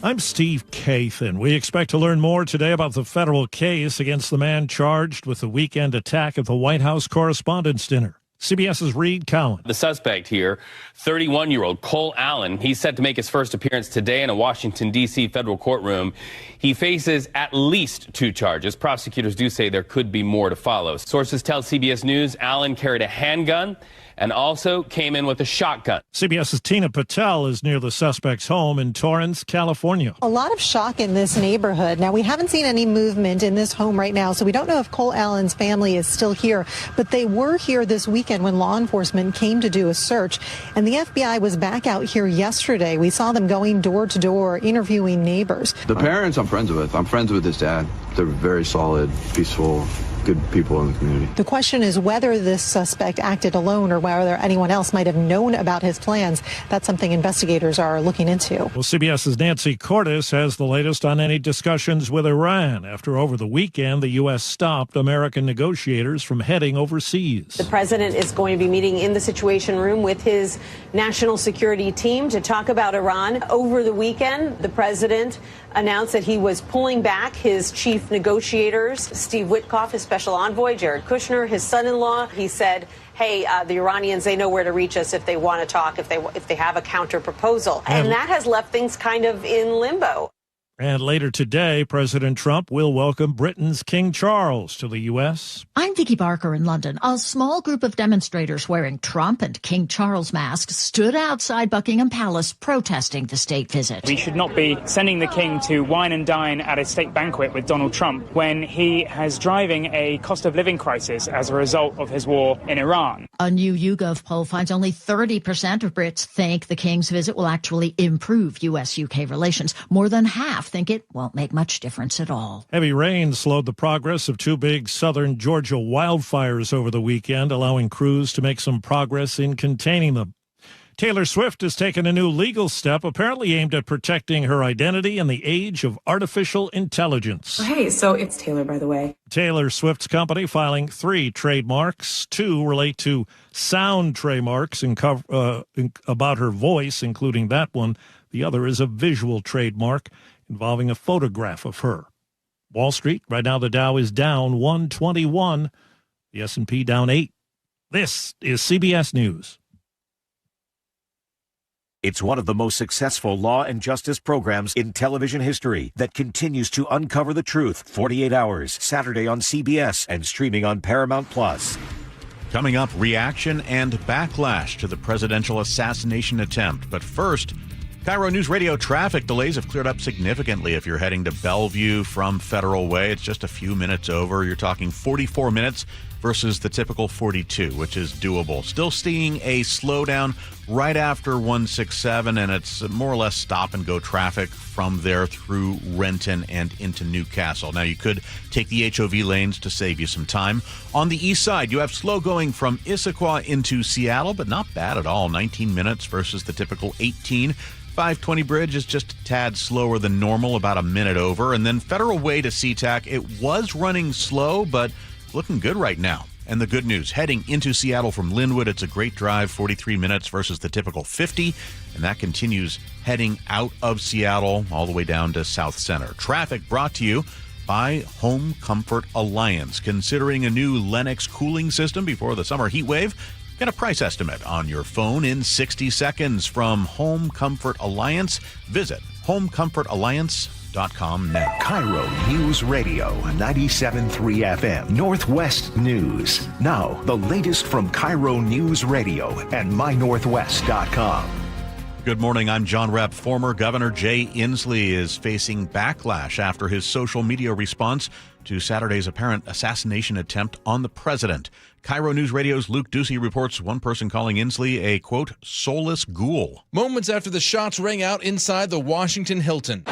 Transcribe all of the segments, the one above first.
I'm Steve Kathan. We expect to learn more today about the federal case against the man charged with the weekend attack at the White House Correspondents' Dinner. CBS's Reed Cowan. The suspect here, 31-year-old Cole Allen, he's set to make his first appearance today in a Washington, D.C. federal courtroom. He faces at least 2 charges. Prosecutors do say there could be more to follow. Sources tell CBS News Allen carried a handgun and also came in with a shotgun. CBS's Tina Patel is near the suspect's home in Torrance, California. A lot of shock in this neighborhood. Now, we haven't seen any movement in this home right now, so we don't know if Cole Allen's family is still here. But they were here this weekend when law enforcement came to do a search. And the FBI was back out here yesterday. We saw them going door to door, interviewing neighbors. The parents I'm friends with. I'm friends with his dad. They're very solid, peaceful, good people in the community. The question is whether this suspect acted alone or whether anyone else might have known about his plans. That's something investigators are looking into. Well, CBS's Nancy Cordes has the latest on any discussions with Iran after over the weekend the U.S. stopped American negotiators from heading overseas. The president is going to be meeting in the Situation Room with his national security team to talk about Iran. Over the weekend, the president announced that he was pulling back his chief negotiators, Steve Witkoff, his special envoy, Jared Kushner, his son-in-law. He said, hey, the Iranians, they know where to reach us if they want to talk, if they have a counter proposal. And that has left things kind of in limbo. And later today, President Trump will welcome Britain's King Charles to the U.S. I'm Vicky Barker in London. A small group of demonstrators wearing Trump and King Charles masks stood outside Buckingham Palace protesting the state visit. We should not be sending the king to wine and dine at a state banquet with Donald Trump when he is driving a cost of living crisis as a result of his war in Iran. A new YouGov poll finds only 30% of Brits think the king's visit will actually improve U.S.-UK relations. More than half think it won't make much difference at all. Heavy rain slowed the progress of 2 big southern Georgia wildfires over the weekend, allowing crews to make some progress in containing them. Taylor Swift has taken a new legal step apparently aimed at protecting her identity in the age of artificial intelligence. Hey, so it's Taylor, by the way. Taylor Swift's company filing 3 trademarks. 2 relate to sound trademarks about her voice, including that one. The other is a visual trademark involving a photograph of her. Wall Street, right now the Dow is down 121, the S&P down 8. This is CBS News. It's one of the most successful law and justice programs in television history that continues to uncover the truth 48 hours, Saturday on CBS and streaming on Paramount+. Coming up, reaction and backlash to the presidential assassination attempt. But first, KIRO Newsradio traffic delays have cleared up significantly if you're heading to Bellevue from Federal Way. It's just a few minutes over. You're talking 44 minutes versus the typical 42, which is doable. Still seeing a slowdown right after 167, and it's more or less stop-and-go traffic from there through Renton and into Newcastle. Now, you could take the HOV lanes to save you some time. On the east side, you have slow going from Issaquah into Seattle, but not bad at all. 19 minutes versus the typical 18. 520 bridge is just a tad slower than normal, about a minute over. And then Federal Way to SeaTac, it was running slow, but looking good right now. And the good news, heading into Seattle from Linwood, it's a great drive, 43 minutes versus the typical 50. And that continues heading out of Seattle all the way down to South Center. Traffic brought to you by Home Comfort Alliance. Considering a new Lennox cooling system before the summer heat wave? Get a price estimate on your phone in 60 seconds from Home Comfort Alliance. Visit homecomfortalliance.com now. KIRO Newsradio 97.3 FM, Northwest News. Now, the latest from KIRO Newsradio and mynorthwest.com. Good morning, I'm John Repp. Former Governor Jay Inslee is facing backlash after his social media response to Saturday's apparent assassination attempt on the president. KIRO News Radio's Luke Ducey reports one person calling Inslee a, quote, soulless ghoul. Moments after the shots rang out inside the Washington Hilton.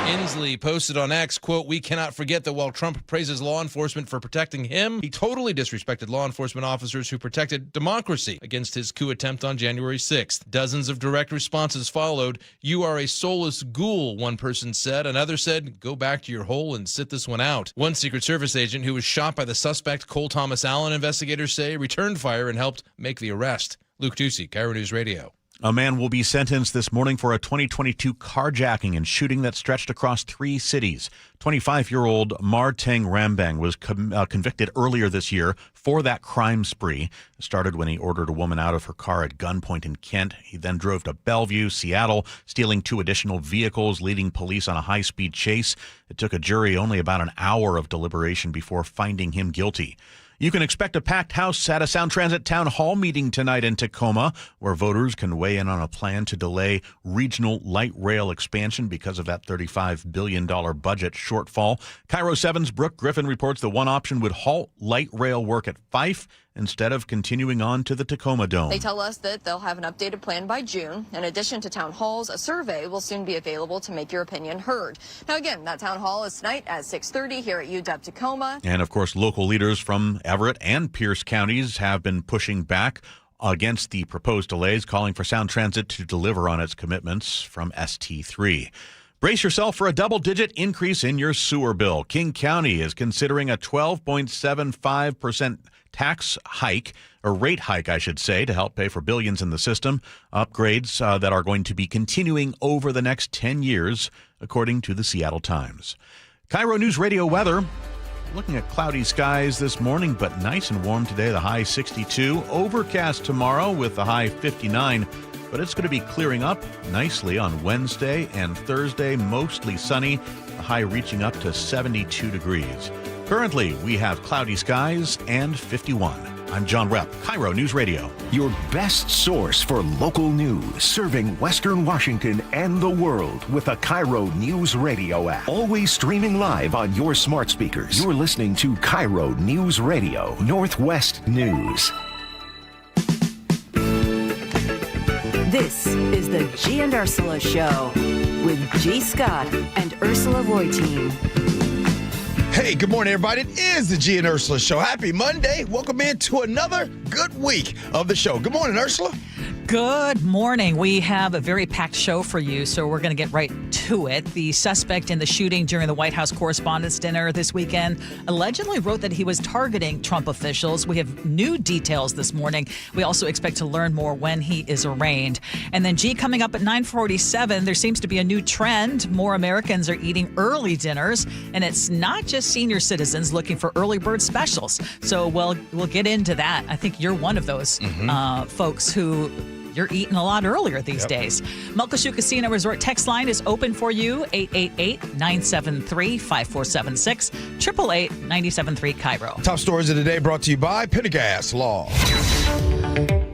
Inslee posted on X, quote, "We cannot forget that while Trump praises law enforcement for protecting him, he totally disrespected law enforcement officers who protected democracy against his coup attempt on January 6th. Dozens of direct responses followed. You are a soulless ghoul, one person said. Another said, go back to your hole and sit this one out. One Secret Service agent who was shot by the suspect, Cole Thomas Allen, investigators say, returned fire and helped make the arrest. Luke Ducey, KIRO News Radio. A man will be sentenced this morning for a 2022 carjacking and shooting that stretched across 3 cities. 25-year-old Marteng Rambang was convicted earlier this year for that crime spree. It started when he ordered a woman out of her car at gunpoint in Kent. He then drove to Bellevue, Seattle, stealing 2 additional vehicles, leading police on a high-speed chase. It took a jury only about an hour of deliberation before finding him guilty. You can expect a packed house at a Sound Transit Town Hall meeting tonight in Tacoma, where voters can weigh in on a plan to delay regional light rail expansion because of that $35 billion budget shortfall. KIRO 7's Brooke Griffin reports that one option would halt light rail work at Fife instead of continuing on to the Tacoma Dome. They tell us that they'll have an updated plan by June. In addition to town halls, a survey will soon be available to make your opinion heard. Now, again, that town hall is tonight at 6:30 here at UW Tacoma. And, of course, local leaders from Everett and Pierce counties have been pushing back against the proposed delays, calling for Sound Transit to deliver on its commitments from ST3. Brace yourself for a double-digit increase in your sewer bill. King County is considering a 12.75% tax hike, or rate hike, I should say, to help pay for billions in the system. Upgrades that are going to be continuing over the next 10 years, according to the Seattle Times. KIRO News Radio weather. Looking at cloudy skies this morning, but nice and warm today. The high 62. Overcast tomorrow with the high 59. But it's going to be clearing up nicely on Wednesday and Thursday. Mostly sunny. The high reaching up to 72 degrees. Currently, we have cloudy skies and 51. I'm John Repp, KIRO News Radio. Your best source for local news, serving Western Washington and the world with a KIRO News Radio app. Always streaming live on your smart speakers. You're listening to KIRO News Radio, Northwest News. This is the Gee and Ursula Show with G. Scott and Ursula Reutin. Hey, good morning, everybody. It is the Gee and Ursula Show. Happy Monday. Welcome into another good week of the show. Good morning, Ursula. Good morning. We have a very packed show for you, so we're going to get right to it. The suspect in the shooting during the White House Correspondents' Dinner this weekend allegedly wrote that he was targeting Trump officials. We have new details this morning. We also expect to learn more when he is arraigned. And then, G, coming up at 9:47, there seems to be a new trend. More Americans are eating early dinners, and it's not just senior citizens looking for early bird specials. So we'll get into that. I think you're one of those folks who you're eating a lot earlier these days. Muckleshoot Casino Resort text line is open for you, 888-973-5476, 888-973 KIRO. Top stories of the day brought to you by Pendergast Law.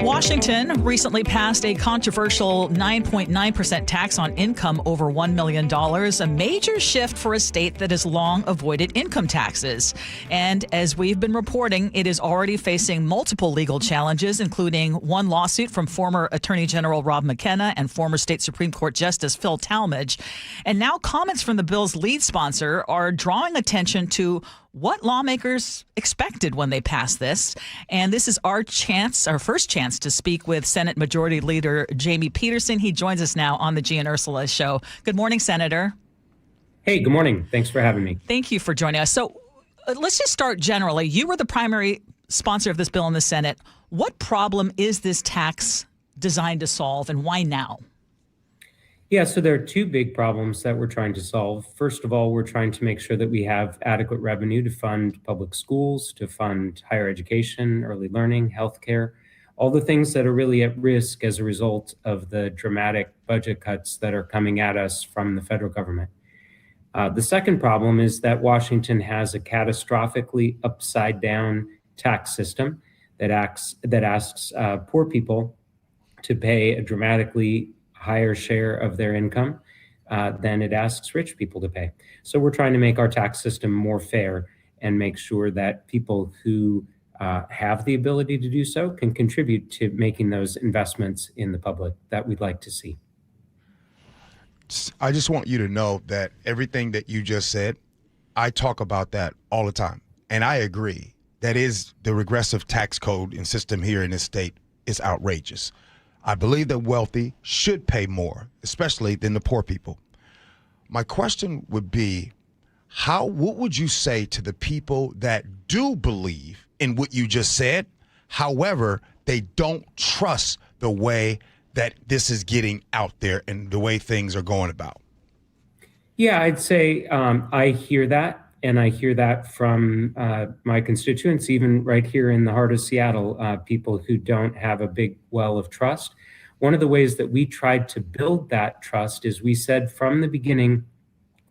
Washington recently passed a controversial 9.9% tax on income over $1 million, a major shift for a state that has long avoided income taxes. And as we've been reporting, it is already facing multiple legal challenges, including one lawsuit from former Attorney General Rob McKenna and former State Supreme Court Justice Phil Talmadge. And now comments from the bill's lead sponsor are drawing attention to what lawmakers expected when they passed this. And this is our first chance to speak with Senate Majority Leader Jamie Peterson. He joins us now on the Gee and Ursula Show. Good morning, Senator. Hey, good morning. Thanks for having me. Thank you for joining us. So let's just start generally. You were the primary sponsor of this bill in the Senate. What problem is this tax designed to solve, and why now? Yeah, so there are two big problems that we're trying to solve. First of all, we're trying to make sure that we have adequate revenue to fund public schools, to fund higher education, early learning, healthcare, all the things that are really at risk as a result of the dramatic budget cuts that are coming at us from the federal government. The second problem is that Washington has a catastrophically upside-down tax system that asks poor people to pay a dramatically higher share of their income than it asks rich people to pay. So we're trying to make our tax system more fair and make sure that people who have the ability to do so can contribute to making those investments in the public that we'd like to see. I just want you to know that everything that you just said, I talk about that all the time. And I agree. That is, the regressive tax code and system here in this state is outrageous. I believe that wealthy should pay more, especially than the poor people. My question would be, what would you say to the people that do believe in what you just said, however, they don't trust the way that this is getting out there and the way things are going about? Yeah, I'd say I hear that. And I hear that from my constituents, even right here in the heart of Seattle, people who don't have a big well of trust. One of the ways that we tried to build that trust is we said from the beginning,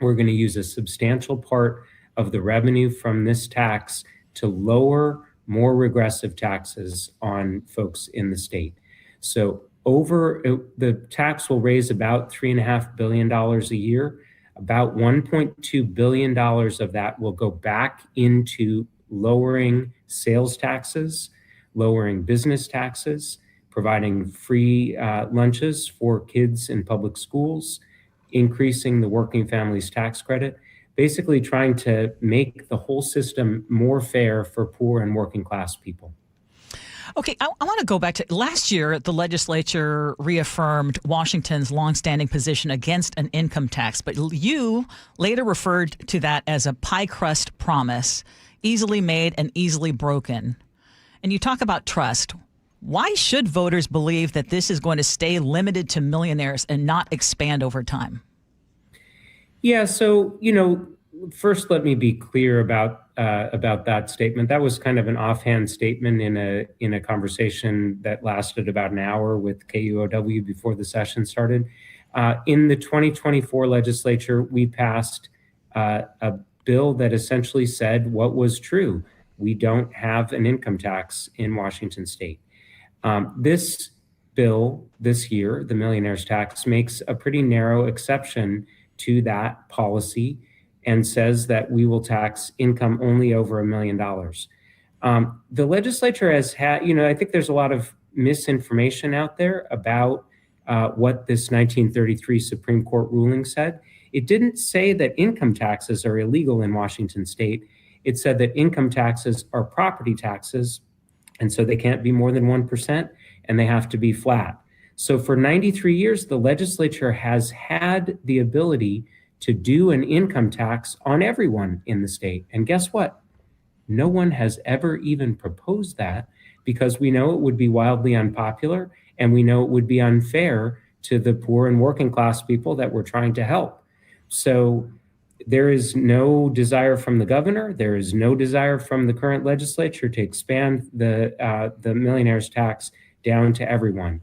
we're going to use a substantial part of the revenue from this tax to lower more regressive taxes on folks in the state. So the tax will raise about $3.5 billion a year. About $1.2 billion of that will go back into lowering sales taxes, lowering business taxes, providing free lunches for kids in public schools, increasing the working families tax credit, basically trying to make the whole system more fair for poor and working class people. Okay, I want to go back to last year. The legislature reaffirmed Washington's longstanding position against an income tax, but you later referred to that as a pie crust promise, easily made and easily broken. And you talk about trust. Why should voters believe that this is going to stay limited to millionaires and not expand over time? Yeah, so, first, let me be clear about that statement. That was kind of an offhand statement in a conversation that lasted about an hour with KUOW before the session started. In the 2024 legislature, we passed a bill that essentially said what was true. We don't have an income tax in Washington state. This bill this year, the millionaire's tax, makes a pretty narrow exception to that policy and says that we will tax income only over $1 million. The legislature has had, I think there's a lot of misinformation out there about what this 1933 Supreme Court ruling said. It didn't say that income taxes are illegal in Washington state. It said that income taxes are property taxes, and so they can't be more than 1%, and they have to be flat. So for 93 years, the legislature has had the ability to do an income tax on everyone in the state. And guess what? No one has ever even proposed that because we know it would be wildly unpopular and we know it would be unfair to the poor and working class people that we're trying to help. So there is no desire from the governor. There is no desire from the current legislature to expand the millionaire's tax down to everyone.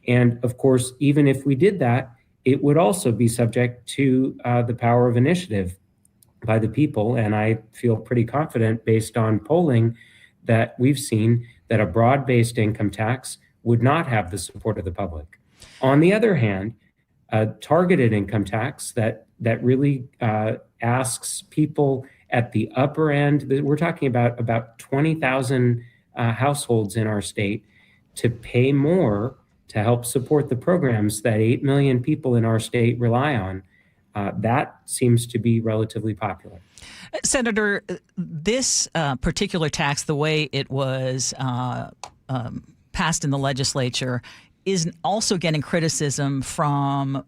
And of course, even if we did that, it would also be subject to the power of initiative by the people. And I feel pretty confident based on polling that we've seen that a broad-based income tax would not have the support of the public. On the other hand, a targeted income tax that really asks people at the upper end, we're talking about 20,000 households in our state to pay more to help support the programs that 8 million people in our state rely on. That seems to be relatively popular. Senator, this particular tax, the way it was passed in the legislature, is also getting criticism from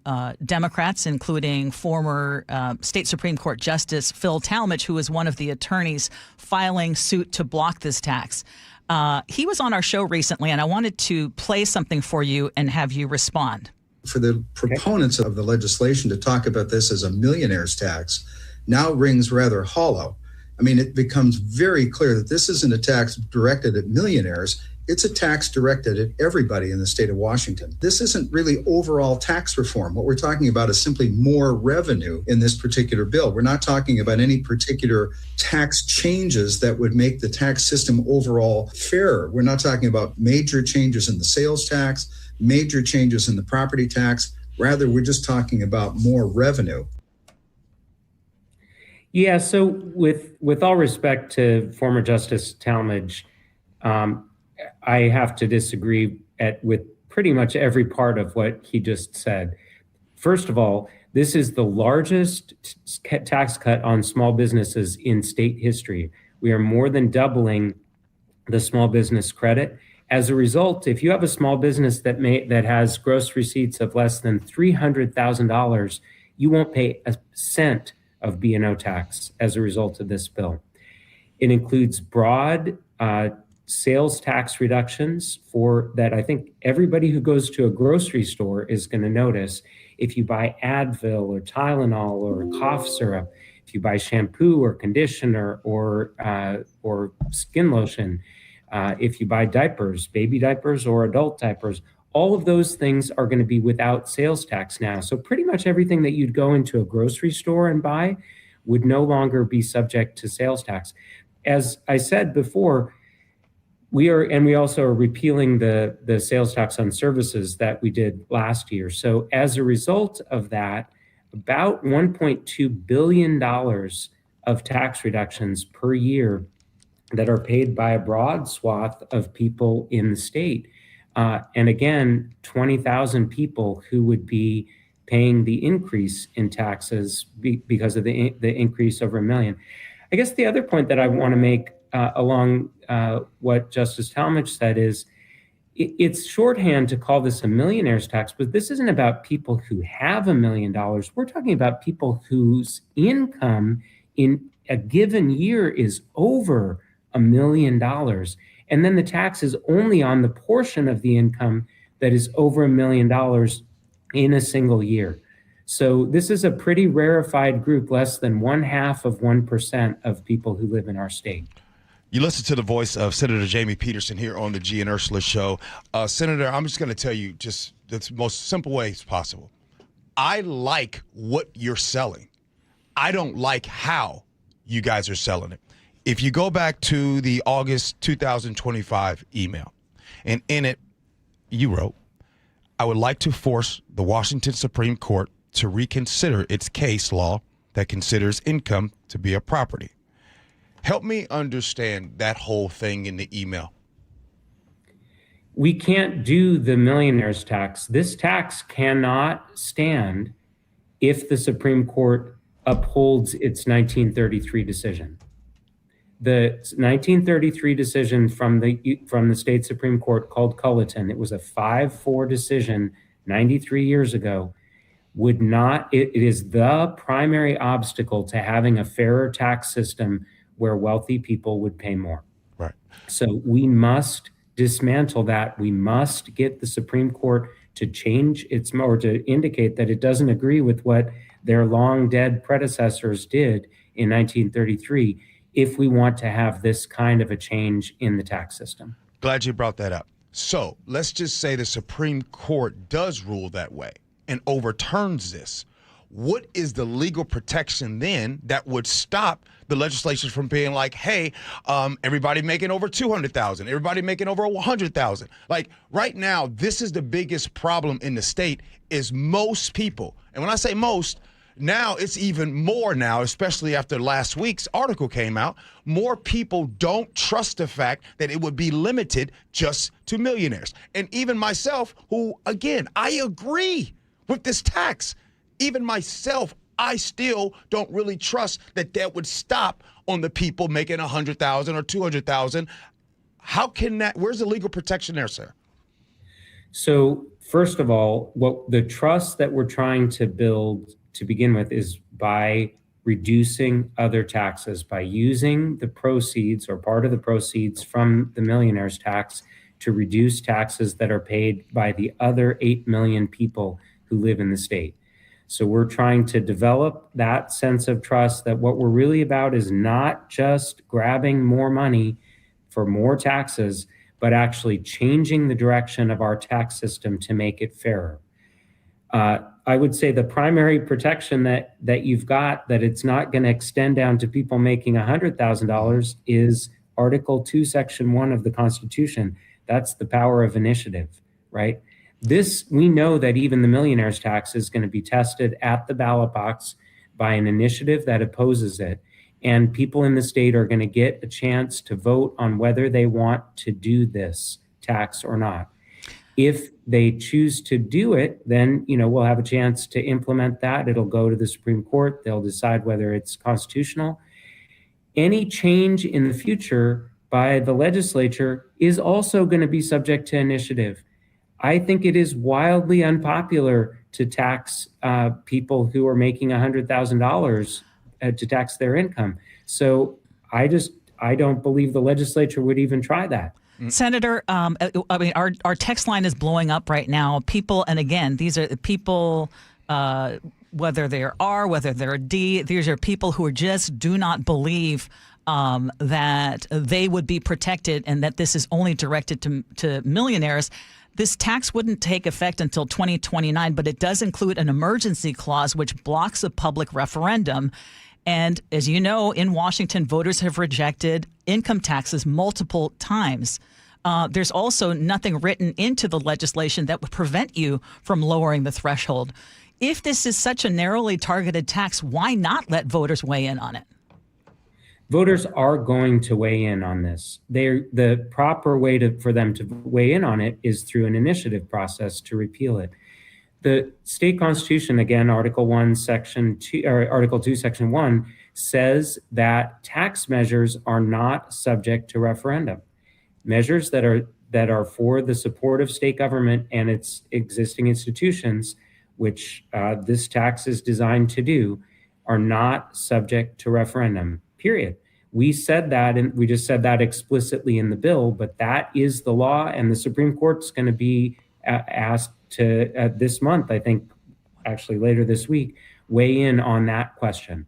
Democrats, including former state Supreme Court Justice Phil Talmadge, who is one of the attorneys filing suit to block this tax. He was on our show recently, and I wanted to play something for you and have you respond. For the proponents of the legislation to talk about this as a millionaire's tax now rings rather hollow. I mean, it becomes very clear that this isn't a tax directed at millionaires. It's a tax directed at everybody in the state of Washington. This isn't really overall tax reform. What we're talking about is simply more revenue in this particular bill. We're not talking about any particular tax changes that would make the tax system overall fairer. We're not talking about major changes in the sales tax, major changes in the property tax. Rather, we're just talking about more revenue. Yeah, so with all respect to former Justice Talmadge, I have to disagree with pretty much every part of what he just said. First of all, this is the largest tax cut on small businesses in state history. We are more than doubling the small business credit. As a result, if you have a small business that has gross receipts of less than $300,000, you won't pay a cent of B&O tax as a result of this bill. It includes broad sales tax reductions for that. I think everybody who goes to a grocery store is going to notice. If you buy Advil or Tylenol or cough syrup, if you buy shampoo or conditioner or skin lotion, if you buy diapers, baby diapers or adult diapers, all of those things are going to be without sales tax now. So pretty much everything that you'd go into a grocery store and buy would no longer be subject to sales tax. As I said before, we also are repealing the sales tax on services that we did last year. So as a result of that, about $1.2 billion of tax reductions per year that are paid by a broad swath of people in the state. And again, 20,000 people who would be paying the increase in taxes because of the increase over $1 million. I guess the other point that I want to make along what Justice Talmadge said is it's shorthand to call this a millionaire's tax, but this isn't about people who have $1 million. We're talking about people whose income in a given year is over $1 million. And then the tax is only on the portion of the income that is over $1 million in a single year. So this is a pretty rarefied group, less than 0.5% of people who live in our state. You listen to the voice of Senator Jamie Peterson here on the Gee and Ursula Show. Senator, I'm just going to tell you just the most simple ways possible. I like what you're selling. I don't like how you guys are selling it. If you go back to the August 2025 email, and in it, you wrote, I would like to force the Washington Supreme Court to reconsider its case law that considers income to be a property. Help me understand that whole thing in the email. We can't do the millionaire's tax. This tax cannot stand if the Supreme Court upholds its 1933 decision. The 1933 decision from the state Supreme Court called Culleton, it was a 5-4 decision 93 years ago, it is the primary obstacle to having a fairer tax system where wealthy people would pay more. Right. So we must dismantle that. We must get the Supreme Court to change or to indicate that it doesn't agree with what their long dead predecessors did in 1933 if we want to have this kind of a change in the tax system. Glad you brought that up. So let's just say the Supreme Court does rule that way and overturns this. What is the legal protection then that would stop the legislation from being like, hey, everybody making over 200,000, everybody making over 100,000? Like right now, this is the biggest problem in the state is most people. And when I say most, now it's even more now, especially after last week's article came out. More people don't trust the fact that it would be limited just to millionaires. And even myself, who, again, I agree with this tax. Even myself, I still don't really trust that would stop on the people making 100,000 or 200,000. How can that? Where's the legal protection there, sir? So first of all, what the trust that we're trying to build to begin with is by reducing other taxes, by using the proceeds or part of the proceeds from the millionaire's tax to reduce taxes that are paid by the other 8 million people who live in the state. So we're trying to develop that sense of trust that what we're really about is not just grabbing more money for more taxes, but actually changing the direction of our tax system to make it fairer. I would say the primary protection that you've got, that it's not going to extend down to people making $100,000, is Article 2, Section 1 of the Constitution. That's the power of initiative, right? We know that even the millionaire's tax is going to be tested at the ballot box by an initiative that opposes it. And people in the state are going to get a chance to vote on whether they want to do this tax or not. If they choose to do it, then, we'll have a chance to implement that. It'll go to the Supreme Court. They'll decide whether it's constitutional. Any change in the future by the legislature is also going to be subject to initiative. I think it is wildly unpopular to tax people who are making $100,000 to tax their income. So I I don't believe the legislature would even try that. Senator, our text line is blowing up right now. People, and again, these are people, whether they're R, whether they're D, these are people who just do not believe that they would be protected and that this is only directed to millionaires. This tax wouldn't take effect until 2029, but it does include an emergency clause which blocks a public referendum. And as you know, in Washington, voters have rejected income taxes multiple times. There's also nothing written into the legislation that would prevent you from lowering the threshold. If this is such a narrowly targeted tax, why not let voters weigh in on it? Voters are going to weigh in on this. The proper way for them to weigh in on it is through an initiative process to repeal it. The state constitution, again, Article 2, Section 1, says that tax measures are not subject to referendum. Measures that are for the support of state government and its existing institutions, which this tax is designed to do, are not subject to referendum, period. We said that, and we just said that explicitly in the bill, but that is the law, and the Supreme Court's going to be asked to, this month, I think, actually later this week, weigh in on that question.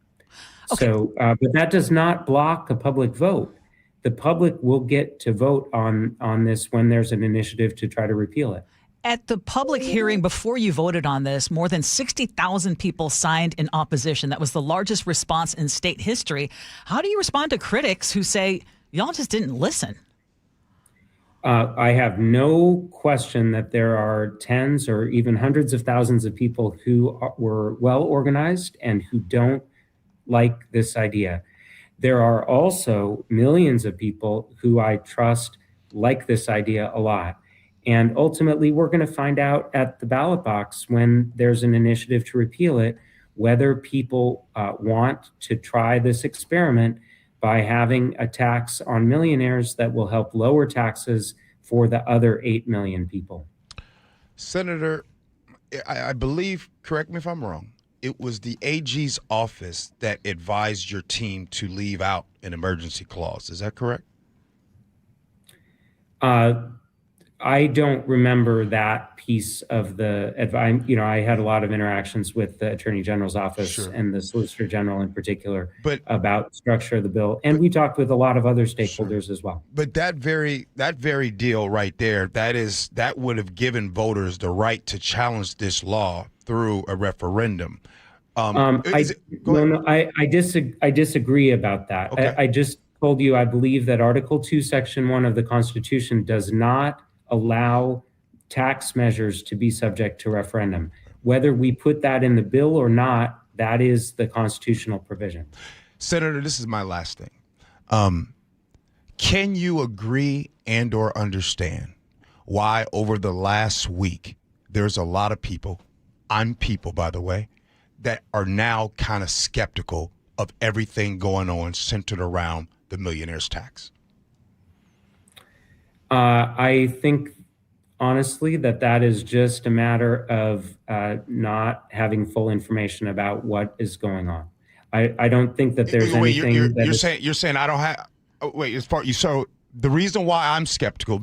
Okay. So, but that does not block a public vote. The public will get to vote on this when there's an initiative to try to repeal it. At the public hearing before you voted on this, more than 60,000 people signed in opposition. That was the largest response in state history. How do you respond to critics who say, y'all just didn't listen? I have no question that there are tens or even hundreds of thousands of people who were well organized and who don't like this idea. There are also millions of people who I trust like this idea a lot. And ultimately, we're going to find out at the ballot box when there's an initiative to repeal it, whether people want to try this experiment by having a tax on millionaires that will help lower taxes for the other 8 million people. Senator, I believe, correct me if I'm wrong, it was the AG's office that advised your team to leave out an emergency clause. Is that correct? I don't remember that piece of the advice. I had a lot of interactions with the Attorney General's office and the Solicitor General in particular about structure of the bill. And we talked with a lot of other stakeholders as well. But that very deal right there, that would have given voters the right to challenge this law through a referendum. I disagree about that. Okay. I just told you I believe that Article 2, Section 1 of the Constitution does not allow tax measures to be subject to referendum. Whether we put that in the bill or not, that is the constitutional provision. Senator, this is my last thing. Can you agree and or understand why over the last week there's a lot of people, I'm people by the way, that are now kind of skeptical of everything going on centered around the millionaire's tax? I think, honestly, that is just a matter of not having full information about what is going on. I don't think that there's anything. You're saying I don't have. So the reason why I'm skeptical,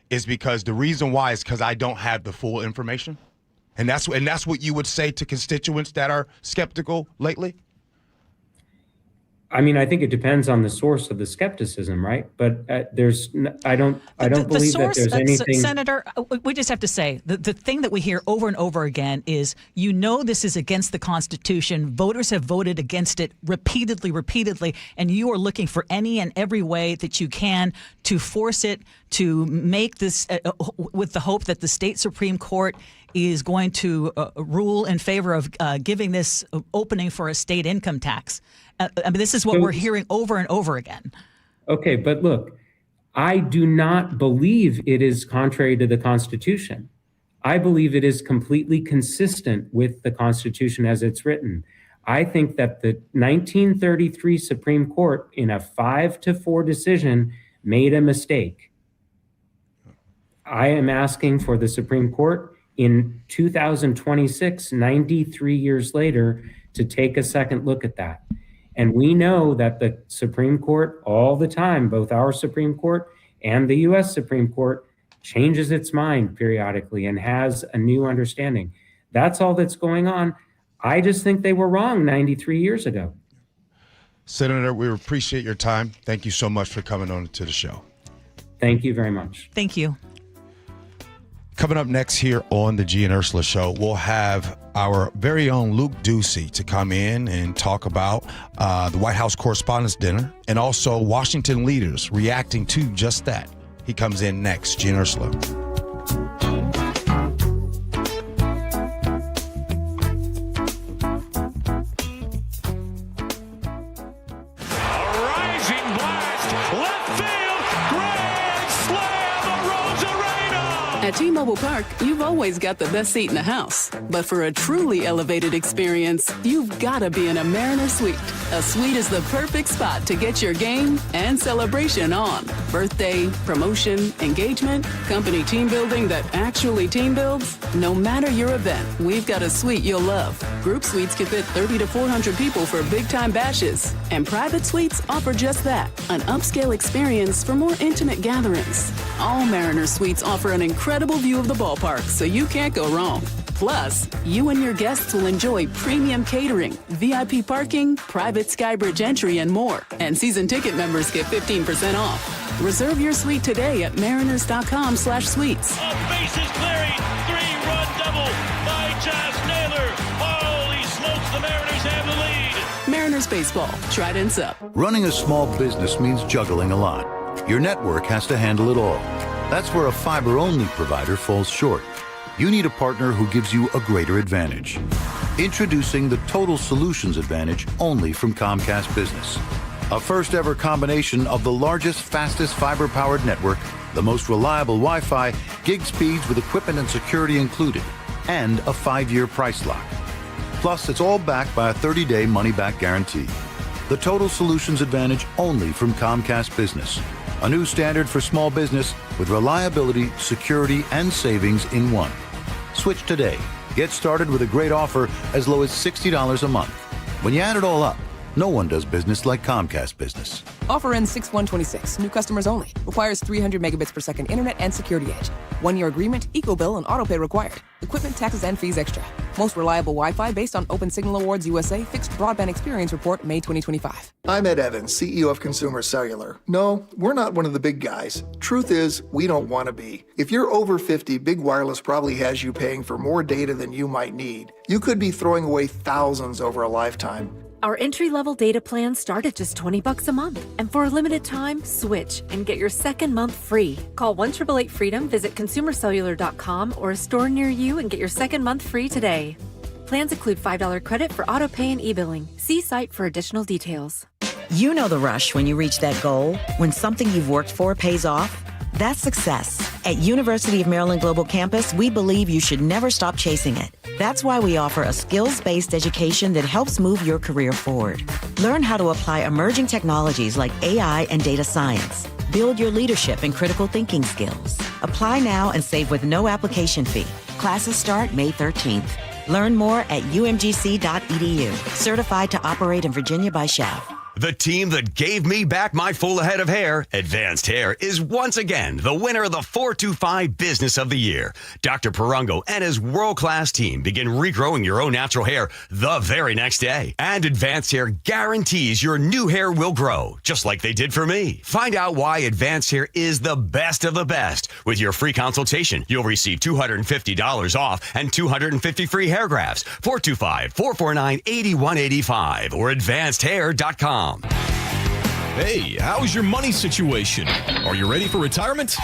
is because the reason why is because I don't have the full information, and that's what you would say to constituents that are skeptical lately. I mean, I think it depends on the source of the skepticism, right? But I don't believe that there's anything. Senator, we just have to say the thing that we hear over and over again is, this is against the Constitution. Voters have voted against it repeatedly, and you are looking for any and every way that you can to force it, to make this with the hope that the state Supreme Court is going to rule in favor of giving this opening for a state income tax. This is what we're hearing over and over again. Okay, but look, I do not believe it is contrary to the Constitution. I believe it is completely consistent with the Constitution as it's written. I think that the 1933 Supreme Court, in a 5-4 decision, made a mistake. I am asking for the Supreme Court in 2026, 93 years later, to take a second look at that. And we know that the Supreme Court all the time, both our Supreme Court and the U.S. Supreme Court, changes its mind periodically and has a new understanding. That's all that's going on. I just think they were wrong 93 years ago. Senator, we appreciate your time. Thank you so much for coming on to the show. Thank you very much. Thank you. Coming up next here on the Gee and Ursula Show, we'll have our very own Luke Ducey to come in and talk about the White House Correspondents' Dinner and also Washington leaders reacting to just that. He comes in next. Gee and Ursula. At T-Mobile Park, you've always got the best seat in the house. But for a truly elevated experience, you've got to be in a Mariner Suite. A suite is the perfect spot to get your game and celebration on. Birthday, promotion, engagement, company team building that actually team builds. No matter your event, we've got a suite you'll love. Group suites can fit 30 to 400 people for big-time bashes. And private suites offer just that, an upscale experience for more intimate gatherings. All Mariner Suites offer an incredible view of the ballpark, so you can't go wrong. Plus, you and your guests will enjoy premium catering, VIP parking, private Skybridge entry, and more. And season ticket members get 15% off. Reserve your suite today at mariners.com/suites. Bases clearing, 3-run double by Josh Naylor. Holy smokes, the Mariners have the lead. Mariners baseball, Trident's up. Running a small business means juggling a lot. Your network has to handle it all. That's where a fiber-only provider falls short. You need a partner who gives you a greater advantage. Introducing the Total Solutions Advantage only from Comcast Business. A first-ever combination of the largest, fastest fiber-powered network, the most reliable Wi-Fi, gig speeds with equipment and security included, and a 5-year price lock. Plus, it's all backed by a 30-day money-back guarantee. The Total Solutions Advantage only from Comcast Business. A new standard for small business with reliability, security, and savings in one. Switch today. Get started with a great offer as low as $60 a month. When you add it all up, no one does business like Comcast Business. Offer ends 6/1/26. New customers only. Requires 300 megabits per second internet and security edge. 1-year agreement, eco-bill, and autopay required. Equipment, taxes, and fees extra. Most reliable Wi-Fi based on Open Signal Awards USA Fixed Broadband Experience Report, May 2025. I'm Ed Evans, CEO of Consumer Cellular. No, we're not one of the big guys. Truth is, we don't want to be. If you're over 50, Big Wireless probably has you paying for more data than you might need. You could be throwing away thousands over a lifetime. Our entry-level data plans start at just $20 a month. And for a limited time, switch and get your second month free. Call 1-888-FREEDOM, visit consumercellular.com or a store near you and get your second month free today. Plans include $5 credit for auto pay and e-billing. See site for additional details. You know the rush when you reach that goal, when something you've worked for pays off. That's success. At University of Maryland Global Campus, we believe you should never stop chasing it. That's why we offer a skills-based education that helps move your career forward. Learn how to apply emerging technologies like AI and data science. Build your leadership and critical thinking skills. Apply now and save with no application fee. Classes start May 13th. Learn more at umgc.edu. Certified to operate in Virginia by Shell. The team that gave me back my full head of hair, Advanced Hair, is once again the winner of the 425 Business of the Year. Dr. Parango and his world-class team begin regrowing your own natural hair the very next day. And Advanced Hair guarantees your new hair will grow, just like they did for me. Find out why Advanced Hair is the best of the best. With your free consultation, you'll receive $250 off and 250 free hair grafts. 425-449-8185 or advancedhair.com. Hey, how's your money situation? Are you ready for retirement?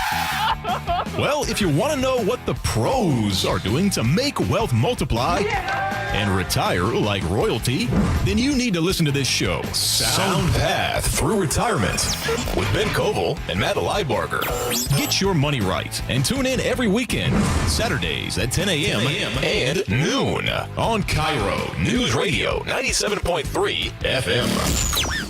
Well, if you want to know what the pros are doing to make wealth multiply and retire like royalty, then you need to listen to this show, Sound Path Through Retirement, with Ben Koval and Matt Leibarger. Get your money right and tune in every weekend, Saturdays at 10 a.m. and noon on KIRO Newsradio 97.3 FM.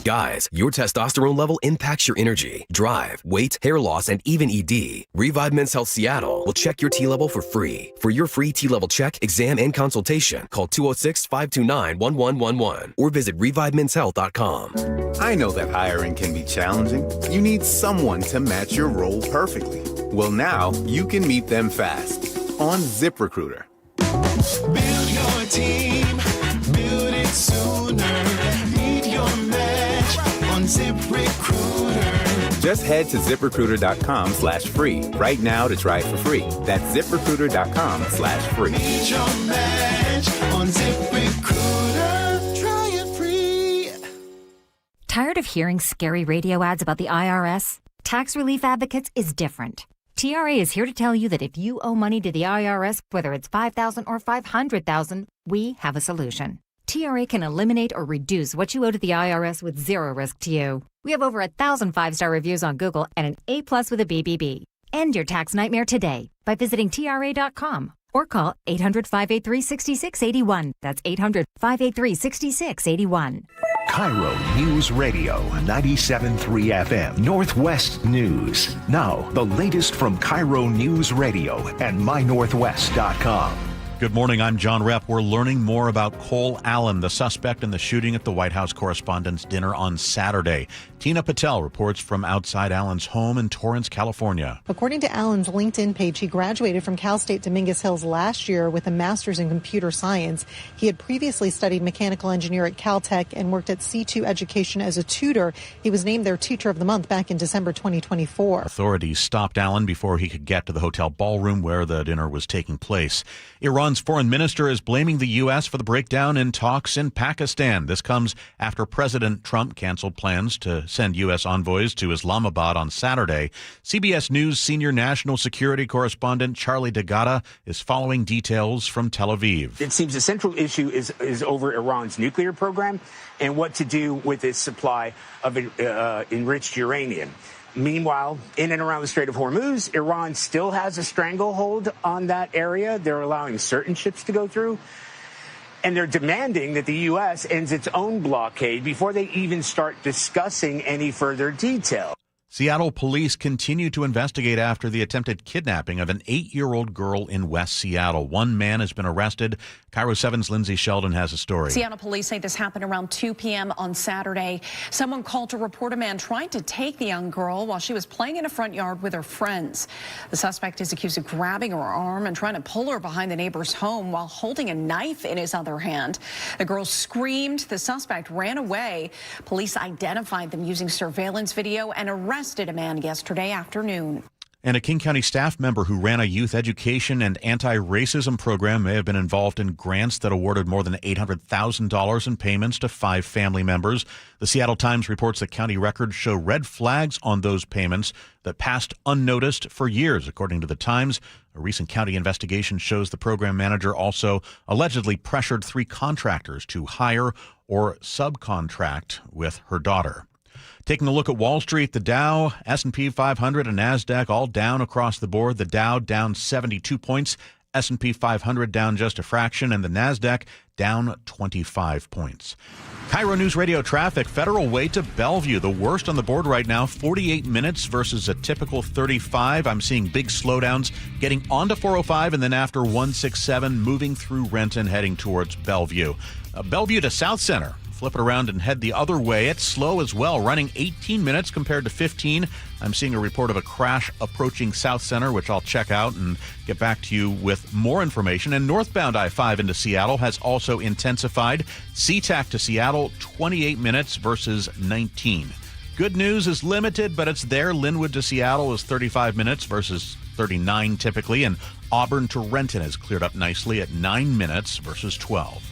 Guys, your testosterone testosterone level impacts your energy, drive, weight, hair loss, and even ED. Revive Men's Health Seattle will check your T level for free. For your free T level check, exam, and consultation, call 206-529-1111 or visit revivemenshealth.com. I know that hiring can be challenging. You need someone to match your role perfectly. Well, now you can meet them fast on ZipRecruiter. Build your team, build it sooner. Meet your match on ZipRecruiter. Just head to ZipRecruiter.com/free right now to try it for free. That's ZipRecruiter.com/free. Meet your match on ZipRecruiter. Try it free. Tired of hearing scary radio ads about the IRS? Tax Relief Advocates is different. TRA is here to tell you that if you owe money to the IRS, whether it's $5,000 or $500,000, we have a solution. TRA can eliminate or reduce what you owe to the IRS with zero risk to you. We have over 1,000 5-star reviews on Google and an A+ with a BBB. End your tax nightmare today by visiting TRA.com or call 800-583-6681. That's 800-583-6681. KIRO News Radio 97.3 FM Northwest News. Now, the latest from KIRO News Radio and mynorthwest.com. Good morning, I'm John Repp. We're learning more about Cole Allen, the suspect in the shooting at the White House Correspondents' Dinner on Saturday. Tina Patel reports from outside Allen's home in Torrance, California. According to Allen's LinkedIn page, he graduated from Cal State Dominguez Hills last year with a master's in computer science. He had previously studied mechanical engineer at Caltech and worked at C2 Education as a tutor. He was named their Teacher of the Month back in December 2024. Authorities stopped Allen before he could get to the hotel ballroom where the dinner was taking place. Iran's foreign minister is blaming the U.S. for the breakdown in talks in Pakistan. This comes after President Trump canceled plans to send U.S. envoys to Islamabad on Saturday. CBS News senior national security correspondent Charlie DeGatta is following details from Tel Aviv. It seems the central issue is over Iran's nuclear program and what to do with its supply of enriched uranium. Meanwhile, in and around the Strait of Hormuz, Iran still has a stranglehold on that area. They're allowing certain ships to go through. And they're demanding that the U.S. ends its own blockade before they even start discussing any further detail. Seattle police continue to investigate after the attempted kidnapping of an 8-year-old girl in West Seattle. One man has been arrested. KIRO 7's Lindsay Sheldon has a story. Seattle police say this happened around 2 p.m. on Saturday. Someone called to report a man trying to take the young girl while she was playing in a front yard with her friends. The suspect is accused of grabbing her arm and trying to pull her behind the neighbor's home while holding a knife in his other hand. The girl screamed. The suspect ran away. Police identified them using surveillance video and arrested a man yesterday afternoon. And a King County staff member who ran a youth education and anti-racism program may have been involved in grants that awarded more than $800,000 in payments to 5 family members. The Seattle Times reports that county records show red flags on those payments that passed unnoticed for years. According to the Times, a recent county investigation shows the program manager also allegedly pressured 3 contractors to hire or subcontract with her daughter. Taking a look at Wall Street, the Dow, S&P 500, and NASDAQ all down across the board. The Dow down 72 points, S&P 500 down just a fraction, and the NASDAQ down 25 points. KIRO News Radio traffic, Federal Way to Bellevue, the worst on the board right now, 48 minutes versus a typical 35. I'm seeing big slowdowns getting onto 405 and then after 167, moving through Renton, heading towards Bellevue. Bellevue to South Center. Flip it around and head the other way. It's slow as well, running 18 minutes compared to 15. I'm seeing a report of a crash approaching South Center, which I'll check out and get back to you with more information. And northbound I-5 into Seattle has also intensified. SeaTac to Seattle, 28 minutes versus 19. Good news is limited, but it's there. Linwood to Seattle is 35 minutes versus 39 typically. And Auburn to Renton has cleared up nicely at 9 minutes versus 12.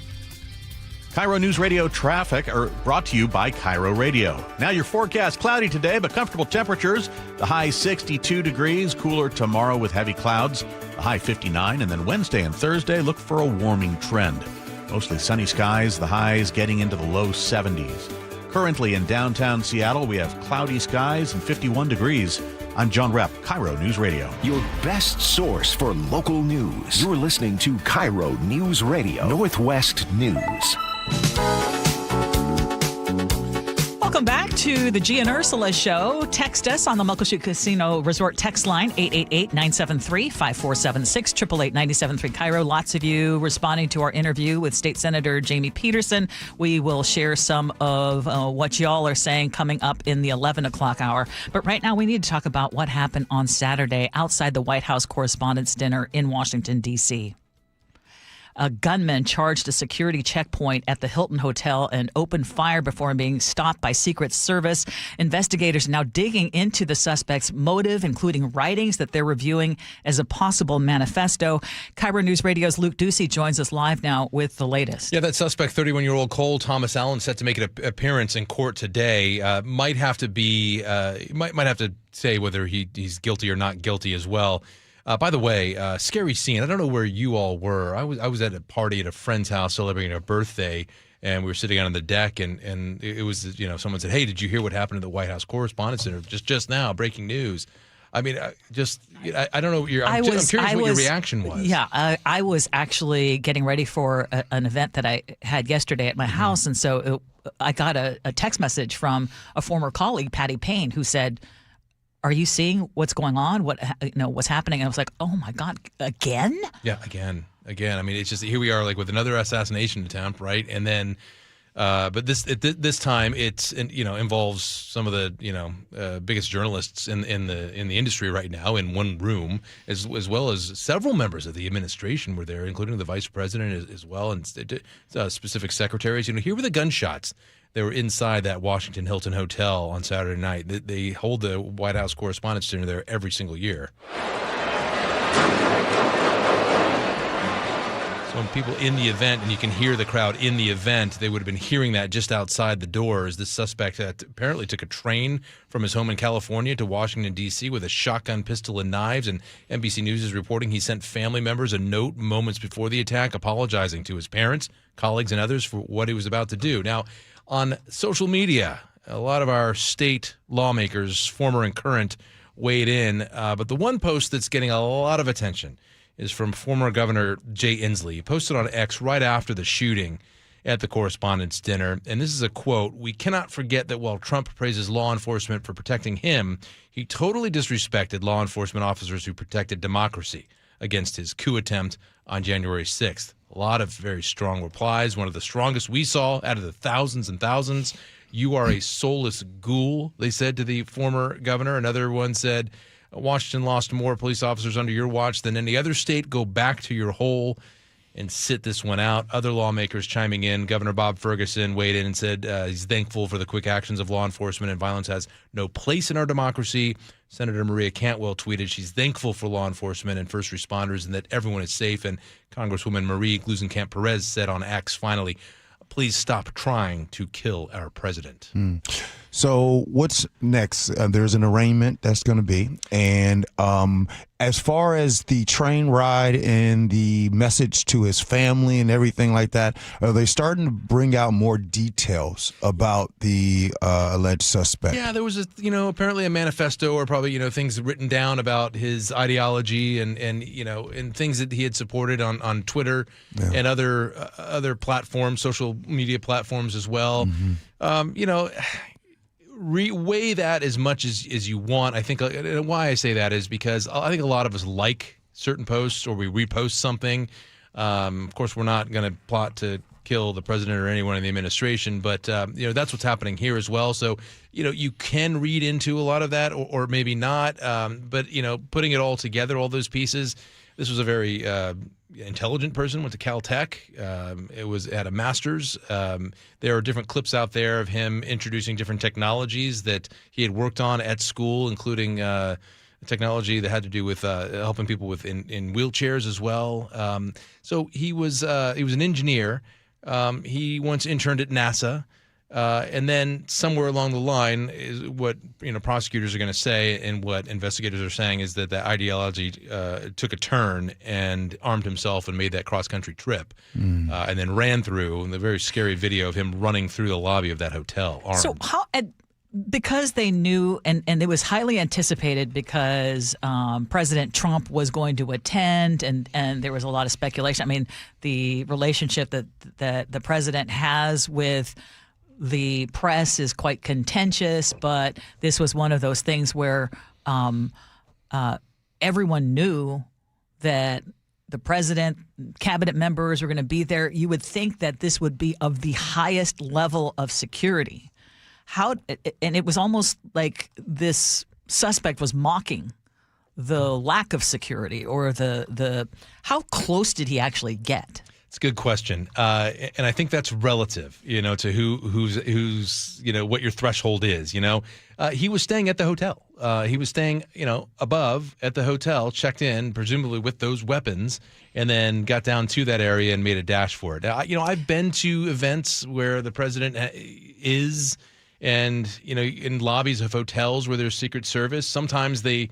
KIRO News Radio traffic are brought to you by KIRO Radio. Now your forecast, cloudy today, but comfortable temperatures. The high 62 degrees, cooler tomorrow with heavy clouds. The high 59, and then Wednesday and Thursday, look for a warming trend. Mostly sunny skies, the highs getting into the low 70s. Currently in downtown Seattle, we have cloudy skies and 51 degrees. I'm John Repp, KIRO News Radio. Your best source for local news. You're listening to KIRO News Radio, Northwest News. Welcome back to the Gee and Ursula Show. Text us on the Muckleshoot Casino Resort text line, 888-973-5476, 888-973 KIRO. Lots of you responding to our interview with State Senator Jamie Peterson. We will share some of what y'all are saying coming up in the 11 o'clock hour. But right now we need to talk about what happened on Saturday outside the White House Correspondents' Dinner in Washington, D.C. A gunman charged a security checkpoint at the Hilton Hotel and opened fire before being stopped by Secret Service. Investigators are now digging into the suspect's motive, including writings that they're reviewing as a possible manifesto. KIRO News Radio's Luke Ducey joins us live now with the latest. Yeah, that suspect, 31-year-old Cole Thomas Allen, set to make an appearance in court today. Might have to say whether he's guilty or not guilty as well. By the way, scary scene. I don't know where you all were. I was at a party at a friend's house celebrating a birthday, and we were sitting out on the deck, and it was, someone said, "Hey, did you hear what happened at the White House Correspondents' Center just now? Breaking news." I mean, I don't know. I'm curious what your reaction was. Yeah, I was actually getting ready for an event that I had yesterday at my house, and so I got a text message from a former colleague, Patty Payne, who said, "Are you seeing what's going on? What's happening?" And I was like, "Oh my God, again?" Yeah, again. I mean, it's just here we are, like with another assassination attempt, right? And then, but this time it's involves some of the biggest journalists in the industry right now in one room, as well as several members of the administration were there, including the vice president as well, and specific secretaries. Here were the gunshots. They were inside that Washington Hilton Hotel on Saturday night. They hold the White House Correspondents' Dinner there every single year. So when people in the event, and you can hear the crowd in the event, they would have been hearing that just outside the doors. The suspect apparently took a train from his home in California to Washington, D.C. with a shotgun, pistol, and knives. And NBC News is reporting he sent family members a note moments before the attack apologizing to his parents, colleagues, and others for what he was about to do. Now, on social media, a lot of our state lawmakers, former and current, weighed in. But the one post that's getting a lot of attention is from former Governor Jay Inslee. He posted on X right after the shooting at the Correspondents' Dinner. And this is a quote: "We cannot forget that while Trump praises law enforcement for protecting him, he totally disrespected law enforcement officers who protected democracy against his coup attempt on January 6th. A lot of very strong replies, one of the strongest we saw out of the thousands and thousands. "You are a soulless ghoul," they said to the former governor. Another one said, "Washington lost more police officers under your watch than any other state. Go back to your hole and sit this one out." Other lawmakers chiming in. Governor Bob Ferguson weighed in and said he's thankful for the quick actions of law enforcement, and violence has no place in our democracy. Senator Maria Cantwell tweeted she's thankful for law enforcement and first responders and that everyone is safe. And Congresswoman Marie Gluesenkamp-Perez said on X, finally, "Please stop trying to kill our president." So what's next? There's an arraignment that's going to be. And as far as the train ride and the message to his family and everything like that, are they starting to bring out more details about the alleged suspect? Yeah, there was apparently a manifesto, or probably things written down about his ideology and things that he had supported on Twitter and other platforms, social media platforms as well. Weigh that as much as you want. I think why I say that is because I think a lot of us like certain posts, or we repost something. Of course, we're not going to plot to kill the president or anyone in the administration, but that's what's happening here as well. So you can read into a lot of that, or maybe not. But putting it all together, all those pieces. This was a very intelligent person, went to Caltech. It was at a master's. There are different clips out there of him introducing different technologies that he had worked on at school, including technology that had to do with helping people in wheelchairs as well. So he was an engineer. He once interned at NASA. And then somewhere along the line, is what prosecutors are going to say, and what investigators are saying, is that the ideology took a turn and armed himself and made that cross-country trip, and then ran through. And the very scary video of him running through the lobby of that hotel armed. So because they knew, and it was highly anticipated because President Trump was going to attend, and there was a lot of speculation. I mean, the relationship that the president has with the press is quite contentious, but this was one of those things where everyone knew that the president, cabinet members were going to be there. You would think that this would be of the highest level of security. And it was almost like this suspect was mocking the lack of security, or the how close did he actually get? It's a good question, and I think that's relative, to who's what your threshold is. He was staying at the hotel. He was staying, above at the hotel, checked in, presumably with those weapons, and then got down to that area and made a dash for it. I've been to events where the president is, and in lobbies of hotels where there's Secret Service. Sometimes they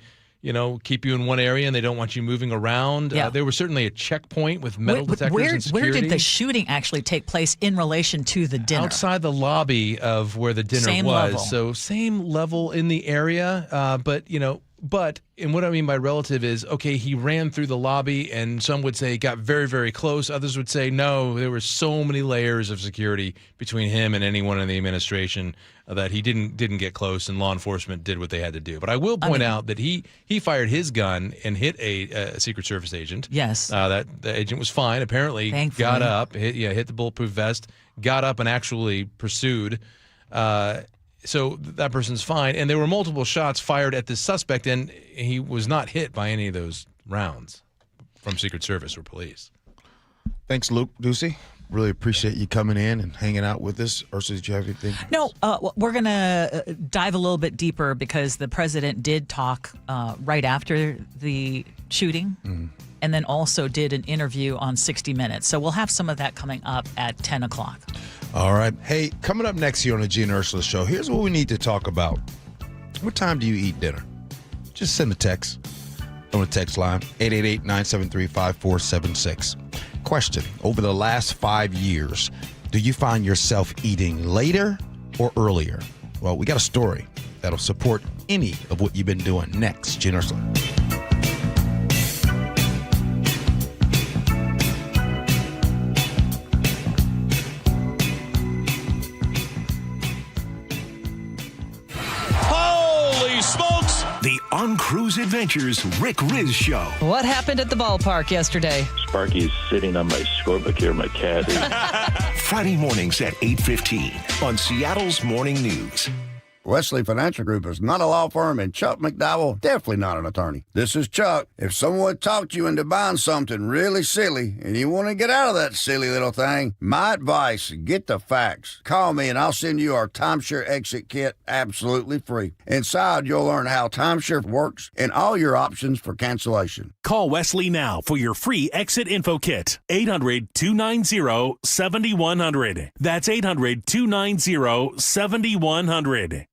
keep you in one area and they don't want you moving around. Yeah. There was certainly a checkpoint with metal detectors and security. Where did the shooting actually take place in relation to the dinner? Outside the lobby of where the dinner Same was. level. So same level in the area, and what I mean by relative is, okay, he ran through the lobby, and some would say got very, very close. Others would say, no, there were so many layers of security between him and anyone in the administration that he didn't get close, and law enforcement did what they had to do. But I will point out that he fired his gun and hit a Secret Service agent. Yes. That the agent was fine. Apparently, Thankfully. got up, hit the bulletproof vest, got up and actually pursued. So that person's fine. And there were multiple shots fired at this suspect, and he was not hit by any of those rounds from Secret Service or police. Thanks, Luke Ducey. Really appreciate you coming in and hanging out with us. Ursula, did you have anything? No, we're going to dive a little bit deeper because the president did talk right after the shooting and then also did an interview on 60 Minutes. So we'll have some of that coming up at 10 o'clock. All right. Hey, coming up next here on the Gee and Ursula Show, here's what we need to talk about. What time do you eat dinner? Just send a text on the text line, 888-973-5476. Question, over the last 5 years, do you find yourself eating later or earlier? Well, we got a story that'll support any of what you've been doing. Next, Gee and Ursula. The On Cruise Adventures Rick Riz Show. What happened at the ballpark yesterday? Sparky's sitting on my scorebook here, my cat is. Friday mornings at 8:15 on Seattle's Morning News. Wesley Financial Group is not a law firm, and Chuck McDowell definitely not an attorney. This is Chuck. If someone talked you into buying something really silly and you want to get out of that silly little thing, my advice, get the facts. Call me and I'll send you our timeshare exit kit absolutely free. Inside, you'll learn how timeshare works and all your options for cancellation. Call Wesley now for your free exit info kit. 800-290-7100. That's 800-290-7100.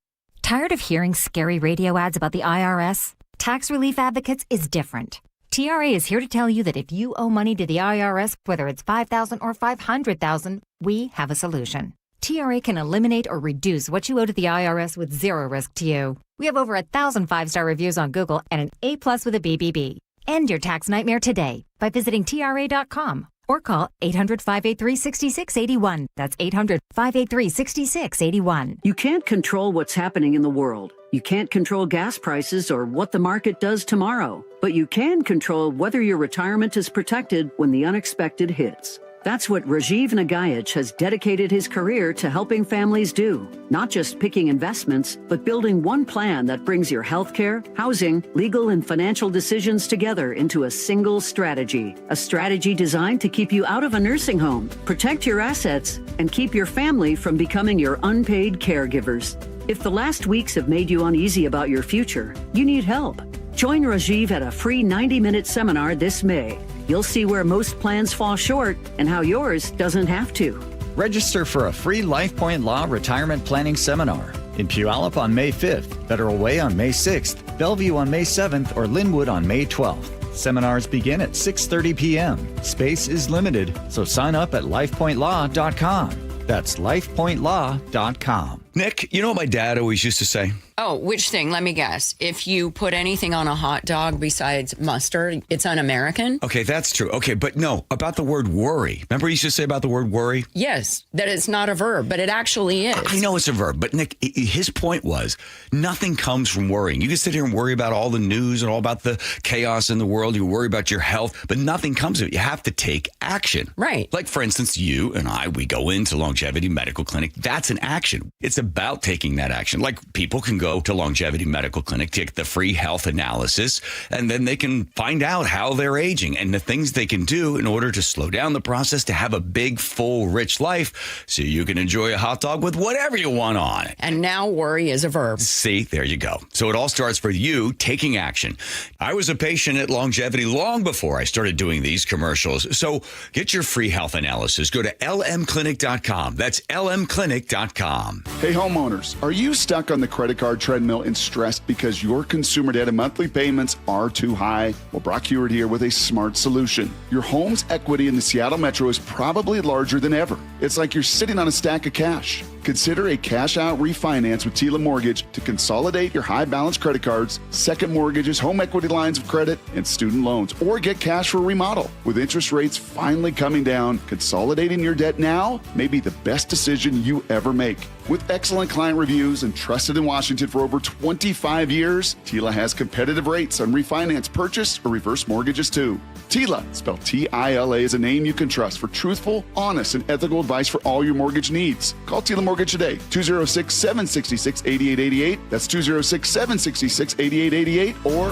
Tired of hearing scary radio ads about the IRS? Tax Relief Advocates is different. TRA is here to tell you that if you owe money to the IRS, whether it's $5,000 or $500,000, we have a solution. TRA can eliminate or reduce what you owe to the IRS with zero risk to you. We have over 1,000 5-star reviews on Google and an A+ with a BBB. End your tax nightmare today by visiting TRA.com or call 800-583-6681. That's 800-583-6681. You can't control what's happening in the world. You can't control gas prices or what the market does tomorrow. But you can control whether your retirement is protected when the unexpected hits. That's what Rajiv Nagaich has dedicated his career to helping families do. Not just picking investments, but building one plan that brings your healthcare, housing, legal, and financial decisions together into a single strategy. A strategy designed to keep you out of a nursing home, protect your assets, and keep your family from becoming your unpaid caregivers. If the last weeks have made you uneasy about your future, you need help. Join Rajiv at a free 90-minute seminar this May. You'll see where most plans fall short and how yours doesn't have to. Register for a free LifePoint Law Retirement Planning Seminar in Puyallup on May 5th, Federal Way on May 6th, Bellevue on May 7th, or Linwood on May 12th. Seminars begin at 6:30 p.m. Space is limited, so sign up at lifepointlaw.com. That's lifepointlaw.com. Nick, you know what my dad always used to say? Oh, which thing? Let me guess. If you put anything on a hot dog besides mustard, it's un-American? Okay, that's true. Okay, but no, about the word worry. Remember he used to say about the word worry? Yes, that it's not a verb, but it actually is. I know it's a verb, but Nick, his point was nothing comes from worrying. You can sit here and worry about all the news and all about the chaos in the world. You worry about your health, but nothing comes of it. You have to take action. Right. Like, for instance, you and I, we go into Longevity Medical Clinic. That's an action. It's about taking that action. Like, people can go to Longevity Medical Clinic, take the free health analysis, and then they can find out how they're aging and the things they can do in order to slow down the process to have a big, full, rich life so you can enjoy a hot dog with whatever you want on it. And now worry is a verb. See, there you go. So it all starts for you taking action. I was a patient at Longevity long before I started doing these commercials. So get your free health analysis. Go to lmclinic.com. That's lmclinic.com. Hey, homeowners, are you stuck on the credit card treadmill and stressed because your consumer debt and monthly payments are too high? Well, Brock Hewitt here with a smart solution. Your home's equity in the Seattle Metro is probably larger than ever. It's like you're sitting on a stack of cash. Consider a cash-out refinance with Tila Mortgage to consolidate your high-balance credit cards, second mortgages, home equity lines of credit, and student loans, or get cash for a remodel. With interest rates finally coming down, consolidating your debt now may be the best decision you ever make. With excellent client reviews and trusted in Washington for over 25 years, Tila has competitive rates on refinance, purchase, or reverse mortgages too. Tila, spelled T-I-L-A, is a name you can trust for truthful, honest, and ethical advice for all your mortgage needs. Call Tila Mortgage today, 206-766-8888. That's 206-766-8888 or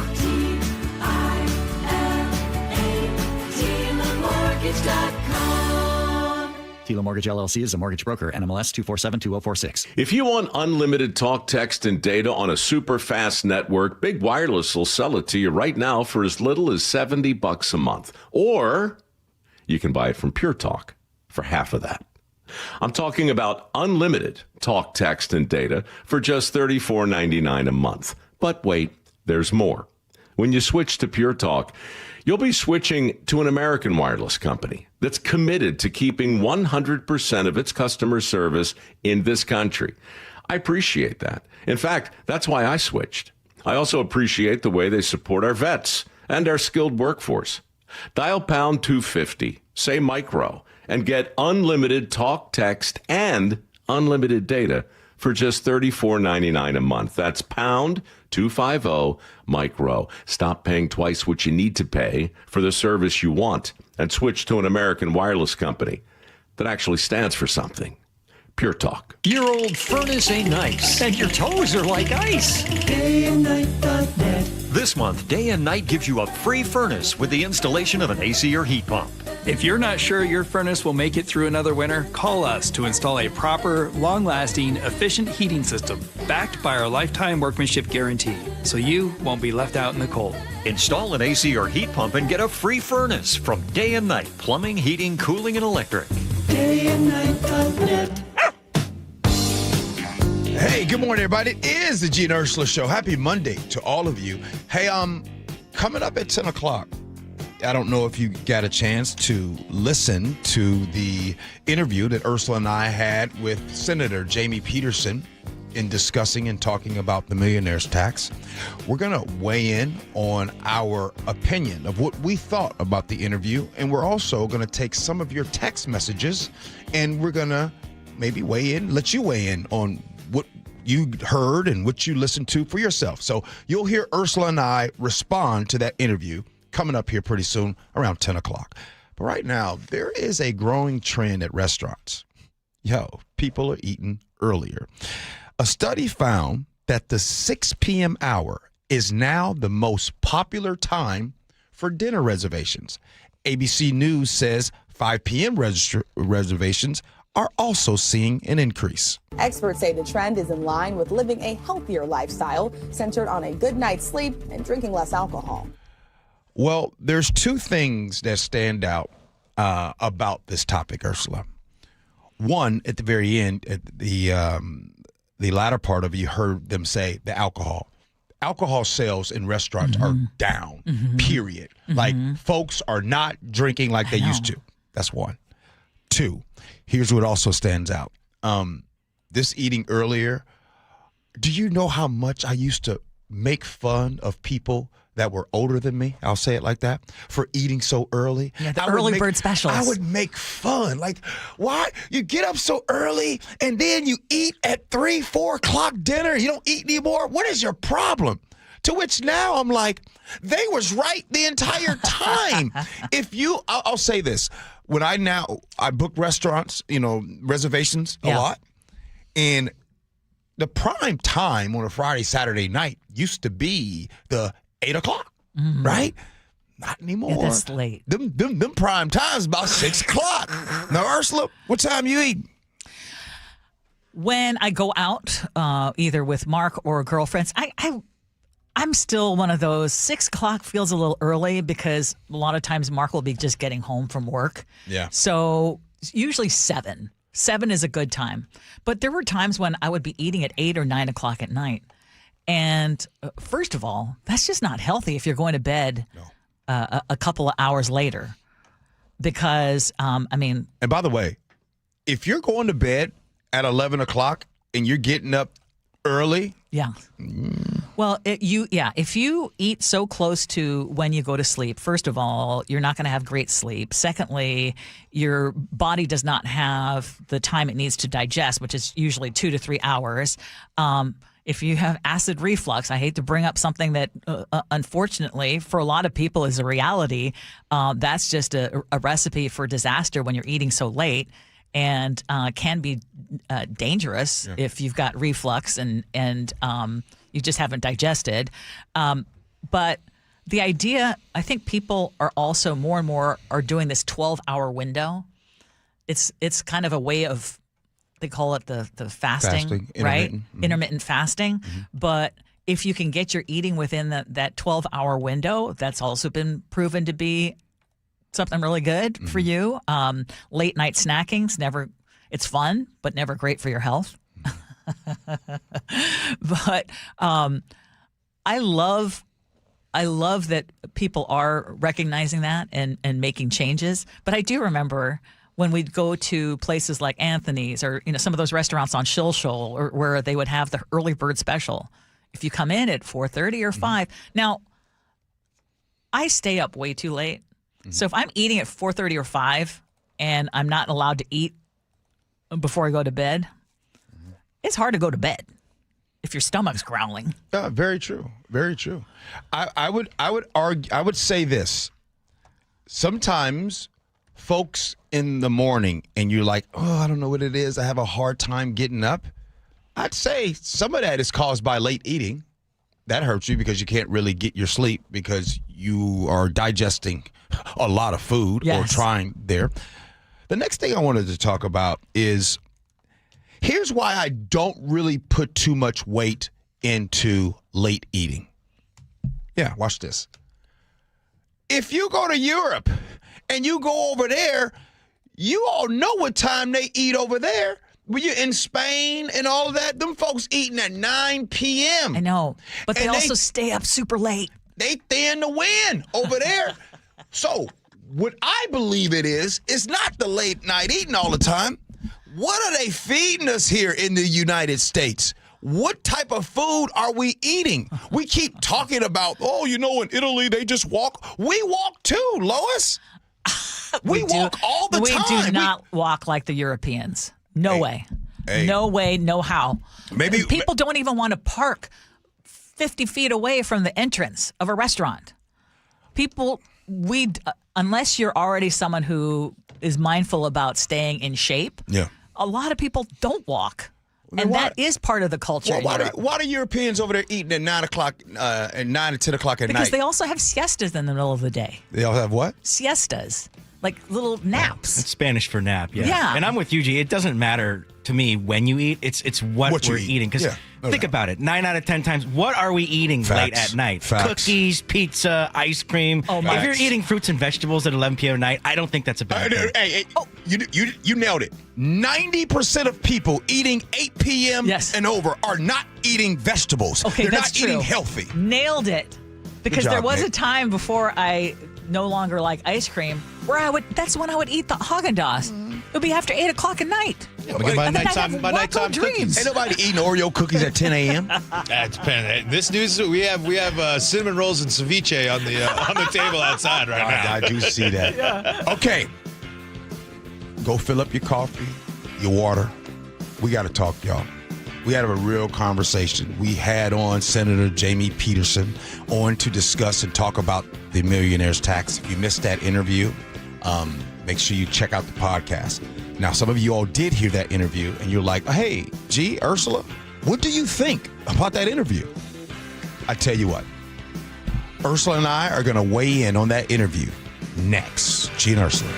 Tila Mortgage LLC is a mortgage broker. NMLS 2472046. If you want unlimited talk, text, and data on a super fast network, Big Wireless will sell it to you right now for as little as $70 a month. Or you can buy it from Pure Talk for half of that. I'm talking about unlimited talk, text, and data for just $34.99 a month. But wait, there's more. When you switch to Pure Talk, you'll be switching to an American wireless company that's committed to keeping 100% of its customer service in this country. I appreciate that. In fact, that's why I switched. I also appreciate the way they support our vets and our skilled workforce. Dial pound 250, say micro, and get unlimited talk, text, and unlimited data for just $34.99 a month. That's pound 250 micro. Stop paying twice what you need to pay for the service you want and switch to an American wireless company that actually stands for something. Pure Talk. Your old furnace ain't nice, and your toes are like ice. DayandNight.net. This month, Day and Night gives you a free furnace with the installation of an AC or heat pump. If you're not sure your furnace will make it through another winter, call us to install a proper, long-lasting, efficient heating system backed by our lifetime workmanship guarantee, so you won't be left out in the cold. Install an AC or heat pump and get a free furnace from Day and Night Plumbing, Heating, Cooling, and Electric. DayandNight.net. Hey, good morning, everybody. It is the Gee and Ursula Show. Happy Monday to all of you. Hey, coming up at 10 o'clock, I don't know if you got a chance to listen to the interview that Ursula and I had with Senator Jamie Peterson in discussing and talking about the millionaire's tax. We're going to weigh in on our opinion of what we thought about the interview, and we're also going to take some of your text messages, and we're going to maybe let you weigh in on what you heard and what you listened to for yourself. So you'll hear Ursula and I respond to that interview coming up here pretty soon around 10 o'clock. But right now, there is a growing trend at restaurants. People are eating earlier. A study found that the 6 p.m. hour is now the most popular time for dinner reservations. ABC News says 5 p.m. reservations are also seeing an increase. Experts say the trend is in line with living a healthier lifestyle centered on a good night's sleep and drinking less alcohol. Well, there's two things that stand out about this topic, Ursula. One, at the very end, at the latter part of it, you heard them say the alcohol. Alcohol sales in restaurants are down, period. Like, folks are not drinking like they used to. That's one. Two, here's what also stands out. this eating earlier, do you know how much I used to make fun of people that were older than me? I'll say it like that, for eating so early. Yeah, the early bird specials. I would make fun. Like, why? You get up so early and then you eat at 3, 4 o'clock dinner. You don't eat anymore. What is your problem? To which now I'm like, they was right the entire time. I'll say this. When I book restaurants, reservations a lot. And the prime time on a Friday, Saturday night used to be the 8 o'clock, right? Not anymore. Yeah, that's late. Them prime times about 6 o'clock. Now, Ursula, what time you eat? When I go out, either with Mark or girlfriends, I'm still one of those. 6 o'clock feels a little early because a lot of times Mark will be just getting home from work. Yeah. So usually 7. 7 is a good time. But there were times when I would be eating at 8 or 9 o'clock at night. And first of all, that's just not healthy if you're going to bed a couple of hours later. Because, And by the way, if you're going to bed at 11 o'clock and you're getting up early. Yeah. Well, if you eat so close to when you go to sleep, first of all, you're not going to have great sleep. Secondly, your body does not have the time it needs to digest, which is usually 2 to 3 hours. If you have acid reflux, I hate to bring up something that unfortunately for a lot of people is a reality. That's just a recipe for disaster when you're eating so late. And can be dangerous if you've got reflux and you just haven't digested. But the idea, I think people are also more and more are doing this 12-hour window. It's kind of a way of, they call it the fasting, right? Intermittent fasting. But if you can get your eating within that 12-hour window, that's also been proven to be something really good for you. Late night snacking's it's fun, but never great for your health. But I love that people are recognizing that and making changes. But I do remember when we'd go to places like Anthony's or some of those restaurants on Shill Shoal or where they would have the early bird special. If you come in at 4:30 or 5. Now, I stay up way too late. So if I'm eating at 4:30 or 5 and I'm not allowed to eat before I go to bed, it's hard to go to bed if your stomach's growling. Yeah, very true. Very true. I would argue. I would say this. Sometimes folks in the morning and you're like, oh, I don't know what it is. I have a hard time getting up. I'd say some of that is caused by late eating. That hurts you because you can't really get your sleep because you are digesting a lot of food or trying there. The next thing I wanted to talk about is here's why I don't really put too much weight into late eating. Yeah, watch this. If you go to Europe and you go over there, you all know what time they eat over there. When you're in Spain and all of that, them folks eating at 9 p.m. I know, but they also stay up super late. They thin to win over there. So what I believe it is not the late night eating all the time. What are they feeding us here in the United States? What type of food are we eating? We keep talking about, in Italy, they just walk. We walk too, Lois. We walk all the time. We do not walk like the Europeans. No way. No way, no how. Maybe people don't even want to park 50 feet away from the entrance of a restaurant. People, unless you're already someone who is mindful about staying in shape, a lot of people don't walk. And that is part of the culture. Well, why do Europeans over there eating at 9 o'clock and 9 to 10 o'clock at night? Because they also have siestas in the middle of the day. They all have what? Siestas. Like little naps. It's Spanish for nap, Yeah. And I'm with you, G. It doesn't matter to me when you eat. It's what we're eating. Because think about it. 9 out of 10 times, what are we eating late at night? Cookies, pizza, ice cream. If you're eating fruits and vegetables at 11 p.m. at night, I don't think that's a bad thing. Hey, you nailed it. 90% of people eating 8 p.m. and over are not eating vegetables. Okay, They're that's not true. eating healthy. Nailed it. Because there was a time before I no longer like ice cream where that's when I would eat the Haagen-Dazs. It would be after 8 o'clock at night. By nighttime cookies. Ain't nobody eating Oreo cookies at 10 a.m. This news we have cinnamon rolls and ceviche on the table outside right now. I do see that. Yeah. Okay. Go fill up your coffee, your water. We got to talk, y'all. We had a real conversation. We had on Senator Jamie Peterson on to discuss and talk about the millionaire's tax. If you missed that interview, make sure you check out the podcast. Now, some of you all did hear that interview, and you're like, hey, Gee, Ursula, what do you think about that interview? I tell you what, Ursula and I are going to weigh in on that interview next. Gee and Ursula.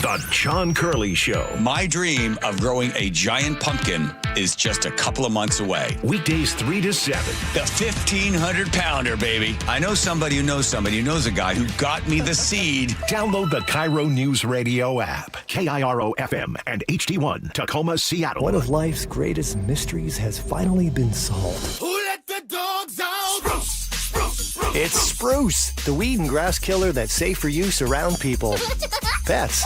The John Curley Show. My dream of growing a giant pumpkin is just a couple of months away. Weekdays 3 to 7. The 1,500-pounder, baby. I know somebody who knows a guy who got me the seed. Download the KIRO Newsradio App. KIRO FM and HD1, Tacoma, Seattle. One of life's greatest mysteries has finally been solved. Who let the dogs out? Spruce. It's spruce, the weed and grass killer that's safe for use around people, pets,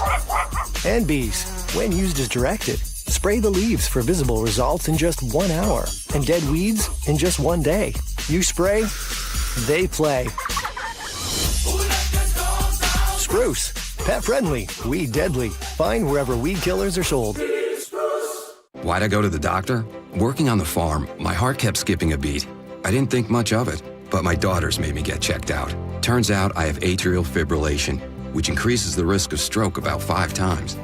and bees. When used as directed, spray the leaves for visible results in just 1 hour, and dead weeds in just 1 day. You spray, they play. Spruce, pet friendly, weed deadly. Find wherever weed killers are sold. Why'd I go to the doctor? Working on the farm, my heart kept skipping a beat. I didn't think much of it, but my daughters made me get checked out. Turns out I have atrial fibrillation, which increases the risk of stroke about 5 times.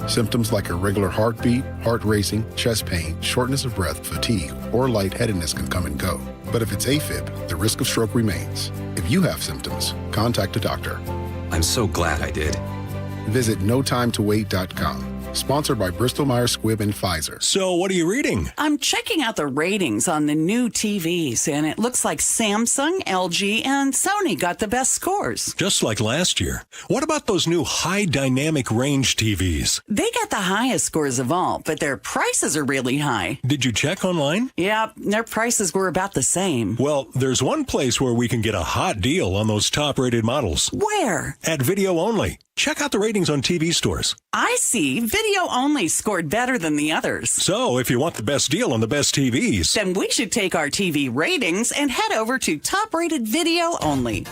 Symptoms like irregular heartbeat, heart racing, chest pain, shortness of breath, fatigue, or lightheadedness can come and go. But if it's AFib, the risk of stroke remains. If you have symptoms, contact a doctor. I'm so glad I did. Visit notimetowait.com. Sponsored by Bristol-Myers Squibb and Pfizer. So what are you reading? I'm checking out the ratings on the new TVs, and it looks like Samsung, LG, and Sony got the best scores. Just like last year. What about those new high dynamic range TVs? They got the highest scores of all, but their prices are really high. Did you check online? Yeah, their prices were about the same. Well, there's one place where we can get a hot deal on those top-rated models. Where? At Video Only. Check out the ratings on TV stores. I see. Video Only scored better than the others. So, if you want the best deal on the best TVs, then we should take our TV ratings and head over to top-rated Video Only.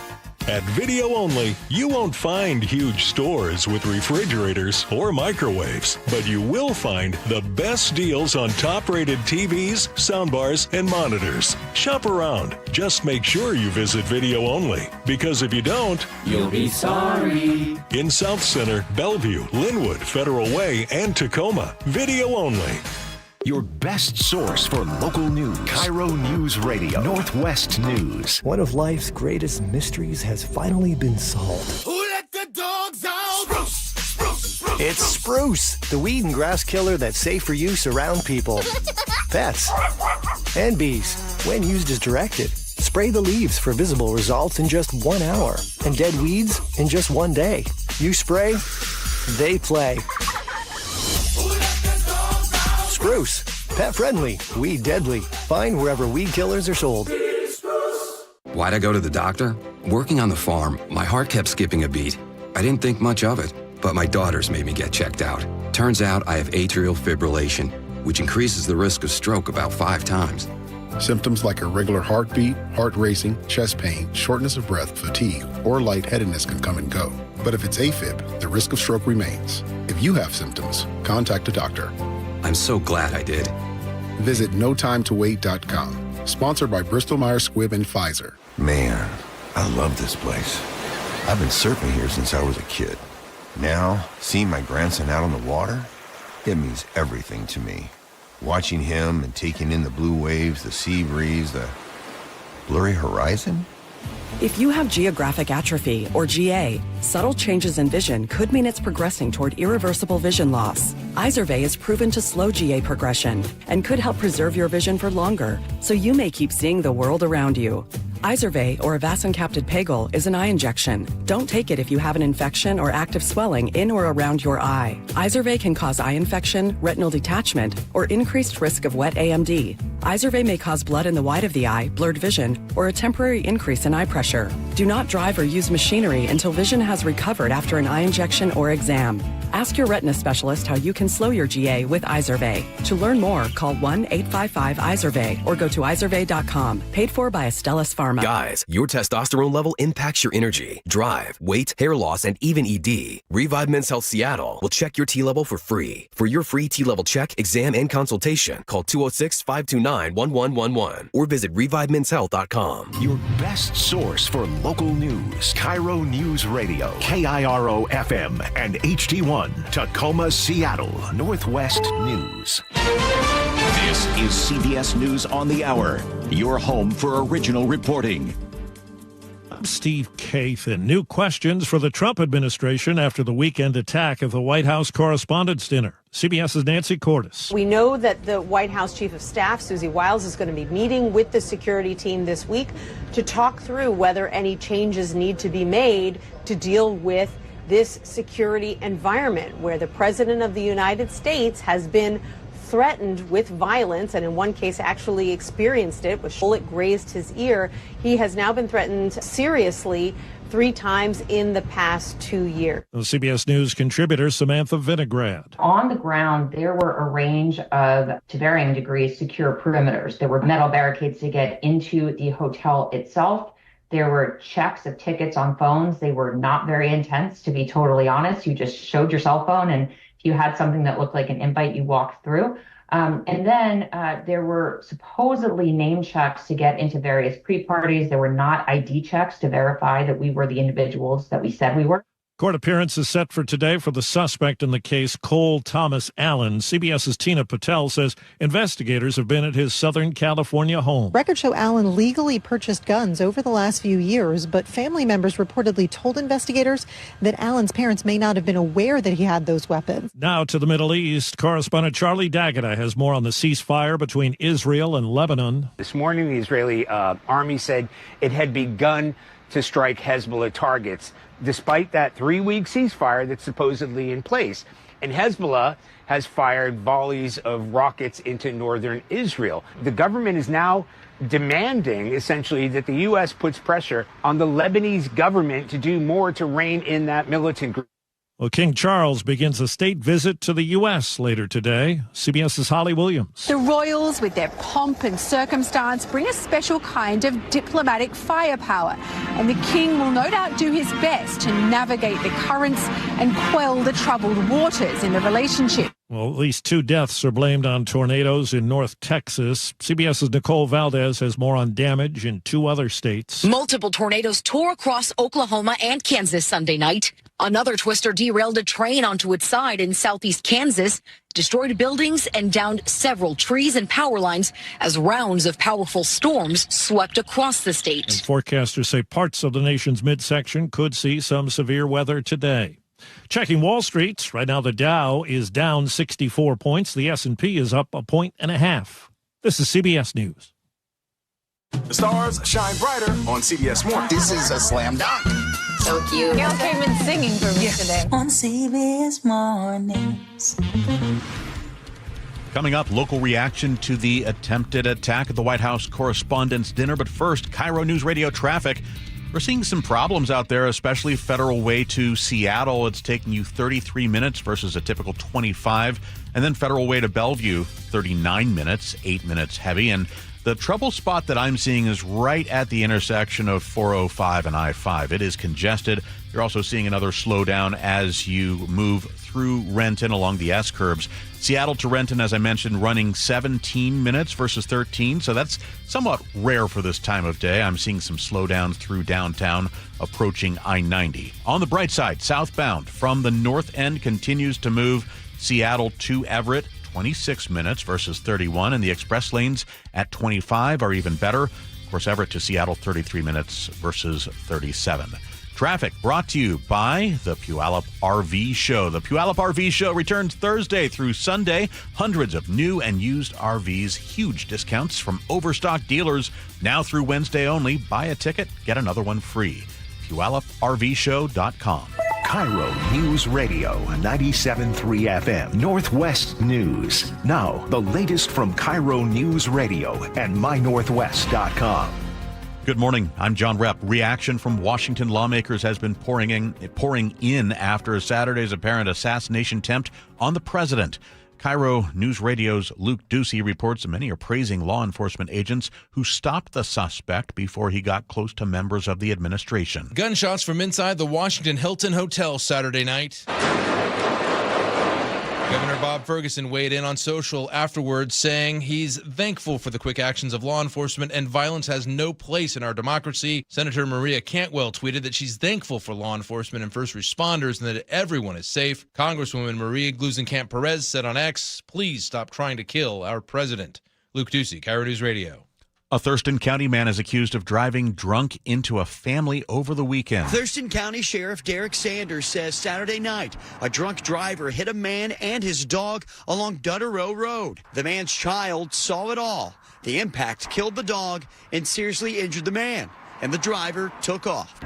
At Video Only, you won't find huge stores with refrigerators or microwaves, but you will find the best deals on top-rated TVs, soundbars, and monitors. Shop around. Just make sure you visit Video Only, because if you don't, you'll be sorry. In South Center, Bellevue, Linwood, Federal Way, and Tacoma, Video Only. Your best source for local news. KIRO News Radio. Northwest News. One of life's greatest mysteries has finally been solved. Who let the dogs out? Spruce. It's spruce, the weed and grass killer that's safe for use around people, pets, and bees. When used as directed, spray the leaves for visible results in just 1 hour, and dead weeds in just 1 day. You spray, they play. Spruce, pet friendly, weed deadly. Find wherever weed killers are sold. Why'd I go to the doctor? Working on the farm, my heart kept skipping a beat. I didn't think much of it, but my daughters made me get checked out. Turns out I have atrial fibrillation, which increases the risk of stroke about 5 times. Symptoms like irregular heartbeat, heart racing, chest pain, shortness of breath, fatigue, or lightheadedness can come and go. But if it's AFib, the risk of stroke remains. If you have symptoms, contact a doctor. I'm so glad I did. Visit notimetowait.com. Sponsored by Bristol-Myers Squibb and Pfizer. Man, I love this place. I've been surfing here since I was a kid. Now, seeing my grandson out on the water, it means everything to me. Watching him and taking in the blue waves, the sea breeze, the blurry horizon. If you have geographic atrophy, or GA, subtle changes in vision could mean it's progressing toward irreversible vision loss. Izervay is proven to slow GA progression and could help preserve your vision for longer, so you may keep seeing the world around you. Izervay, or avacincaptad pegol, is an eye injection. Don't take it if you have an infection or active swelling in or around your eye. Izervay can cause eye infection, retinal detachment, or increased risk of wet AMD. Izervay may cause blood in the white of the eye, blurred vision, or a temporary increase in eye pressure. Do not drive or use machinery until vision has recovered after an eye injection or exam. Ask your retina specialist how you can slow your GA with Izervay. To learn more, call 1-855-IZERVAY or go to izervay.com. Paid for by Astellas Pharma. Guys, your testosterone level impacts your energy, drive, weight, hair loss, and even ED. Revive Men's Health Seattle will check your T level for free. For your free T level check, exam, and consultation, call 206-529-1111 or visit revivemenshealth.com. Your best source for local news. KIRO News Radio, KIRO FM and HD1, Tacoma, Seattle, Northwest News. This is CBS News on the Hour, your home for original reporting. I'm Steve Kathan. New questions for the Trump administration after the weekend attack of the White House Correspondents' Dinner. CBS's Nancy Cordes. We know that the White House Chief of Staff, Susie Wiles, is going to be meeting with the security team this week to talk through whether any changes need to be made to deal with this security environment where the President of the United States has been threatened with violence, and in one case actually experienced it. A bullet grazed his ear. He has now been threatened seriously 3 times in the past 2 years. CBS News contributor Samantha Vinograd. On the ground, there were a range of, to varying degrees, secure perimeters. There were metal barricades to get into the hotel itself. There were checks of tickets on phones. They were not very intense, to be totally honest. You just showed your cell phone, and if you had something that looked like an invite, you walked through. And then there were supposedly name checks to get into various pre-parties. There were not ID checks to verify that we were the individuals that we said we were. Court appearance is set for today for the suspect in the case, Cole Thomas Allen. CBS's Tina Patel says investigators have been at his Southern California home. Records show Allen legally purchased guns over the last few years, but family members reportedly told investigators that Allen's parents may not have been aware that he had those weapons. Now to the Middle East. Correspondent Charlie D'Agata has more on the ceasefire between Israel and Lebanon. This morning, the Israeli army said it had begun to strike Hezbollah targets, despite that 3-week ceasefire that's supposedly in place. And Hezbollah has fired volleys of rockets into northern Israel. The government is now demanding, essentially, that the U.S. puts pressure on the Lebanese government to do more to rein in that militant group. Well, King Charles begins a state visit to the U.S. later today. CBS's Holly Williams. The royals, with their pomp and circumstance, bring a special kind of diplomatic firepower. And the king will no doubt do his best to navigate the currents and quell the troubled waters in the relationship. Well, at least 2 deaths are blamed on tornadoes in North Texas. CBS's Nicole Valdez has more on damage in 2 other states. Multiple tornadoes tore across Oklahoma and Kansas Sunday night. Another twister derailed a train onto its side in southeast Kansas, destroyed buildings, and downed several trees and power lines as rounds of powerful storms swept across the state. And forecasters say parts of the nation's midsection could see some severe weather today. Checking Wall Street, right now the Dow is down 64 points. The S&P is up 1.5 points. This is CBS News. The stars shine brighter on CBS Morning. This is a slam dunk. So cute. Gail came in singing for me today. On CBS Mornings. Coming up, local reaction to the attempted attack at the White House Correspondents' Dinner. But first, KIRO Newsradio traffic. We're seeing some problems out there, especially Federal Way to Seattle. It's taking you 33 minutes versus a typical 25. And then Federal Way to Bellevue, 39 minutes, 8 minutes heavy. And the trouble spot that I'm seeing is right at the intersection of 405 and I-5. It is congested. You're also seeing another slowdown as you move through Renton along the S-curves. Seattle to Renton, as I mentioned, running 17 minutes versus 13, so that's somewhat rare for this time of day. I'm seeing some slowdowns through downtown approaching I-90. On the bright side, southbound from the north end continues to move. Seattle to Everett, 26 minutes versus 31, and the express lanes at 25 are even better. Of course, Everett to Seattle, 33 minutes versus 37. Traffic brought to you by the Puyallup RV Show. The Puyallup RV Show returns Thursday through Sunday. Hundreds of new and used RVs, huge discounts from overstock dealers. Now through Wednesday only. Buy a ticket, get another one free. PuyallupRVShow.com. KIRO News Radio 97.3 FM. Northwest News. Now, the latest from KIRO News Radio and MyNorthwest.com. Good morning. I'm John Repp. Reaction from Washington lawmakers has been pouring in after Saturday's apparent assassination attempt on the president. KIRO News Radio's Luke Ducey reports that many are praising law enforcement agents who stopped the suspect before he got close to members of the administration. Gunshots from inside the Washington Hilton Hotel Saturday night. Governor Bob Ferguson weighed in on social afterwards, saying he's thankful for the quick actions of law enforcement and violence has no place in our democracy. Senator Maria Cantwell tweeted that she's thankful for law enforcement and first responders and that everyone is safe. Congresswoman Maria Gluesenkamp-Perez said on X, "Please stop trying to kill our president." Luke Ducey, KIRO News Radio. A Thurston County man is accused of driving drunk into a family over the weekend. Thurston County Sheriff Derek Sanders says Saturday night, a drunk driver hit a man and his dog along Dutterow Road. The man's child saw it all. The impact killed the dog and seriously injured the man, and the driver took off.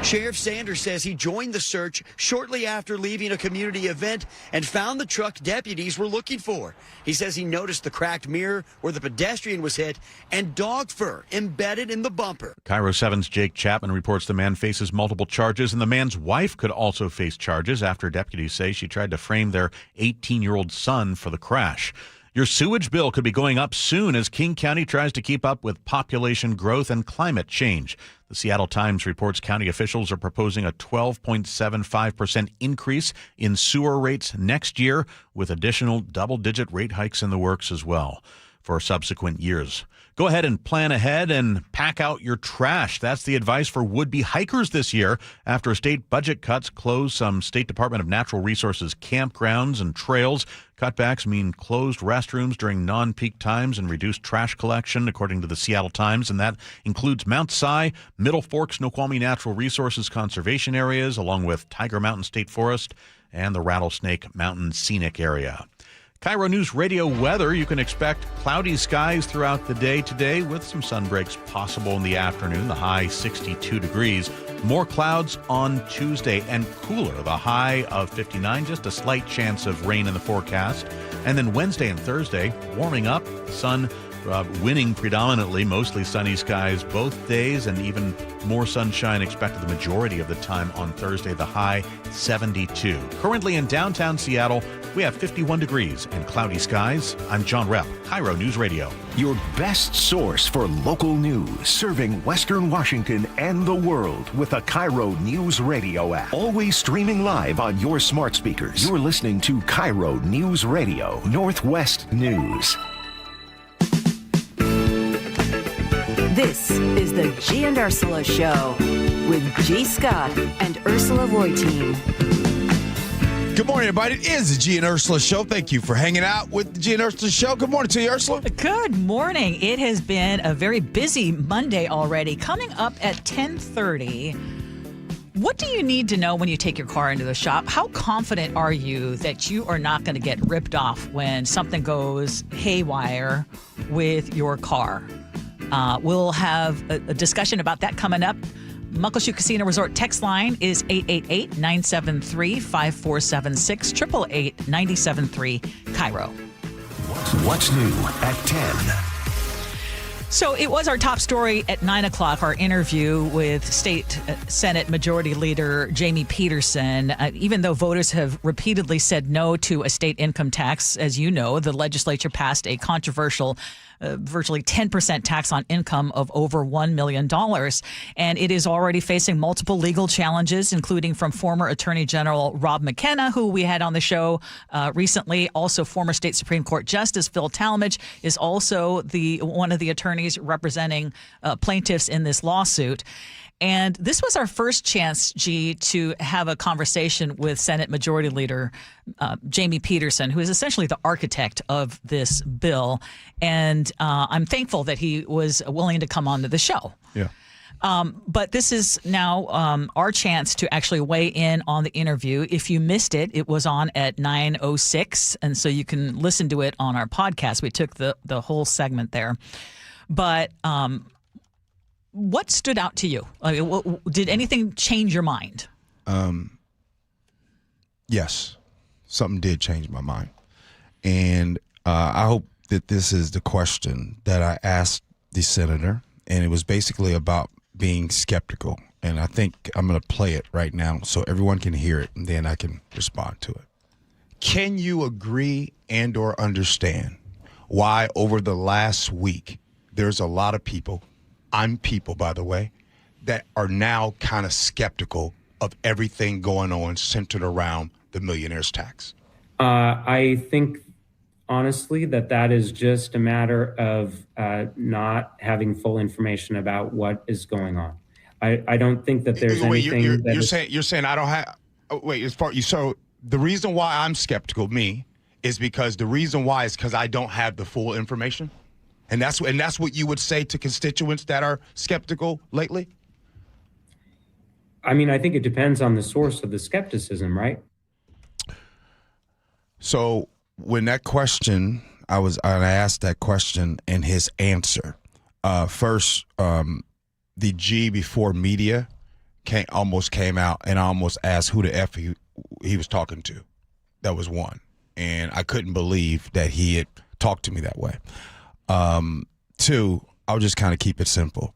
Sheriff Sanders says he joined the search shortly after leaving a community event and found the truck deputies were looking for. He says he noticed the cracked mirror where the pedestrian was hit and dog fur embedded in the bumper. KIRO 7's Jake Chapman reports the man faces multiple charges, and the man's wife could also face charges after deputies say she tried to frame their 18-year-old son for the crash. Your sewage bill could be going up soon as King County tries to keep up with population growth and climate change. The Seattle Times reports county officials are proposing a 12.75% increase in sewer rates next year, with additional double-digit rate hikes in the works as well for subsequent years. Go ahead and plan ahead and pack out your trash. That's the advice for would-be hikers this year after state budget cuts close some State Department of Natural Resources campgrounds and trails. Cutbacks mean closed restrooms during non-peak times and reduced trash collection, according to the Seattle Times, and that includes Mount Si, Middle Fork Snoqualmie Natural Resources Conservation Areas, along with Tiger Mountain State Forest and the Rattlesnake Mountain Scenic Area. KIRO News Radio weather. You can expect cloudy skies throughout the day today with some sun breaks possible in the afternoon. The high 62 degrees. More clouds on Tuesday and cooler. The high of 59. Just a slight chance of rain in the forecast. And then Wednesday and Thursday warming up. Sun winning predominantly, mostly sunny skies both days, and even more sunshine expected the majority of the time on Thursday. The high 72. Currently in downtown Seattle, we have 51 degrees and cloudy skies. I'm John Repp, KIRO News Radio. Your best source for local news, serving Western Washington and the world with the KIRO News Radio app. Always streaming live on your smart speakers. You're listening to KIRO News Radio, Northwest News. This is the Gee and Ursula Show with G. Scott and Ursula Reutin. Good morning, everybody. It is the Gee and Ursula Show. Thank you for hanging out with the Gee and Ursula Show. Good morning to you, Ursula. Good morning. It has been a very busy Monday already. Coming up at 10:30, what do you need to know when you take your car into the shop? How confident are you that you are not going to get ripped off when something goes haywire with your car? We'll have a discussion about that coming up. Muckleshoot Casino Resort text line is 888-973-5476, 888-973 KIRO. What's new at 10? So it was our top story at 9 o'clock, our interview with State Senate Majority Leader Jamie Peterson. Even though voters have repeatedly said no to a state income tax, as you know, the legislature passed a controversial virtually 10% tax on income of over $1 million. And it is already facing multiple legal challenges, including from former Attorney General Rob McKenna, who we had on the show recently. Also, former State Supreme Court Justice Phil Talmadge is also one of the attorneys representing plaintiffs in this lawsuit. And this was our first chance, G, to have a conversation with Senate Majority Leader Jamie Peterson, who is essentially the architect of this bill. And I'm thankful that he was willing to come on to the show. Yeah. But this is now our chance to actually weigh in on the interview. If you missed it, it was on at 9:06, and so you can listen to it on our podcast. We took the whole segment there. But what stood out to you? Did anything change your mind? Yes, something did change my mind. And I hope that this is the question that I asked the senator, and it was basically about being skeptical. And I think I'm going to play it right now so everyone can hear it, and then I can respond to it. Can you agree and or understand why over the last week there's a lot of people, I'm people, by the way, that are now kind of skeptical of everything going on centered around the millionaire's tax? I think, honestly, that is just a matter of not having full information about what is going on. I don't think that there's anything. You're saying I don't have. So the reason why I'm skeptical, is because the reason why is because I don't have the full information. And that's what you would say to constituents that are skeptical lately? I mean, I think it depends on the source of the skepticism, right? So when that question, I asked that question and his answer, first, the G before media almost came out, and I almost asked who the F he was talking to. That was one. And I couldn't believe that he had talked to me that way. Two, I'll just kind of keep it simple.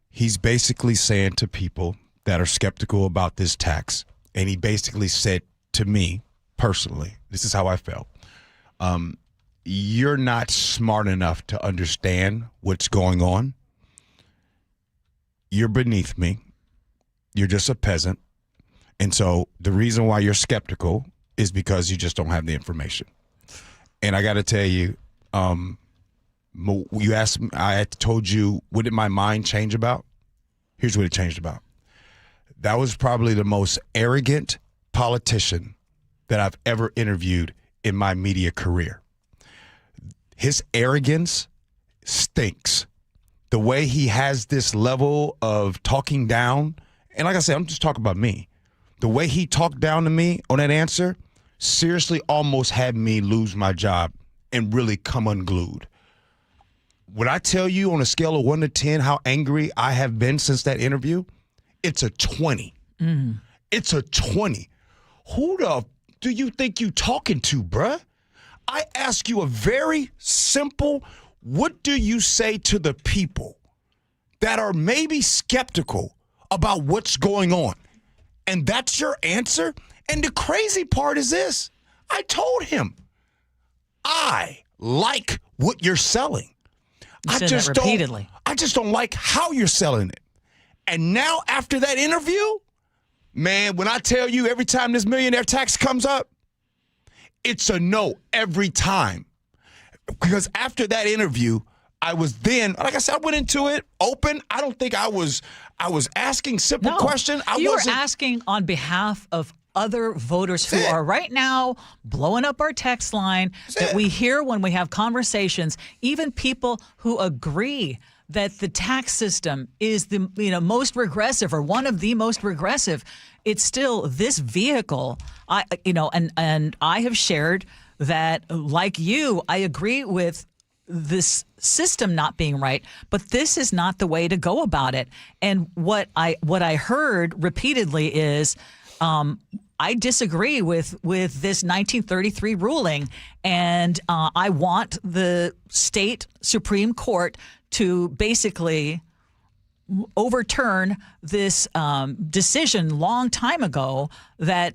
He's basically saying to people that are skeptical about this tax, and he basically said to me personally, this is how I felt. You're not smart enough to understand what's going on. You're beneath me. You're just a peasant. And so the reason why you're skeptical is because you just don't have the information. And I got to tell you, you asked me, I had told you, what did my mind change about? Here's what it changed about. That was probably the most arrogant politician that I've ever interviewed in my media career. His arrogance stinks. The way he has this level of talking down, and like I said, I'm just talking about me. The way he talked down to me on that answer seriously almost had me lose my job and really come unglued. When I tell you on a scale of 1 to 10 how angry I have been since that interview, it's a 20. Mm. It's a 20. Who the do you think you talking to, bruh? I ask you a very simple, what do you say to the people that are maybe skeptical about what's going on? And that's your answer? And the crazy part is this. I told him, I like what you're selling. You said that repeatedly. I just don't like how you're selling it. And now after that interview, man, when I tell you every time this millionaire tax comes up, it's a no every time. Because after that interview, I was then, like I said, I went into it open. I don't think I was asking simple questions. You were asking on behalf of other voters who are right now blowing up our text line that we hear when we have conversations, even people who agree that the tax system is the most regressive or one of the most regressive. It's still this vehicle, and I have shared that, like you, I agree with this system not being right, but this is not the way to go about it. And what I heard repeatedly is, I disagree with this 1933 ruling, and I want the state Supreme Court to basically overturn this decision long time ago that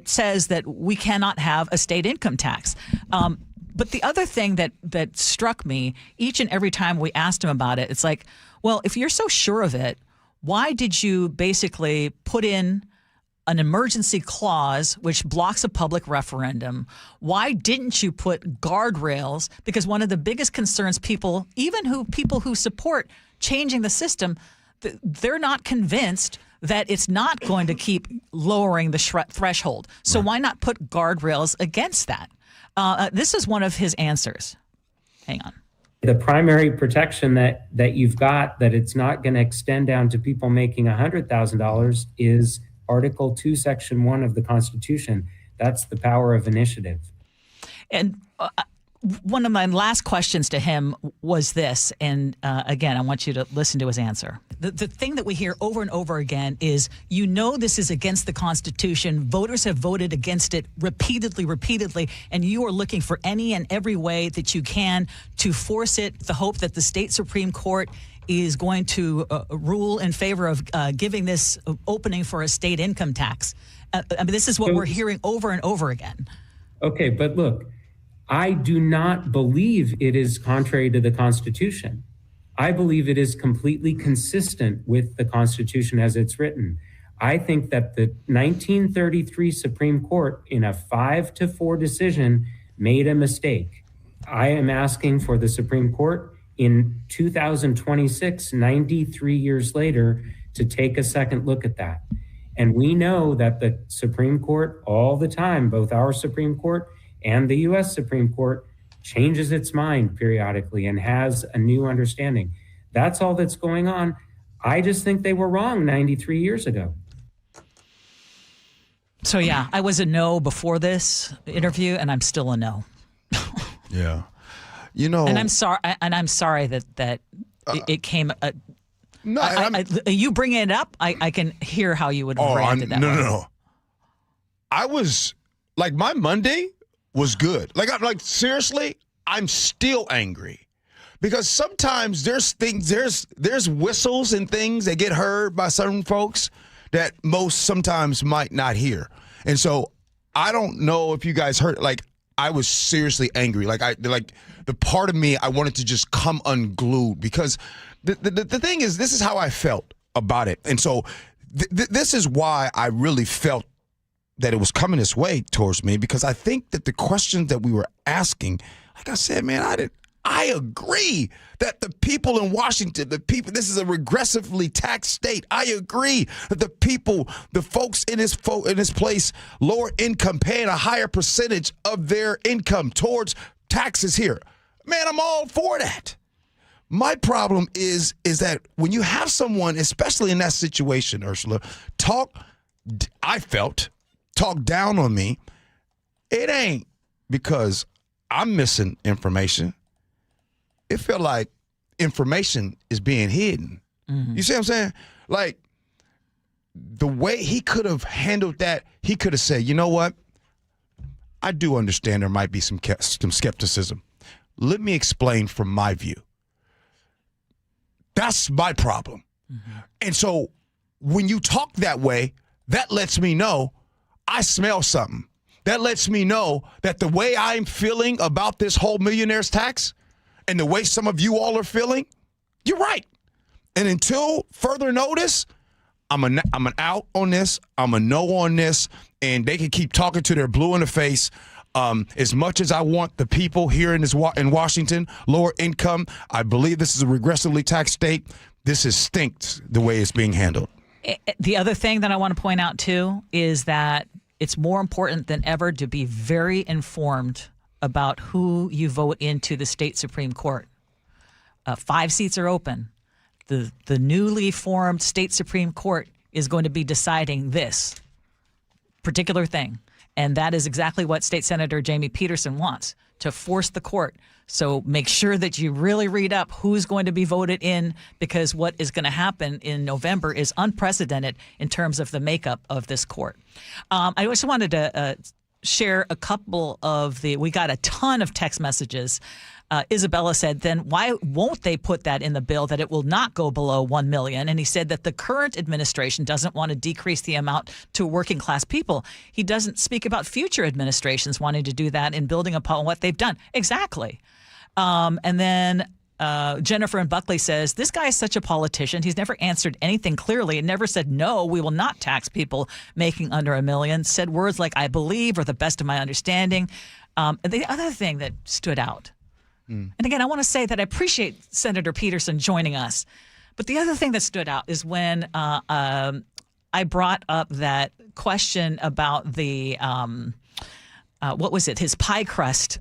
says that we cannot have a state income tax. But the other thing that struck me each and every time we asked him about it, it's like, well, if you're so sure of it, why did you basically put in an emergency clause which blocks a public referendum? Why didn't you put guardrails? Because one of the biggest concerns people who support changing the system, they're not convinced that it's not going to keep lowering the threshold. So why not put guardrails against that? This is one of his answers. Hang on. The primary protection that you've got, that it's not going to extend down to people making $100,000, is Article 2, Section 1 of the Constitution. That's the power of initiative. And one of my last questions to him was this, and again, I want you to listen to his answer. The thing that we hear over and over again is, this is against the Constitution. Voters have voted against it repeatedly, and you are looking for any and every way that you can to force it, the hope that the state Supreme Court is going to rule in favor of giving this opening for a state income tax. This is what we're hearing over and over again. Okay, but look, I do not believe it is contrary to the Constitution. I believe it is completely consistent with the Constitution as it's written. I think that the 1933 Supreme Court, in a 5-4 decision, made a mistake. I am asking for the Supreme Court in 2026, 93 years later, to take a second look at that. And we know that the Supreme Court all the time, both our Supreme Court and the U.S. Supreme Court, changes its mind periodically and has a new understanding. That's all that's going on. I just think they were wrong 93 years ago. So, yeah, I was a no before this interview, and I'm still a no. Yeah. And I'm sorry that it came. You bringing it up, I can hear how you would have reacted that way. No. I was, my Monday was good. Seriously, I'm still angry because sometimes there's whistles and things that get heard by certain folks that most sometimes might not hear. And so I don't know if you guys heard, I was seriously angry. The part of me, I wanted to just come unglued because the thing is, this is how I felt about it. And so this is why I really felt that it was coming this way towards me, because I think that the questions that we were asking, like I said, man, I agree that the people in Washington, this is a regressively taxed state. I agree that the folks in this place, lower income, paying a higher percentage of their income towards taxes here. Man, I'm all for that. My problem is that when you have someone, especially in that situation, Ursula, talk down on me, it ain't because I'm missing information. It felt like information is being hidden. Mm-hmm. You see what I'm saying? The way he could have handled that, he could have said, you know what? I do understand there might be some skepticism. Let me explain from my view. That's my problem. Mm-hmm. And so when you talk that way, that lets me know I smell something. That lets me know that the way I'm feeling about this whole millionaire's tax and the way some of you all are feeling, you're right. And until further notice, I'm an out on this. I'm a no on this. And they can keep talking to their blue in the face. As much as I want the people here in Washington, lower income, I believe this is a regressively taxed state. This is stinks the way it's being handled. The other thing that I want to point out, too, is that it's more important than ever to be very informed about who you vote into the state Supreme Court. 5 seats are open. The newly formed state Supreme Court is going to be deciding this particular thing. And that is exactly what State Senator Jamie Peterson wants, to force the court. So make sure that you really read up who's going to be voted in, because what is going to happen in November is unprecedented in terms of the makeup of this court. I just wanted to share a couple of we got a ton of text messages. Isabella said, then why won't they put that in the bill that it will not go below $1 million? And he said that the current administration doesn't want to decrease the amount to working class people. He doesn't speak about future administrations wanting to do that and building upon what they've done. Exactly. And then Jennifer and Buckley says, this guy is such a politician. He's never answered anything clearly and never said, no, we will not tax people making under $1 million. Said words like, I believe, or the best of my understanding. The other thing that stood out, and again, I want to say that I appreciate Senator Peterson joining us, But the other thing that stood out is when I brought up that question about the, what was it, his pie crust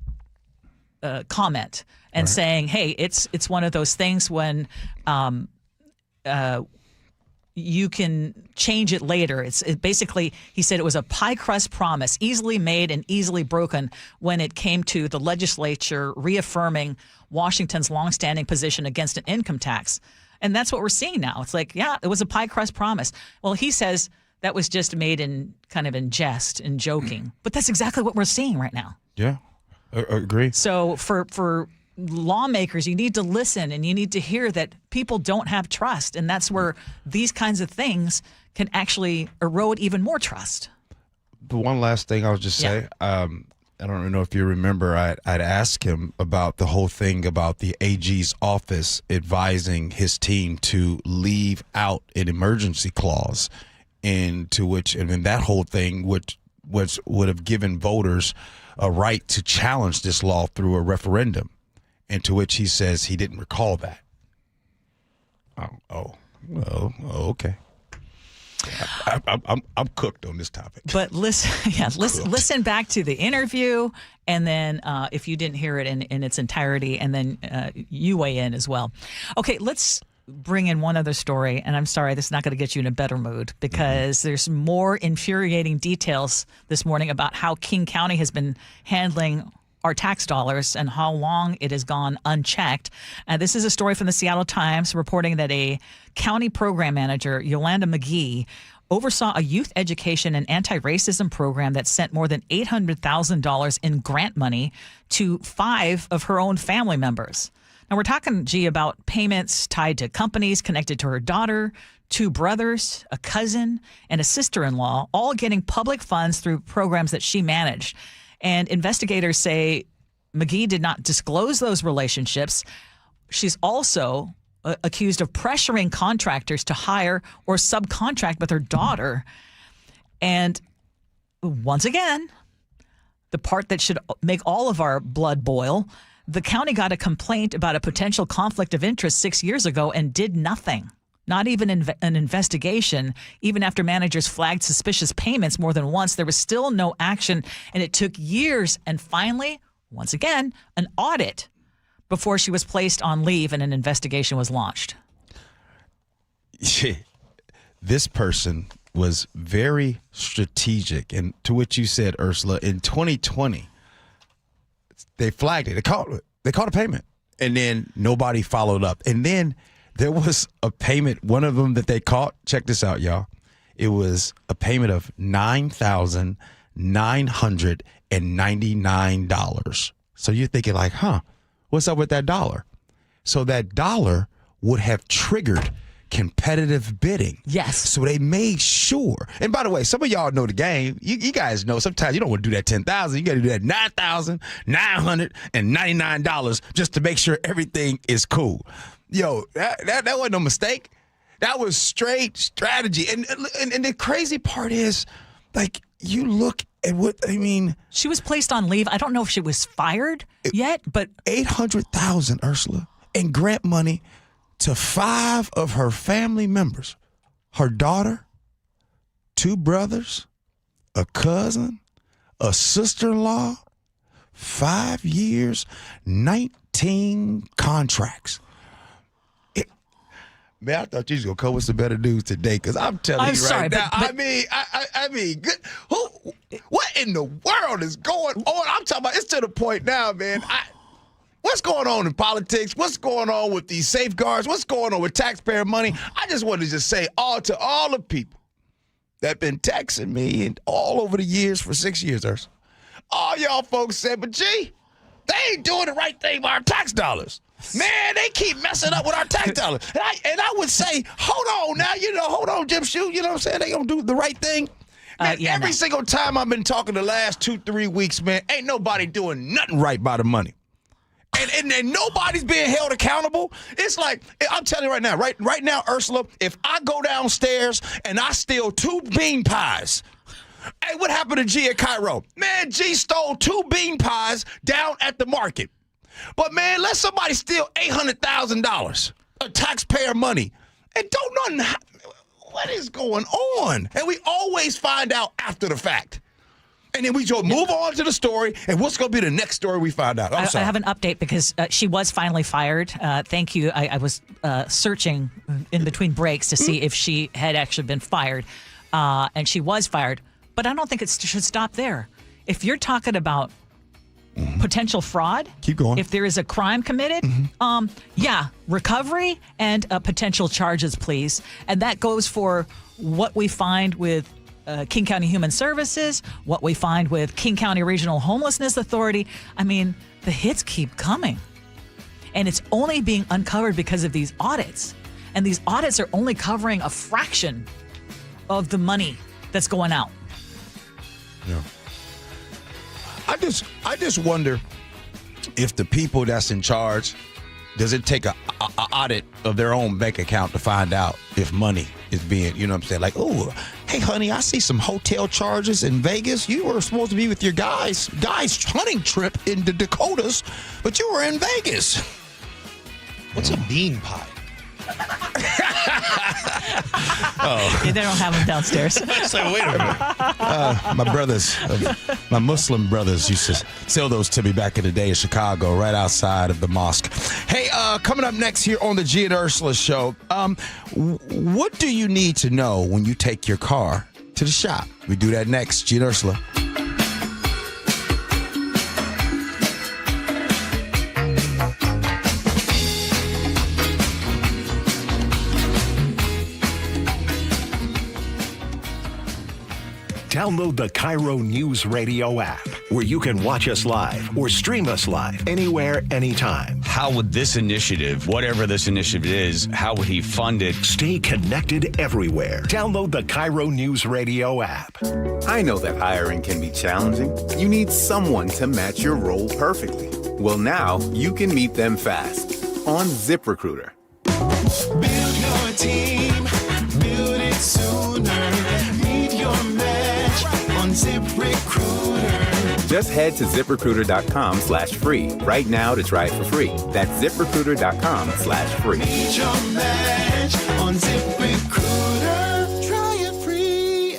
comment and saying, hey, it's one of those things when you can change it later. It basically, he said it was a pie crust promise, easily made and easily broken when it came to the legislature reaffirming Washington's longstanding position against an income tax. And that's what we're seeing now. It's like, yeah, it was a pie crust promise. Well, he says that was just made in kind of in jest and joking. But that's exactly what we're seeing right now. Yeah, I agree. So for lawmakers, you need to listen and you need to hear that people don't have trust. And that's where these kinds of things can actually erode even more trust. The one last thing I'll just say, I don't know if you remember, I'd asked him about the whole thing about the AG's office advising his team to leave out an emergency clause, and then that whole thing would have given voters a right to challenge this law through a referendum, and to which he says he didn't recall that. Okay. I'm cooked on this topic. But listen back to the interview, and then if you didn't hear it in its entirety, and then you weigh in as well. Okay, let's bring in one other story, and I'm sorry, this is not going to get you in a better mood because there's more infuriating details this morning about how King County has been handling our tax dollars and how long it has gone unchecked. This is a story from the Seattle Times reporting that a county program manager, Yolanda McGee, oversaw a youth education and anti-racism program that sent more than $800,000 in grant money to 5 of her own family members. Now, we're talking, Gee, about payments tied to companies connected to her daughter, 2 brothers, a cousin, and a sister-in-law, all getting public funds through programs that she managed. And investigators say McGee did not disclose those relationships. She's also accused of pressuring contractors to hire or subcontract with her daughter. And once again, the part that should make all of our blood boil, the county got a complaint about a potential conflict of interest 6 years ago and did nothing. Not even an investigation. Even after managers flagged suspicious payments more than once, there was still no action, and it took years. And finally, once again, an audit before she was placed on leave and an investigation was launched. This person was very strategic, and to which you said, Ursula, in 2020, they flagged it. They caught a payment, and then nobody followed up, and then there was a payment, one of them that they caught. Check this out, y'all. It was a payment of $9,999. So you're thinking like, what's up with that dollar? So that dollar would have triggered competitive bidding. Yes. So they made sure. And by the way, some of y'all know the game. You guys know sometimes you don't want to do that $10,000. You got to do that $9,999 just to make sure everything is cool. Yo, that wasn't a mistake. That was straight strategy. And the crazy part is, like, you look at what, I mean. She was placed on leave. I don't know if she was fired yet, but. $800,000, Ursula, and grant money to 5 of her family members. Her daughter, 2 brothers, a cousin, a sister-in-law, 5 years, 19 contracts. Man, I thought you was gonna come with some better news today, because I'm telling you right now. I mean, good. What in the world is going on? I'm talking about. It's to the point now, man. What's going on in politics? What's going on with these safeguards? What's going on with taxpayer money? I just wanted to just say to all the people that been texting me and all over the years for 6 years, Ursula. All y'all folks said, but gee, they ain't doing the right thing by our tax dollars. Man, they keep messing up with our tax dollars. And I would say, hold on now, hold on, Jim Shoe, you know what I'm saying? They gonna do the right thing. Man, every single time I've been talking the last 2-3 weeks, man, ain't nobody doing nothing right by the money. And nobody's being held accountable. It's like, I'm telling you right now, right now, Ursula, if I go downstairs and I steal 2 bean pies, hey, what happened to G at KIRO? Man, G stole 2 bean pies down at the market. But, man, let somebody steal $800,000 of taxpayer money. and don't know what is going on. And we always find out after the fact. And then we just move on to the story, and what's going to be the next story we find out? I have an update because she was finally fired. Thank you. I was searching in between breaks to see if she had actually been fired, and she was fired. But I don't think it should stop there. If you're talking about potential fraud, keep going. If there is a crime committed, recovery and potential charges, please. And that goes for what we find with King County Human Services, what we find with King County Regional Homelessness Authority. I mean, the hits keep coming. And it's only being uncovered because of these audits. And these audits are only covering a fraction of the money that's going out. Yeah. I just wonder if the people that's in charge, does it take a audit of their own bank account to find out if money is being, you know what I'm saying? Like, oh, hey, honey, I see some hotel charges in Vegas. You were supposed to be with your guys' hunting trip in the Dakotas, but you were in Vegas. What's a bean pie? They don't have them downstairs. So wait a minute. My brothers, my Muslim brothers used to sell those to me back in the day in Chicago, right outside of the mosque. Hey, coming up next here on the Gee and Ursula Show, what do you need to know when you take your car to the shop? We do that next. Gee and Ursula. Download the KIRO Newsradio app, where you can watch us live or stream us live anywhere, anytime. How would this initiative, whatever this initiative is, how would he fund it? Stay connected everywhere. Download the KIRO Newsradio app. I know that hiring can be challenging. You need someone to match your role perfectly. Well, now you can meet them fast on ZipRecruiter. Build your team, build it sooner. Meet your match on ZipRecruiter. Just head to ZipRecruiter.com/free right now to try it for free. That's ZipRecruiter.com/free. Meet your match on ZipRecruiter. Try it free.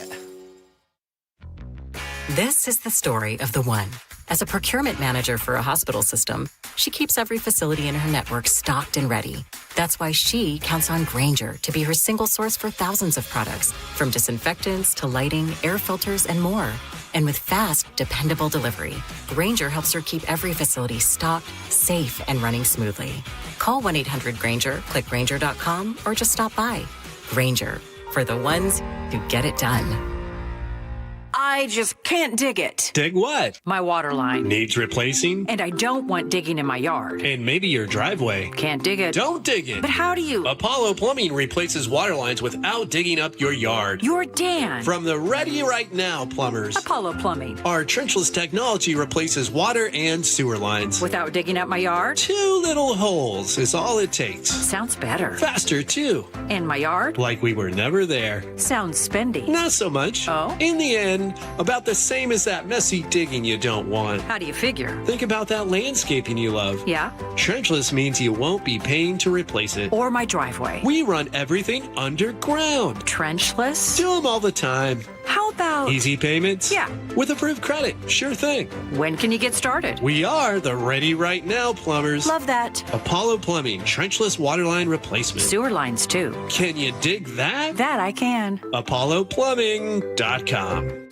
This is the story of the one. As a procurement manager for a hospital system, she keeps every facility in her network stocked and ready. That's why she counts on Grainger to be her single source for thousands of products, from disinfectants to lighting, air filters, and more. And with fast, dependable delivery, Grainger helps her keep every facility stocked, safe, and running smoothly. Call 1-800-GRAINGER, click Grainger.com, or just stop by. Grainger, for the ones who get it done. I just can't dig it. Dig what? My water line. Needs replacing? And I don't want digging in my yard. And maybe your driveway. Can't dig it. Don't dig it. But how do you? Apollo Plumbing replaces water lines without digging up your yard. You're Dan. From the Ready Right Now plumbers. Apollo Plumbing. Our trenchless technology replaces water and sewer lines. Without digging up my yard? 2 little holes is all it takes. Sounds better. Faster, too. And my yard? Like we were never there. Sounds spendy. Not so much. Oh? In the end, about the same as that messy digging you don't want. How do you figure? Think about that landscaping you love. Yeah? Trenchless means you won't be paying to replace it. Or my driveway. We run everything underground. Trenchless? Do them all the time. How about... Easy payments? Yeah. With approved credit. Sure thing. When can you get started? We are the Ready Right Now plumbers. Love that. Apollo Plumbing, trenchless waterline replacement. Sewer lines, too. Can you dig that? That I can. ApolloPlumbing.com.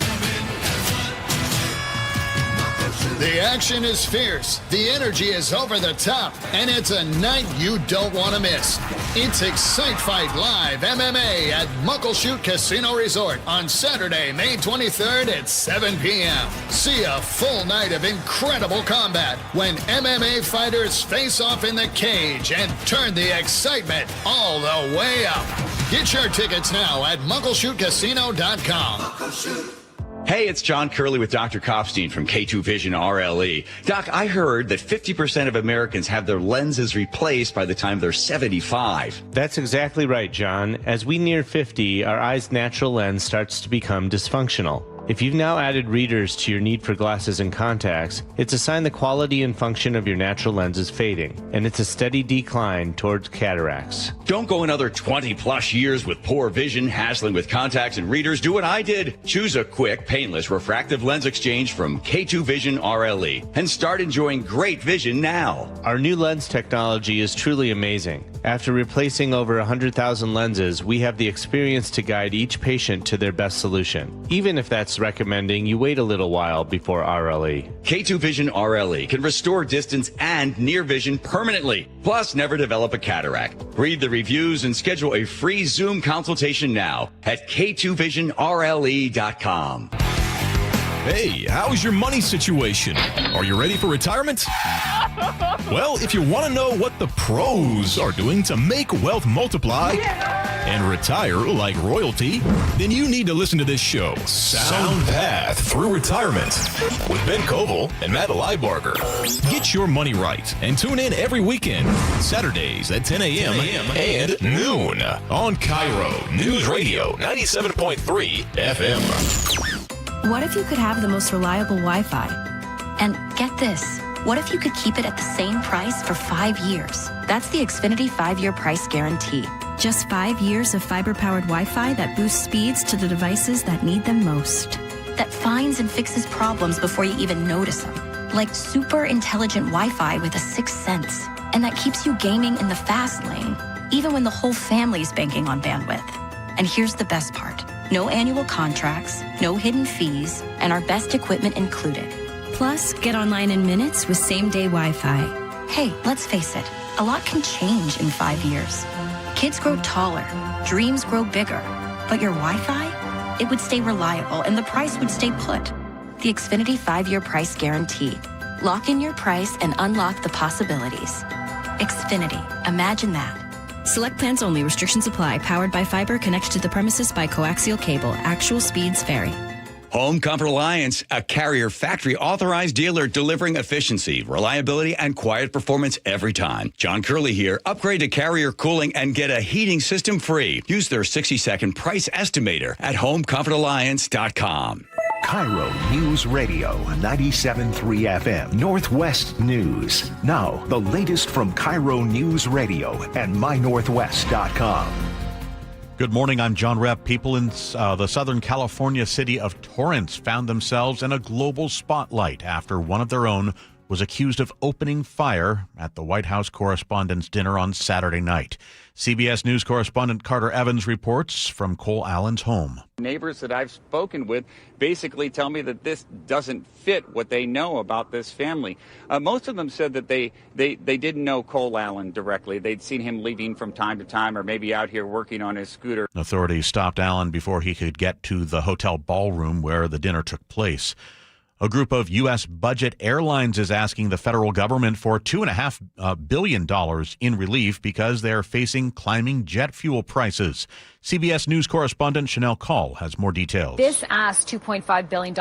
The action is fierce, the energy is over the top, and it's a night you don't want to miss. It's Excite Fight Live MMA at Muckleshoot Casino Resort on Saturday, May 23rd at 7 p.m. See a full night of incredible combat when MMA fighters face off in the cage and turn the excitement all the way up. Get your tickets now at MuckleshootCasino.com. Hey, it's John Curley with Dr. Kopstein from K2 Vision RLE. Doc, I heard that 50% of Americans have their lenses replaced by the time they're 75. That's exactly right, John. As we near 50, our eye's natural lens starts to become dysfunctional. If you've now added readers to your need for glasses and contacts, it's a sign the quality and function of your natural lens is fading, and it's a steady decline towards cataracts. Don't go another 20-plus years with poor vision, hassling with contacts and readers. Do what I did. Choose a quick, painless refractive lens exchange from K2 Vision RLE and start enjoying great vision now. Our new lens technology is truly amazing. After replacing over 100,000 lenses, we have the experience to guide each patient to their best solution, even if that's recommending you wait a little while before RLE. K2 Vision RLE can restore distance and near vision permanently, plus never develop a cataract. Read the reviews and schedule a free Zoom consultation now at k2visionrle.com. Hey, how's your money situation? Are you ready for retirement? Well, if you want to know what the pros are doing to make wealth multiply and retire like royalty, then you need to listen to this show, Sound Path Through Retirement, with Ben Koval and Matt Leibarger. Get your money right and tune in every weekend, Saturdays at 10 a.m. and noon on KIRO Newsradio 97.3 FM. What if you could have the most reliable Wi-Fi? And get this, what if you could keep it at the same price for 5 years? That's the Xfinity 5-year price guarantee. Just 5 years of fiber-powered Wi-Fi that boosts speeds to the devices that need them most. That finds and fixes problems before you even notice them. Like super intelligent Wi-Fi with a sixth sense. And that keeps you gaming in the fast lane, even when the whole family's banking on bandwidth. And here's the best part. No annual contracts, no hidden fees, and our best equipment included. Plus, get online in minutes with same-day Wi-Fi. Hey, let's face it, a lot can change in 5 years. Kids grow taller, dreams grow bigger, but your Wi-Fi? It would stay reliable and the price would stay put. The Xfinity 5-year price guarantee. Lock in your price and unlock the possibilities. Xfinity, imagine that. Select plans only. Restrictions apply. Powered by fiber. Connected to the premises by coaxial cable. Actual speeds vary. Home Comfort Alliance, a Carrier factory authorized dealer delivering efficiency, reliability, and quiet performance every time. John Curley here. Upgrade to Carrier cooling and get a heating system free. Use their 60-second price estimator at homecomfortalliance.com. KIRO News Radio 97.3 FM Northwest News. Now, the latest from KIRO News Radio and mynorthwest.com. Good morning. I'm John Repp. People in the Southern California city of Torrance found themselves in a global spotlight after one of their own was accused of opening fire at the White House Correspondents' Dinner on Saturday night. CBS News correspondent Carter Evans reports from Cole Allen's home. Neighbors that I've spoken with basically tell me that this doesn't fit what they know about this family. Most of them said that they didn't know Cole Allen directly. They'd seen him leaving from time to time or maybe out here working on his scooter. Authorities stopped Allen before he could get to the hotel ballroom where the dinner took place. A group of U.S. budget airlines is asking the federal government for $2.5 billion in relief because they're facing climbing jet fuel prices. CBS News correspondent Chanel Call has more details. This ask, $2.5 billion,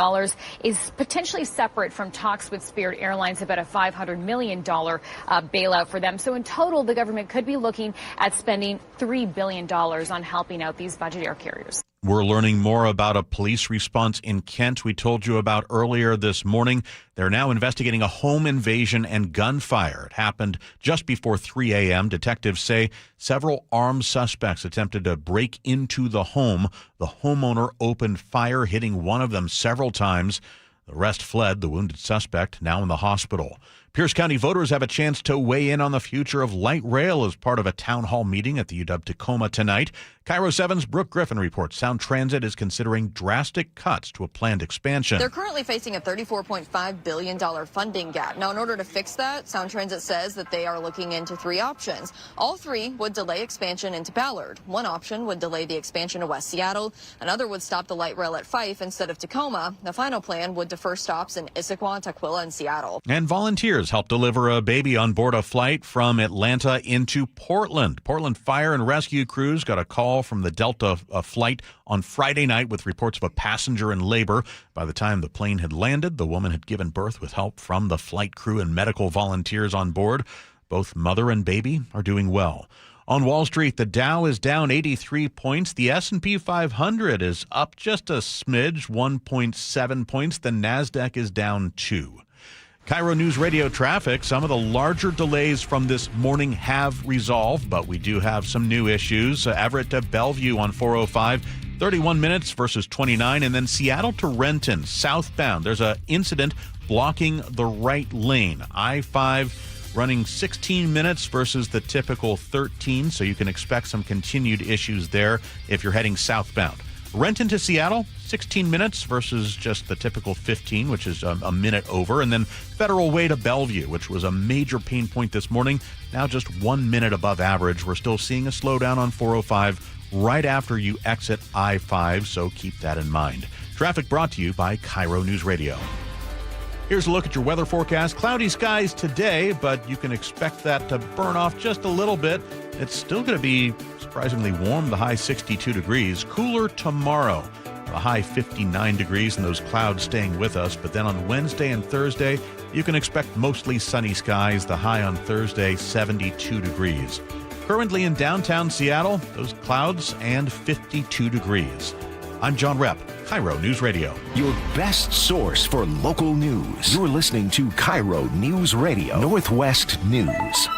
is potentially separate from talks with Spirit Airlines about a $500 million bailout for them. So in total, the government could be looking at spending $3 billion on helping out these budget air carriers. We're learning more about a police response in Kent we told you about earlier this morning. They're now investigating a home invasion and gunfire. It happened just before 3 a.m. Detectives say several armed suspects attempted to break into the home. The homeowner opened fire, hitting one of them several times. The rest fled, the wounded suspect now in the hospital. Pierce County voters have a chance to weigh in on the future of light rail as part of a town hall meeting at the UW-Tacoma tonight. KIRO 7's Brooke Griffin reports Sound Transit is considering drastic cuts to a planned expansion. They're currently facing a $34.5 billion funding gap. Now, in order to fix that, Sound Transit says that they are looking into 3 options. All 3 would delay expansion into Ballard. One option would delay the expansion to West Seattle. Another would stop the light rail at Fife instead of Tacoma. The final plan would defer stops in Issaquah, Tukwila, and Seattle. And volunteers helped deliver a baby on board a flight from Atlanta into Portland. Portland Fire and Rescue crews got a call from the Delta flight on Friday night with reports of a passenger in labor. By the time the plane had landed, the woman had given birth with help from the flight crew and medical volunteers on board. Both mother and baby are doing well. On Wall Street, the Dow is down 83 points. The S&P 500 is up just a smidge, 1.7 points. The NASDAQ is down 2. KIRO News Radio traffic. Some of the larger delays from this morning have resolved, but we do have some new issues. Everett to Bellevue on 405, 31 minutes versus 29. And then Seattle to Renton, southbound. There's an incident blocking the right lane. I-5 running 16 minutes versus the typical 13, so you can expect some continued issues there if you're heading southbound. Renton to Seattle, 16 minutes versus just the typical 15, which is a minute over. And then Federal Way to Bellevue, which was a major pain point this morning, now just 1 minute above average. We're still seeing a slowdown on 405 right after you exit I-5, so keep that in mind. Traffic brought to you by KIRO News Radio. Here's a look at your weather forecast. Cloudy skies today, but you can expect that to burn off just a little bit. It's still going to be surprisingly warm, the high 62 degrees. Cooler tomorrow, a high 59 degrees, and those clouds staying with us. But then on Wednesday and Thursday, you can expect mostly sunny skies, the high on Thursday, 72 degrees. Currently in downtown Seattle, those clouds and 52 degrees. I'm John Repp, KIRO News Radio. Your best source for local news. You're listening to KIRO News Radio, Northwest News.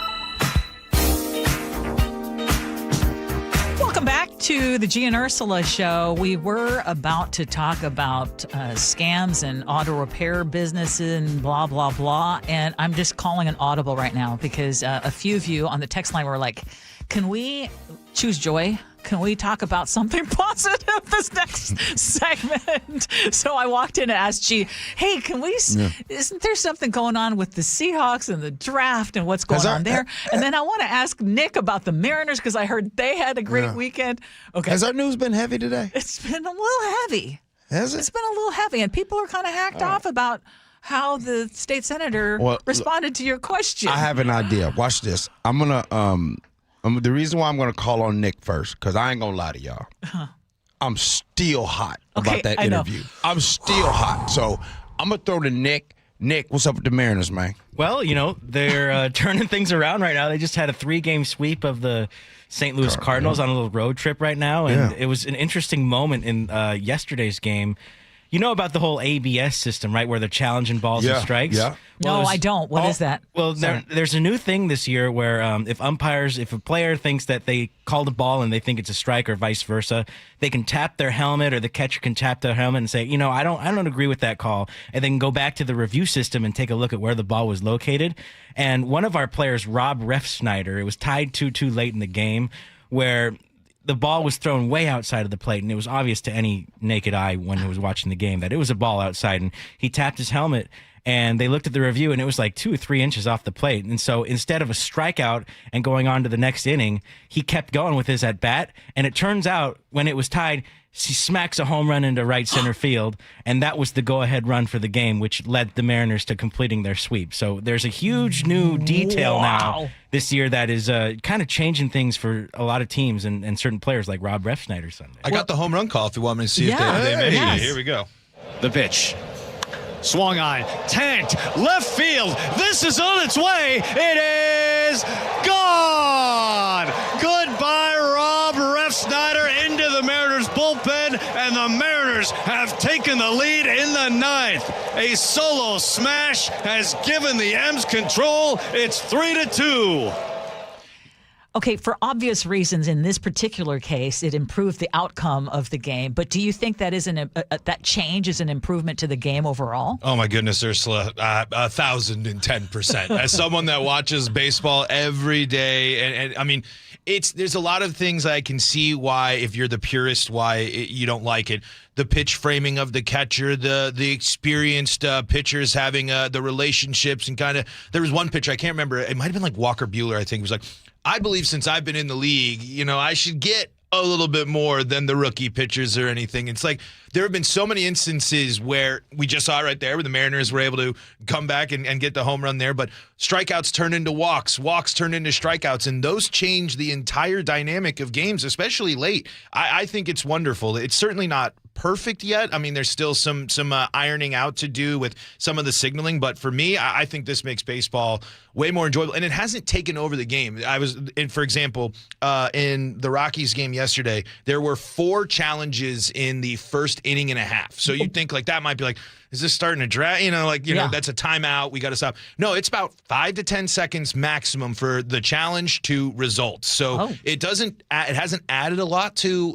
Welcome back to the Gee and Ursula Show. We were about to talk about scams and auto repair businesses and blah, blah, blah. And I'm just calling an audible right now because a few of you on the text line were like, can we choose joy? Can we talk about something positive this next segment? So I walked in and asked Gee, hey, can we, isn't there something going on with the Seahawks and the draft and what's going on there? And then I want to ask Nick about the Mariners because I heard they had a great weekend. Okay. Has our news been heavy today? It's been a little heavy. Has it? It's been a little heavy, and people are kind of hacked off about how the state senator responded to your question. I have an idea. Watch this. I'm going to... the reason why I'm going to call on Nick first, because I ain't going to lie to y'all. I'm still hot about that interview. I'm still hot. So I'm going to throw to Nick. Nick, what's up with the Mariners, man? Well, they're turning things around right now. They just had a 3-game sweep of the St. Louis Cardinals on a little road trip right now. And it was an interesting moment in yesterday's game. You know about the whole ABS system, right, where they're challenging balls and strikes? Yeah. Well, no, I don't. What is that? Well, there's a new thing this year where if a player thinks that they called a ball and they think it's a strike or vice versa, they can tap their helmet or the catcher can tap their helmet and say, I don't agree with that call. And then go back to the review system and take a look at where the ball was located. And one of our players, Rob Refsnyder, it was tied 2-2 late in the game where the ball was thrown way outside of the plate, and it was obvious to any naked eye when he was watching the game that it was a ball outside, and he tapped his helmet, and they looked at the review, and it was like 2 or 3 inches off the plate. And so instead of a strikeout and going on to the next inning, he kept going with his at-bat, and it turns out when it was tied, he smacks a home run into right center field, and that was the go-ahead run for the game, which led the Mariners to completing their sweep. So there's a huge new detail now this year that is kind of changing things for a lot of teams and certain players like Rob Refsnyder Sunday. I got the home run call if you want me to see if they made it. Here we go. The pitch. Swung on, tanked, left field. This is on its way. It is gone. Goodbye, Rob Refsnyder into the Mariners bullpen, and the Mariners have taken the lead in the 9th. A solo smash has given the M's control. It's 3-2. Okay, for obvious reasons, in this particular case, it improved the outcome of the game. But do you think that is that change is an improvement to the game overall? Oh, my goodness, Ursula, 1,010%. As someone that watches baseball every day, and I mean, there's a lot of things I can see why, if you're the purist, why you don't like it. The pitch framing of the catcher, the experienced pitchers having the relationships, and kind of, there was one pitcher, I can't remember, it might have been like Walker Buehler, I think, was like, I believe since I've been in the league, I should get a little bit more than the rookie pitchers or anything. It's like there have been so many instances where we just saw right there where the Mariners were able to come back and get the home run there, but strikeouts turn into walks turn into strikeouts, and those change the entire dynamic of games, especially late. I think it's wonderful. It's certainly not perfect yet. I mean, there's still some ironing out to do with some of the signaling, but for me, I think this makes baseball way more enjoyable, and it hasn't taken over the game. For example, in the Rockies game yesterday, there were 4 challenges in the first inning and a half. So you'd think like that might be like, is this starting to drag? Know, that's a timeout. We got to stop. No, it's about 5 to 10 seconds maximum for the challenge to results. So it hasn't added a lot to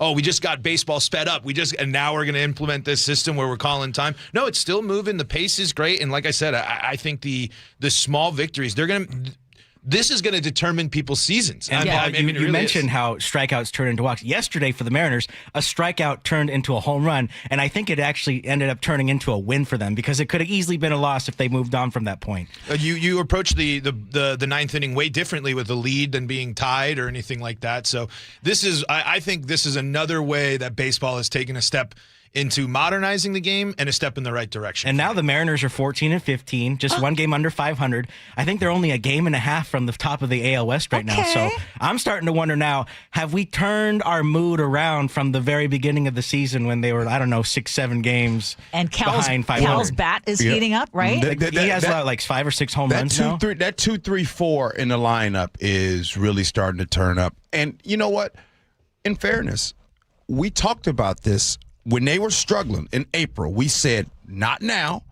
we just got baseball sped up. And now we're going to implement this system where we're calling time. No, it's still moving. The pace is great. And like I said, I think the small victories, this is going to determine people's seasons. And you mentioned how strikeouts turn into walks. Yesterday for the Mariners, a strikeout turned into a home run, and I think it actually ended up turning into a win for them because it could have easily been a loss if they moved on from that point. You approach the ninth inning way differently with a lead than being tied or anything like that. So I think this is another way that baseball has taken a step into modernizing the game and a step in the right direction. And now the Mariners are 14-15, just one game under 500. I think they're only a game and a half from the top of the AL West right now. So I'm starting to wonder now, have we turned our mood around from the very beginning of the season when they were, 6-7 games and behind 500? Cal's bat is heating up, right? He has like 5 or 6 home runs now. That 2-3-4 in the lineup is really starting to turn up. And you know what? In fairness, we talked about this when they were struggling in April. We said, not now.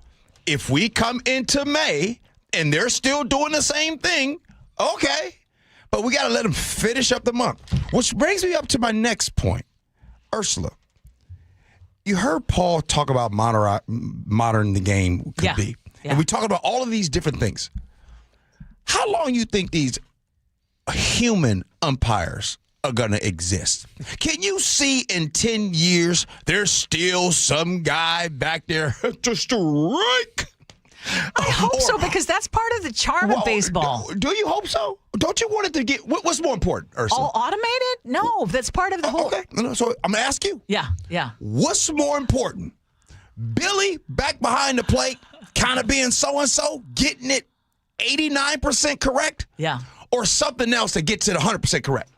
If we come into May and they're still doing the same thing, okay. But we got to let them finish up the month. Which brings me up to my next point. Ursula, you heard Paul talk about modern the game could be. Yeah. And we talked about all of these different things. How long you think these human umpires are going to exist? Can you see in 10 years there's still some guy back there to strike? I hope so, because that's part of the charm of baseball. Do you hope so? Don't you want it to get... What's more important, Ursula? All automated? No, that's part of the whole... Okay, so I'm going to ask you. Yeah. What's more important? Billy back behind the plate, kind of being so-and-so, getting it 89% correct? Yeah. Or something else that gets it 100% correct?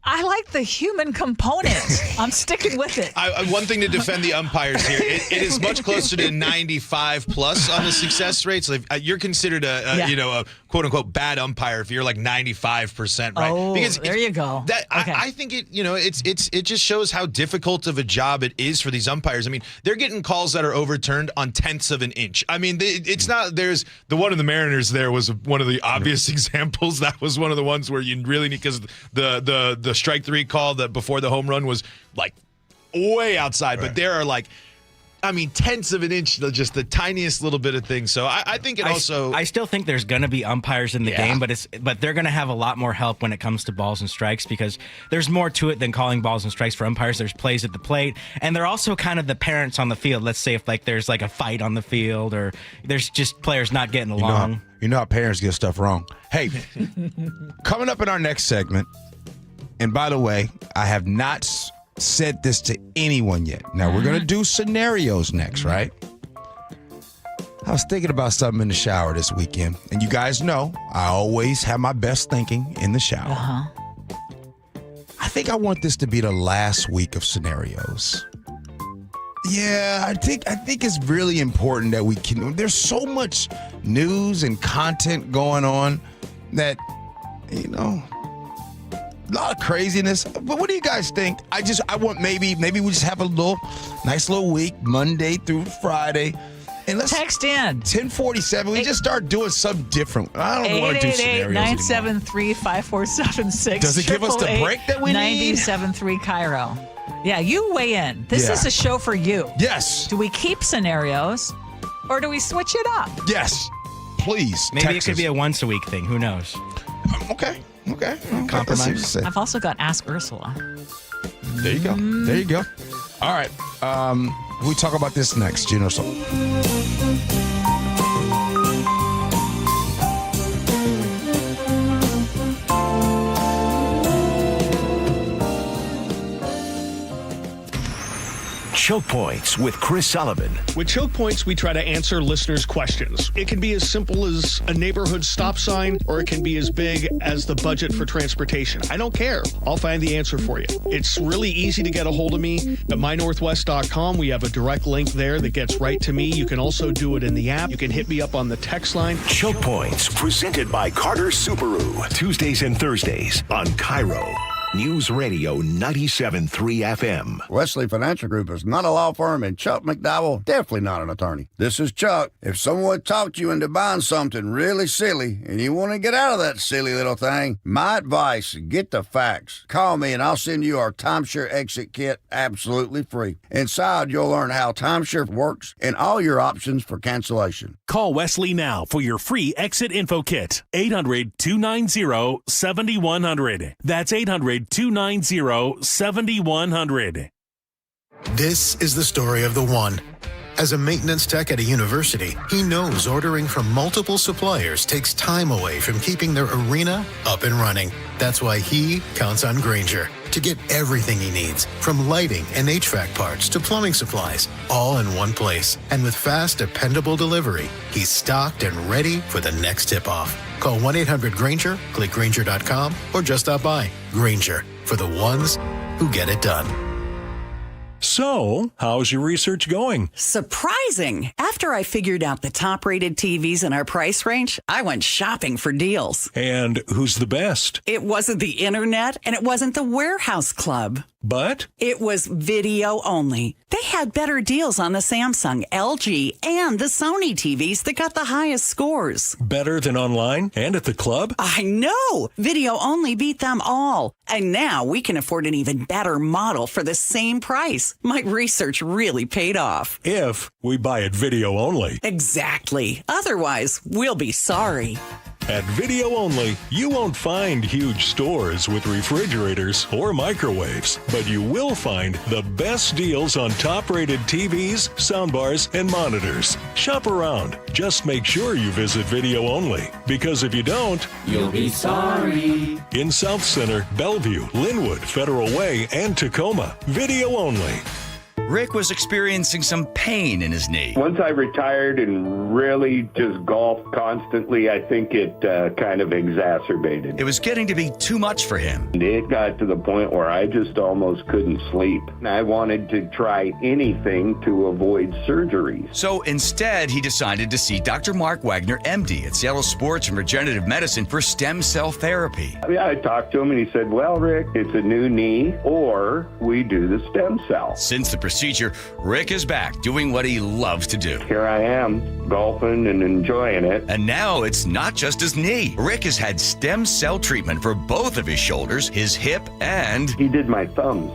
I like the human component. I'm sticking with it. One thing to defend the umpires here, it is much closer to 95 plus on the success rates. So you're considered a quote unquote bad umpire if you're like 95%, right? Oh, because there you go. I think it just shows how difficult of a job it is for these umpires. I mean, they're getting calls that are overturned on tenths of an inch. I mean, it's not. There's the one of the Mariners. There was one of the obvious examples. That was one of the ones where you really need, because the strike 3 call that before the home run was like way outside, right. But there are tenths of an inch, just the tiniest little bit of things. So I think I still think there's going to be umpires in the game, but they're going to have a lot more help when it comes to balls and strikes, because there's more to it than calling balls and strikes for umpires. There's plays at the plate, and they're also kind of the parents on the field. Let's say if there's a fight on the field, or there's just players not getting along. You know how parents get stuff wrong. Hey, coming up in our next segment, and by the way, I have not said this to anyone yet. Now, we're going to do scenarios next, right? I was thinking about something in the shower this weekend. And you guys know, I always have my best thinking in the shower. I think I want this to be the last week of scenarios. Yeah, I think it's really important that we can. There's so much news and content going on that, a lot of craziness. But what do you guys think? I want maybe we just have a nice little week, Monday through Friday. And let's text in 1047. We just start doing something different. I don't want to do scenarios 888-973-5476. Does it give us the break that we need? 97.3 KIRO. Yeah, you weigh in. This is a show for you. Yes. Do we keep scenarios, or do we switch it up? Yes. Please. Maybe it could be a once a week thing. Who knows? Okay. Compromise. I've also got Ask Ursula. There you go. All right. We talk about this next, Gee Ursula. Choke Points with Chris Sullivan. With Choke Points, we try to answer listeners' questions. It can be as simple as a neighborhood stop sign, or it can be as big as the budget for transportation. I don't care. I'll find the answer for you. It's really easy to get a hold of me at mynorthwest.com. We have a direct link there that gets right to me. You can also do it in the app. You can hit me up on the text line. Choke Points, presented by Carter Subaru. Tuesdays and Thursdays on KIRO News Radio 97.3 FM. Wesley Financial Group is not a law firm, and Chuck McDowell, definitely not an attorney. This is Chuck. If someone talked you into buying something really silly and you want to get out of that silly little thing, my advice, get the facts. Call me and I'll send you our timeshare exit kit absolutely free. Inside, you'll learn how timeshare works and all your options for cancellation. Call Wesley now for your free exit info kit. 800-290-7100. That's 800-290-7100. This is the story of the one. As a maintenance tech at a university, he knows ordering from multiple suppliers takes time away from keeping their arena up and running. That's why he counts on Grainger to get everything he needs, from lighting and HVAC parts to plumbing supplies, all in one place. And with fast, dependable delivery, he's stocked and ready for the next tip-off. Call 1-800-GRAINGER, click Grainger.com, or just stop by. Grainger, for the ones who get it done. So, how's your research going? Surprising! After I figured out the top-rated TVs in our price range, I went shopping for deals. And who's the best? It wasn't the internet, and it wasn't the warehouse club. But? It was video only. They had better deals on the Samsung, LG, and the Sony TVs that got the highest scores. Better than online and at the club? I know! Video only beat them all. And now we can afford an even better model for the same price. My research really paid off. If we buy it video only. Exactly. Otherwise, we'll be sorry. At Video Only, you won't find huge stores with refrigerators or microwaves, but you will find the best deals on top-rated TVs, soundbars, and monitors. Shop around. Just make sure you visit Video Only, because if you don't, you'll be sorry. In South Center, Bellevue, Linwood, Federal Way, and Tacoma, Video Only. Rick was experiencing some pain in his knee. Once I retired and really just golfed constantly, I think it kind of exacerbated. It was getting to be too much for him. It got to the point where I just almost couldn't sleep. I wanted to try anything to avoid surgery. So instead, he decided to see Dr. Mark Wagner, MD, at Seattle Sports and Regenerative Medicine for stem cell therapy. Yeah, I talked to him and he said, well, Rick, it's a new knee or we do the stem cell. Since the procedure, Rick is back doing what he loves to do. Here I am, golfing and enjoying it. And now it's not just his knee. Rick has had stem cell treatment for both of his shoulders, his hip, and... He did my thumbs.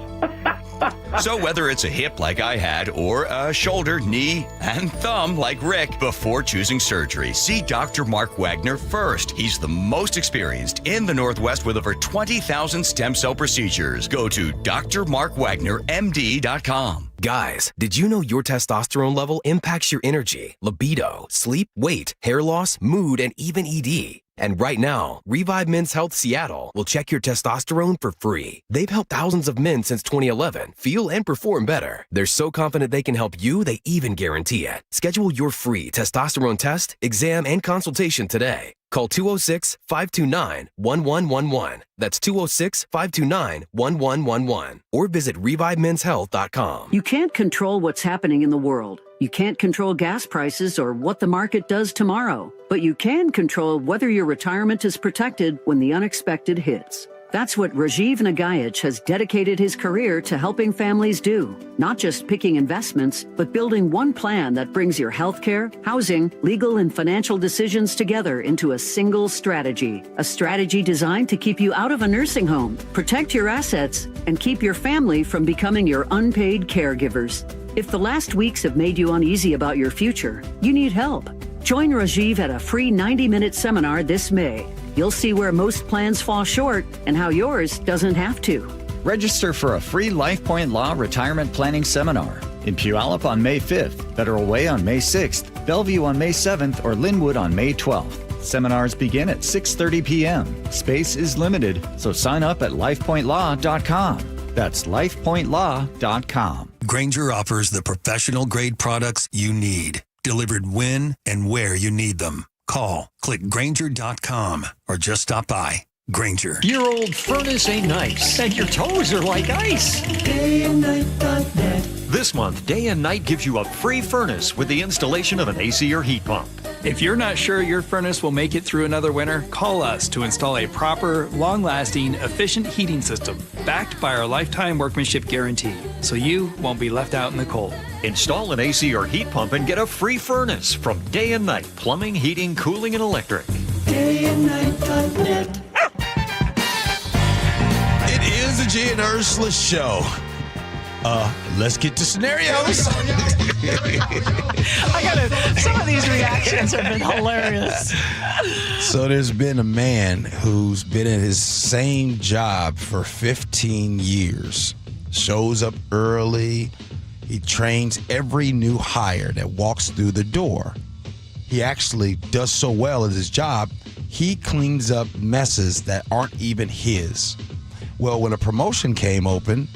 So whether it's a hip like I had or a shoulder, knee, and thumb like Rick, before choosing surgery, see Dr. Mark Wagner first. He's the most experienced in the Northwest with over 20,000 stem cell procedures. Go to drmarkwagnermd.com. Guys, did you know your testosterone level impacts your energy, libido, sleep, weight, hair loss, mood, and even ED? And right now, Revive Men's Health Seattle will check your testosterone for free. They've helped thousands of men since 2011 feel and perform better. They're so confident they can help you, they even guarantee it. Schedule your free testosterone test, exam, and consultation today. Call 206-529-1111. That's 206-529-1111. Or visit ReviveMen'sHealth.com. You can't control what's happening in the world. You can't control gas prices or what the market does tomorrow. But you can control whether your retirement is protected when the unexpected hits. That's what Rajiv Nagayach has dedicated his career to helping families do. Not just picking investments, but building one plan that brings your healthcare, housing, legal, and financial decisions together into a single strategy. A strategy designed to keep you out of a nursing home, protect your assets, and keep your family from becoming your unpaid caregivers. If the last weeks have made you uneasy about your future, you need help. Join Rajiv at a free 90-minute seminar this May. You'll see where most plans fall short and how yours doesn't have to. Register for a free LifePoint Law retirement planning seminar in Puyallup on May 5th, Federal Way on May 6th, Bellevue on May 7th, or Linwood on May 12th. Seminars begin at 6:30 p.m. Space is limited, so sign up at lifepointlaw.com. That's lifepointlaw.com. Grainger offers the professional-grade products you need, delivered when and where you need them. Call, click Grainger.com, or just stop by. Grainger. Your old furnace ain't nice, and your toes are like ice. DayandNight.net. This month, Day and Night gives you a free furnace with the installation of an AC or heat pump. If you're not sure your furnace will make it through another winter, call us to install a proper, long-lasting, efficient heating system backed by our lifetime workmanship guarantee, so you won't be left out in the cold. Install an AC or heat pump and get a free furnace from Day and Night Plumbing, Heating, Cooling, and Electric. DayandNight.net. It is the Gee and Ursula Show. Let's get to scenarios. Some of these reactions have been hilarious. So there's been a man who's been at his same job for 15 years. Shows up early. He trains every new hire that walks through the door. He actually does so well at his job, he cleans up messes that aren't even his. Well, when a promotion came open,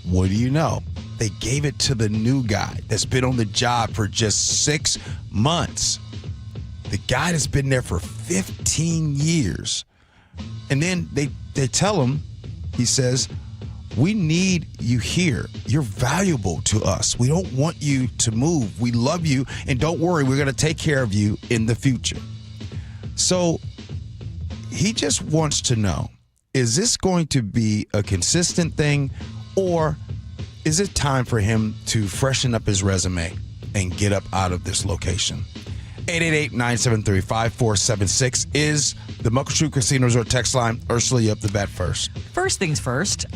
what do you know? They gave it to the new guy that's been on the job for just 6 months. The guy that's been there for 15 years. And then they tell him, he says, we need you here. You're valuable to us. We don't want you to move. We love you. And don't worry, we're going to take care of you in the future. So he just wants to know, is this going to be a consistent thing, or is it time for him to freshen up his resume and get up out of this location? 888-973-5476 is the Muckleshoot Casino Resort text line. Ursula, you up the bat first. First things first,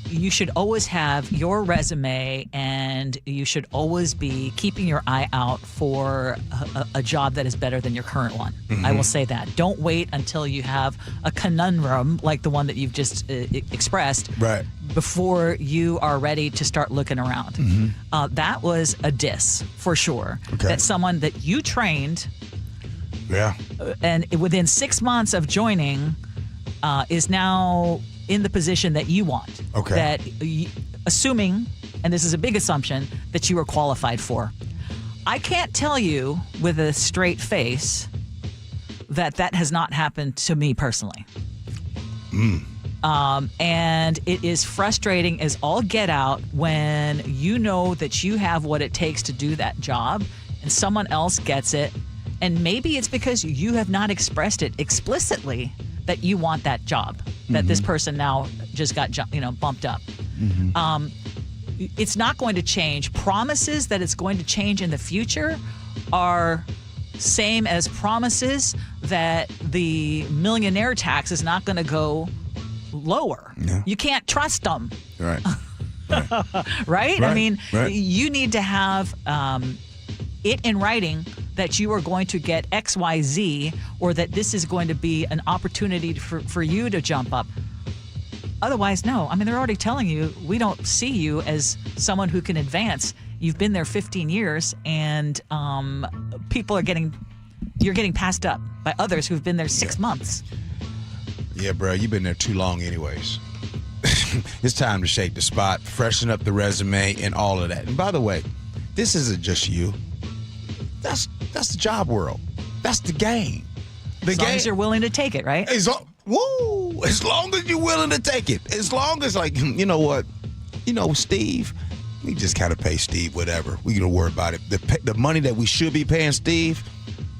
you should always have your resume, and you should always be keeping your eye out for a job that is better than your current one. I will say that. Don't wait until you have a conundrum like the one that you've just expressed before you are ready to start looking around. That was a diss, for sure. That someone that you trained and within 6 months of joining is now in the position that you want. That assuming, and this is a big assumption, that you are qualified for. I can't tell you with a straight face that has not happened to me personally. And it is frustrating as all get out when you know that you have what it takes to do that job and someone else gets it. And maybe it's because you have not expressed it explicitly that you want that job, that this person now just got bumped up. It's not going to change. Promises that it's going to change in the future are same as promises that the millionaire tax is not going to go lower. You can't trust them. Right? I mean, you need to have it in writing that you are going to get X, Y, Z, or that this is going to be an opportunity for you to jump up. Otherwise, no. I mean, they're already telling you, we don't see you as someone who can advance. You've been there 15 years, and you're getting passed up by others who've been there 6 months. Yeah, bro, you've been there too long anyways. It's time to shake the spot, freshen up the resume, and all of that. And by the way, this isn't just you. That's the job world. That's the game. As long as you're willing to take it, right? As long as you're willing to take it. As long as, like, you know what? Steve, we just kind of pay Steve whatever. We don't worry about it. The money that we should be paying Steve,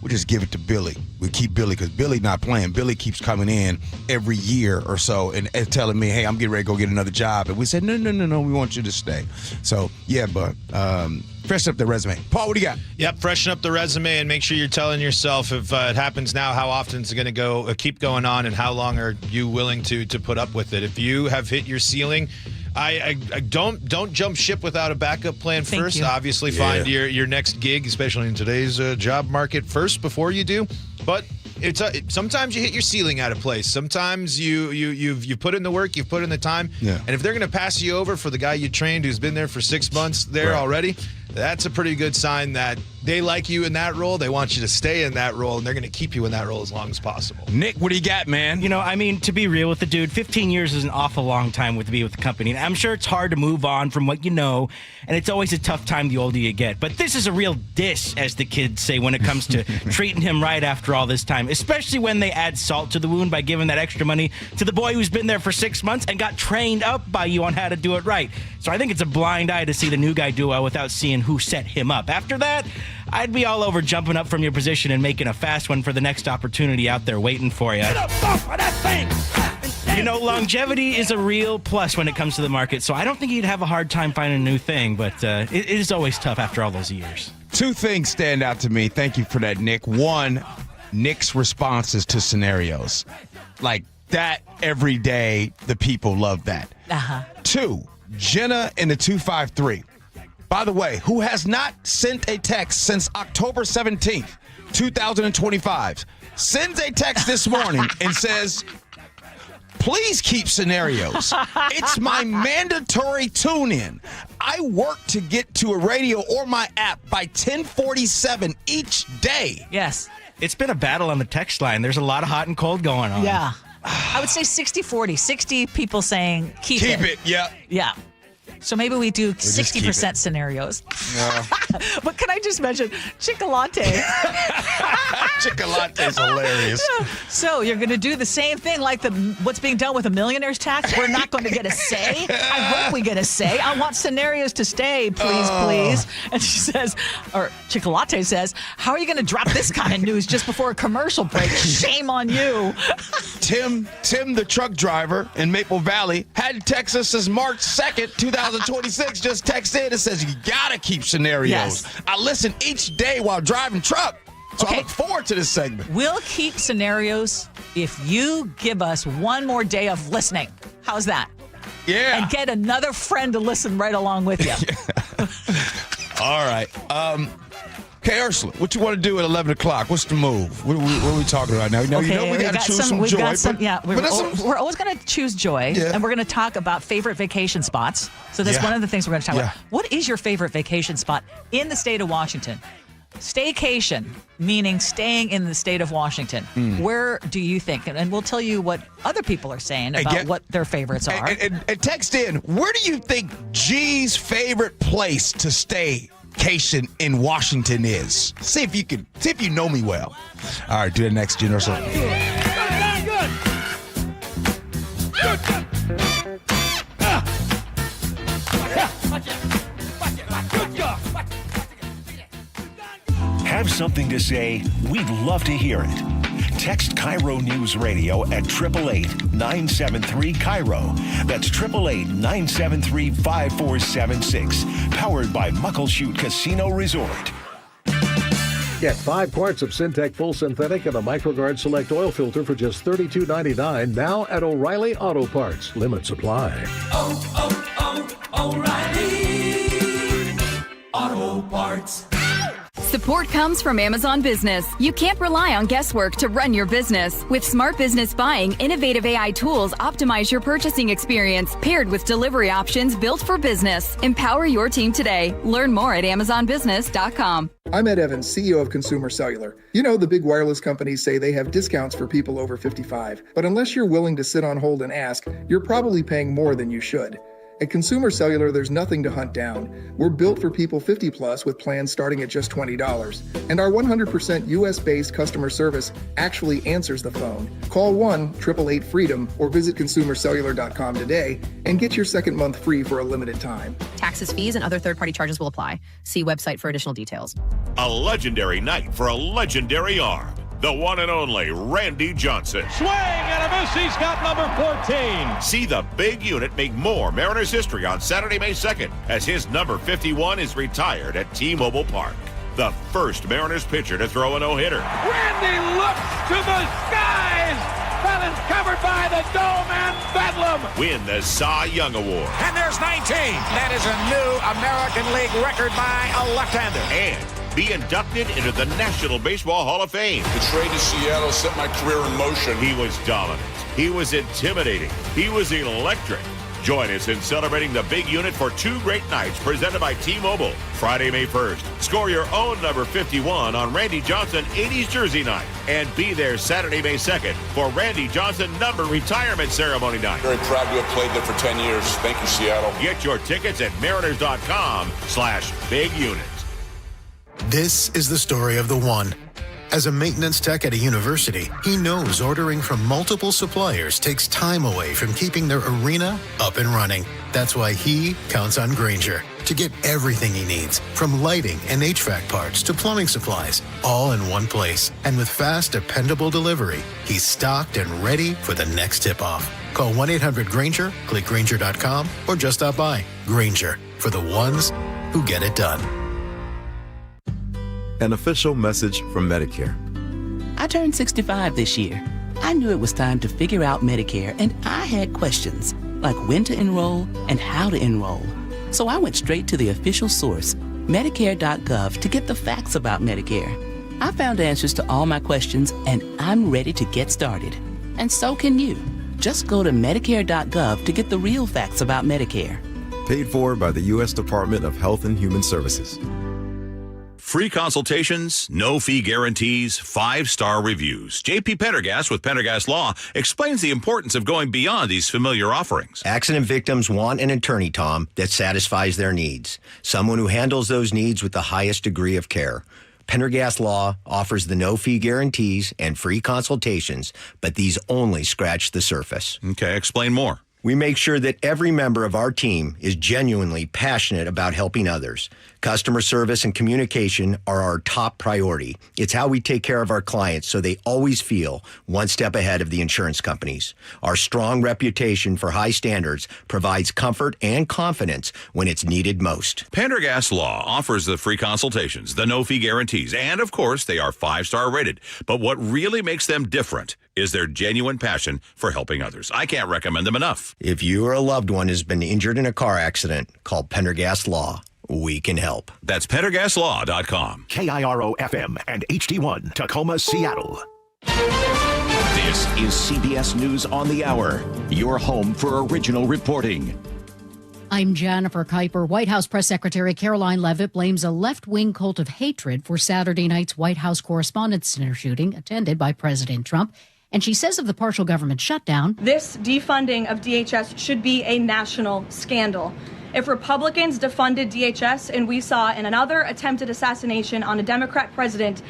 we just give it to Billy. We keep Billy because Billy not playing. Billy keeps coming in every year or so and telling me, hey, I'm getting ready to go get another job. And we said, no, we want you to stay. So, yeah, but freshen up the resume. Paul, what do you got? Yep, freshen up the resume and make sure you're telling yourself if it happens now, how often is it going to keep going on, and how long are you willing to put up with it? If you have hit your ceiling, I don't jump ship without a backup plan first. Obviously, find your next gig, especially in today's job market, first before you do. But it's sometimes you hit your ceiling at a place. Sometimes you've put in the work, you've put in the time, and if they're going to pass you over for the guy you trained who's been there for 6 months already, that's a pretty good sign that They like you in that role. They want you to stay in that role, and they're going to keep you in that role as long as possible. Nick, what do you got, man? You know, I mean, to be real with the dude, 15 years is an awful long time to be with the company. And I'm sure it's hard to move on from what you know, and it's always a tough time the older you get. But this is a real diss, as the kids say, when it comes to treating him right after all this time, especially when they add salt to the wound by giving that extra money to the boy who's been there for 6 months and got trained up by you on how to do it right. So I think it's a blind eye to see the new guy do well without seeing who set him up. After that, I'd be all over jumping up from your position and making a fast one for the next opportunity out there waiting for you. Get up off of that thing! You know, longevity is a real plus when it comes to the market, so I don't think you'd have a hard time finding a new thing, but it is always tough after all those years. Two things stand out to me. Thank you for that, Nick. One, Nick's responses to scenarios. Like that every day, the people love that. Two, Jenna in the 253. By the way, who has not sent a text since October 17th, 2025, sends a text this morning and says, please keep scenarios. It's my mandatory tune-in. I work to get to a radio or my app by 10:47 each day. Yes. It's been a battle on the text line. There's a lot of hot and cold going on. Yeah. I would say 60-40. 60 people saying keep it. Keep it, yeah. Yeah. So maybe we do just keep 60% it. scenarios. But can I just mention Chick-a-Latte? Chick-a-Latte's hilarious. So you're going to do the same thing like what's being done with a millionaire's tax? We're not going to get a say? I hope we get a say. I want scenarios to stay, please, please. And she says, or Chick-a-Latte says, how are you going to drop this kind of news just before a commercial break? Shame on you. Tim, the truck driver in Maple Valley, had Texas since March 2nd, 2026, just texted in and says, you got to keep scenarios. Yes. I listen each day while driving truck. So I look forward to this segment. We'll keep scenarios if you give us one more day of listening. How's that? Yeah. And get another friend to listen right along with you. All right. Okay, Ursula, what you want to do at 11 o'clock? What's the move? What are we talking about now? You know we got to choose some joy. We're always going to choose joy, and we're going to talk about favorite vacation spots. So that's one of the things we're going to talk about. What is your favorite vacation spot in the state of Washington? Staycation, meaning staying in the state of Washington. Where do you think? And we'll tell you what other people are saying about what their favorites are. And text in, where do you think Gee's favorite place to staycation in Washington is? See if you know me well. All right, do the next, Gee Ursula. Have something to say? We'd love to hear it. Text KIRO News Radio at 888-973-KIRO. That's 888-973-5476. Powered by Muckleshoot Casino Resort. Get 5 quarts of Syntec Full Synthetic and a MicroGuard Select Oil Filter for just $32.99 now at O'Reilly Auto Parts. Limit supply. O'Reilly Auto Parts. Support comes from Amazon Business. You can't rely on guesswork to run your business. With Smart Business Buying, innovative AI tools optimize your purchasing experience, paired with delivery options built for business. Empower your team today. Learn more at amazonbusiness.com. I'm Ed Evans, CEO of Consumer Cellular. You know, the big wireless companies say they have discounts for people over 55. But unless you're willing to sit on hold and ask, you're probably paying more than you should. At Consumer Cellular, there's nothing to hunt down. We're built for people 50 plus with plans starting at just $20. And our 100% US-based customer service actually answers the phone. Call 1-888-FREEDOM or visit consumercellular.com today and get your second month free for a limited time. Taxes, fees, and other third-party charges will apply. See website for additional details. A legendary night for a legendary arm. The one and only Randy Johnson. Swing and a miss. He's got number 14. See the big unit make more Mariners history on Saturday, May 2nd, as his number 51 is retired at T-Mobile Park. The first Mariners pitcher to throw a no-hitter. Randy looks to the skies. That is covered by the dome and bedlam. Win the Cy Young Award. And there's 19. That is a new American League record by a left-hander. And be inducted into the National Baseball Hall of Fame. The trade to Seattle set my career in motion. He was dominant. He was intimidating. He was electric. Join us in celebrating the big unit for 2 great nights presented by T-Mobile. Friday, May 1st. Score your own number 51 on Randy Johnson 80s Jersey Night. And be there Saturday, May 2nd for Randy Johnson number retirement ceremony night. Very proud to have played there for 10 years. Thank you, Seattle. Get your tickets at mariners.com/big unit. This is the story of the one. As a maintenance tech at a university, he knows ordering from multiple suppliers takes time away from keeping their arena up and running. That's why he counts on Grainger to get everything he needs, from lighting and HVAC parts to plumbing supplies, all in one place. And with fast, dependable delivery, he's stocked and ready for the next tip-off. Call 1-800-GRAINGER, click Grainger.com, or just stop by. Grainger, for the ones who get it done. An official message from Medicare. I turned 65 this year. I knew it was time to figure out Medicare, and I had questions, like when to enroll and how to enroll. So I went straight to the official source, Medicare.gov, to get the facts about Medicare. I found answers to all my questions, and I'm ready to get started. And so can you. Just go to Medicare.gov to get the real facts about Medicare. Paid for by the U.S. Department of Health and Human Services. Free consultations, no fee guarantees, 5-star reviews. J.P. Pendergast with Pendergast Law explains the importance of going beyond these familiar offerings. Accident victims want an attorney, Tom, that satisfies their needs. Someone who handles those needs with the highest degree of care. Pendergast Law offers the no-fee guarantees and free consultations, but these only scratch the surface. Okay, explain more. We make sure that every member of our team is genuinely passionate about helping others. Customer service and communication are our top priority. It's how we take care of our clients so they always feel one step ahead of the insurance companies. Our strong reputation for high standards provides comfort and confidence when it's needed most. Pendergast Law offers the free consultations, the no-fee guarantees, and of course, they are 5-star rated. But what really makes them different is their genuine passion for helping others. I can't recommend them enough. If you or a loved one has been injured in a car accident, call Pendergast Law. We can help. That's PendergastLaw.com. KIRO FM and HD1, Tacoma, Seattle. This is CBS News on the Hour, your home for original reporting. I'm Jennifer Kuiper. White House Press Secretary Caroline Leavitt blames a left-wing cult of hatred for Saturday night's White House Correspondents' Dinner shooting attended by President Trump. And she says of the partial government shutdown, this defunding of DHS should be a national scandal. If Republicans defunded DHS and we saw in another attempted assassination on a Democrat president,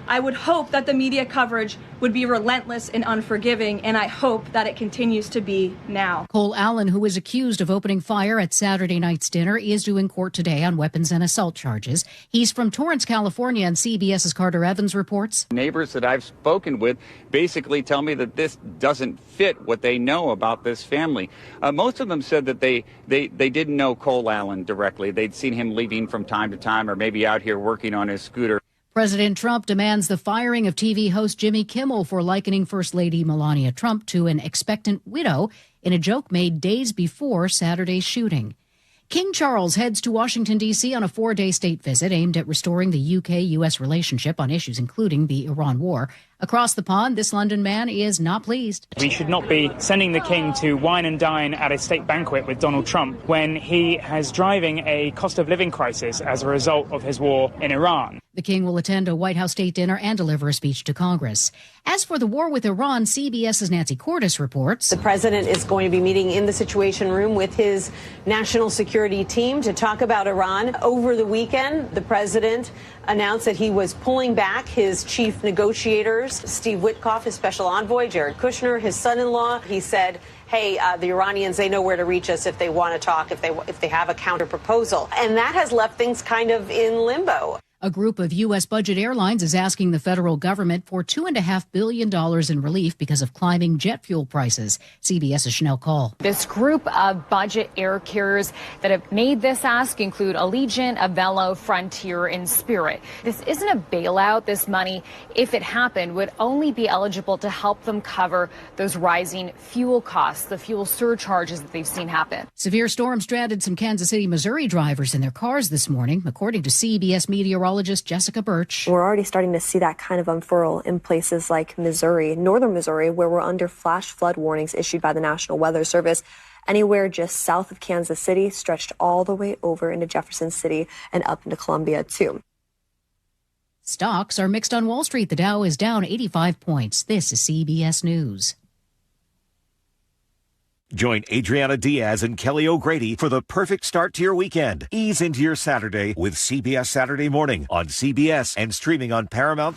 I would hope that the media coverage would be relentless and unforgiving, and I hope that it continues to be now. Cole Allen, who is accused of opening fire at Saturday night's dinner, is due in court today on weapons and assault charges. He's from Torrance, California, and CBS's Carter Evans reports. Neighbors that I've spoken with basically tell me that this doesn't fit what they know about this family. Most of them said that they didn't know Cole Allen directly. They'd seen him leaving from time to time or maybe out here working on his scooter. President Trump demands the firing of TV host Jimmy Kimmel for likening First Lady Melania Trump to an expectant widow in a joke made days before Saturday's shooting. King Charles heads to Washington, D.C. on a 4-day state visit aimed at restoring the UK-U.S. relationship on issues including the Iran war. Across the pond, this London man is not pleased. We should not be sending the king to wine and dine at a state banquet with Donald Trump when he is driving a cost of living crisis as a result of his war in Iran. The king will attend a White House state dinner and deliver a speech to Congress. As for the war with Iran, CBS's Nancy Cordes reports. The president is going to be meeting in the Situation Room with his national security team to talk about Iran. Over the weekend, the president announced that he was pulling back his chief negotiators, Steve Witkoff, his special envoy, Jared Kushner, his son-in-law. He said, hey, the Iranians, they know where to reach us if they want to talk, if they have a counter proposal. And that has left things kind of in limbo. A group of U.S. budget airlines is asking the federal government for $2.5 billion in relief because of climbing jet fuel prices. CBS's Chanel Call. This group of budget air carriers that have made this ask include Allegiant, Avelo, Frontier, and Spirit. This isn't a bailout. This money, if it happened, would only be eligible to help them cover those rising fuel costs, the fuel surcharges that they've seen happen. Severe storms stranded some Kansas City, Missouri drivers in their cars this morning, according to CBS meteorologist Jessica Birch. We're already starting to see that kind of unfurl in places like Missouri, northern Missouri, where we're under flash flood warnings issued by the National Weather Service. anywhere just south of Kansas City, stretched all the way over into Jefferson City and up into Columbia, too. Stocks are mixed on Wall Street. The Dow is down 85 points. This is CBS News. Join Adriana Diaz and Kelly O'Grady for the perfect start to your weekend. Ease into your Saturday with CBS Saturday Morning on CBS and streaming on Paramount+.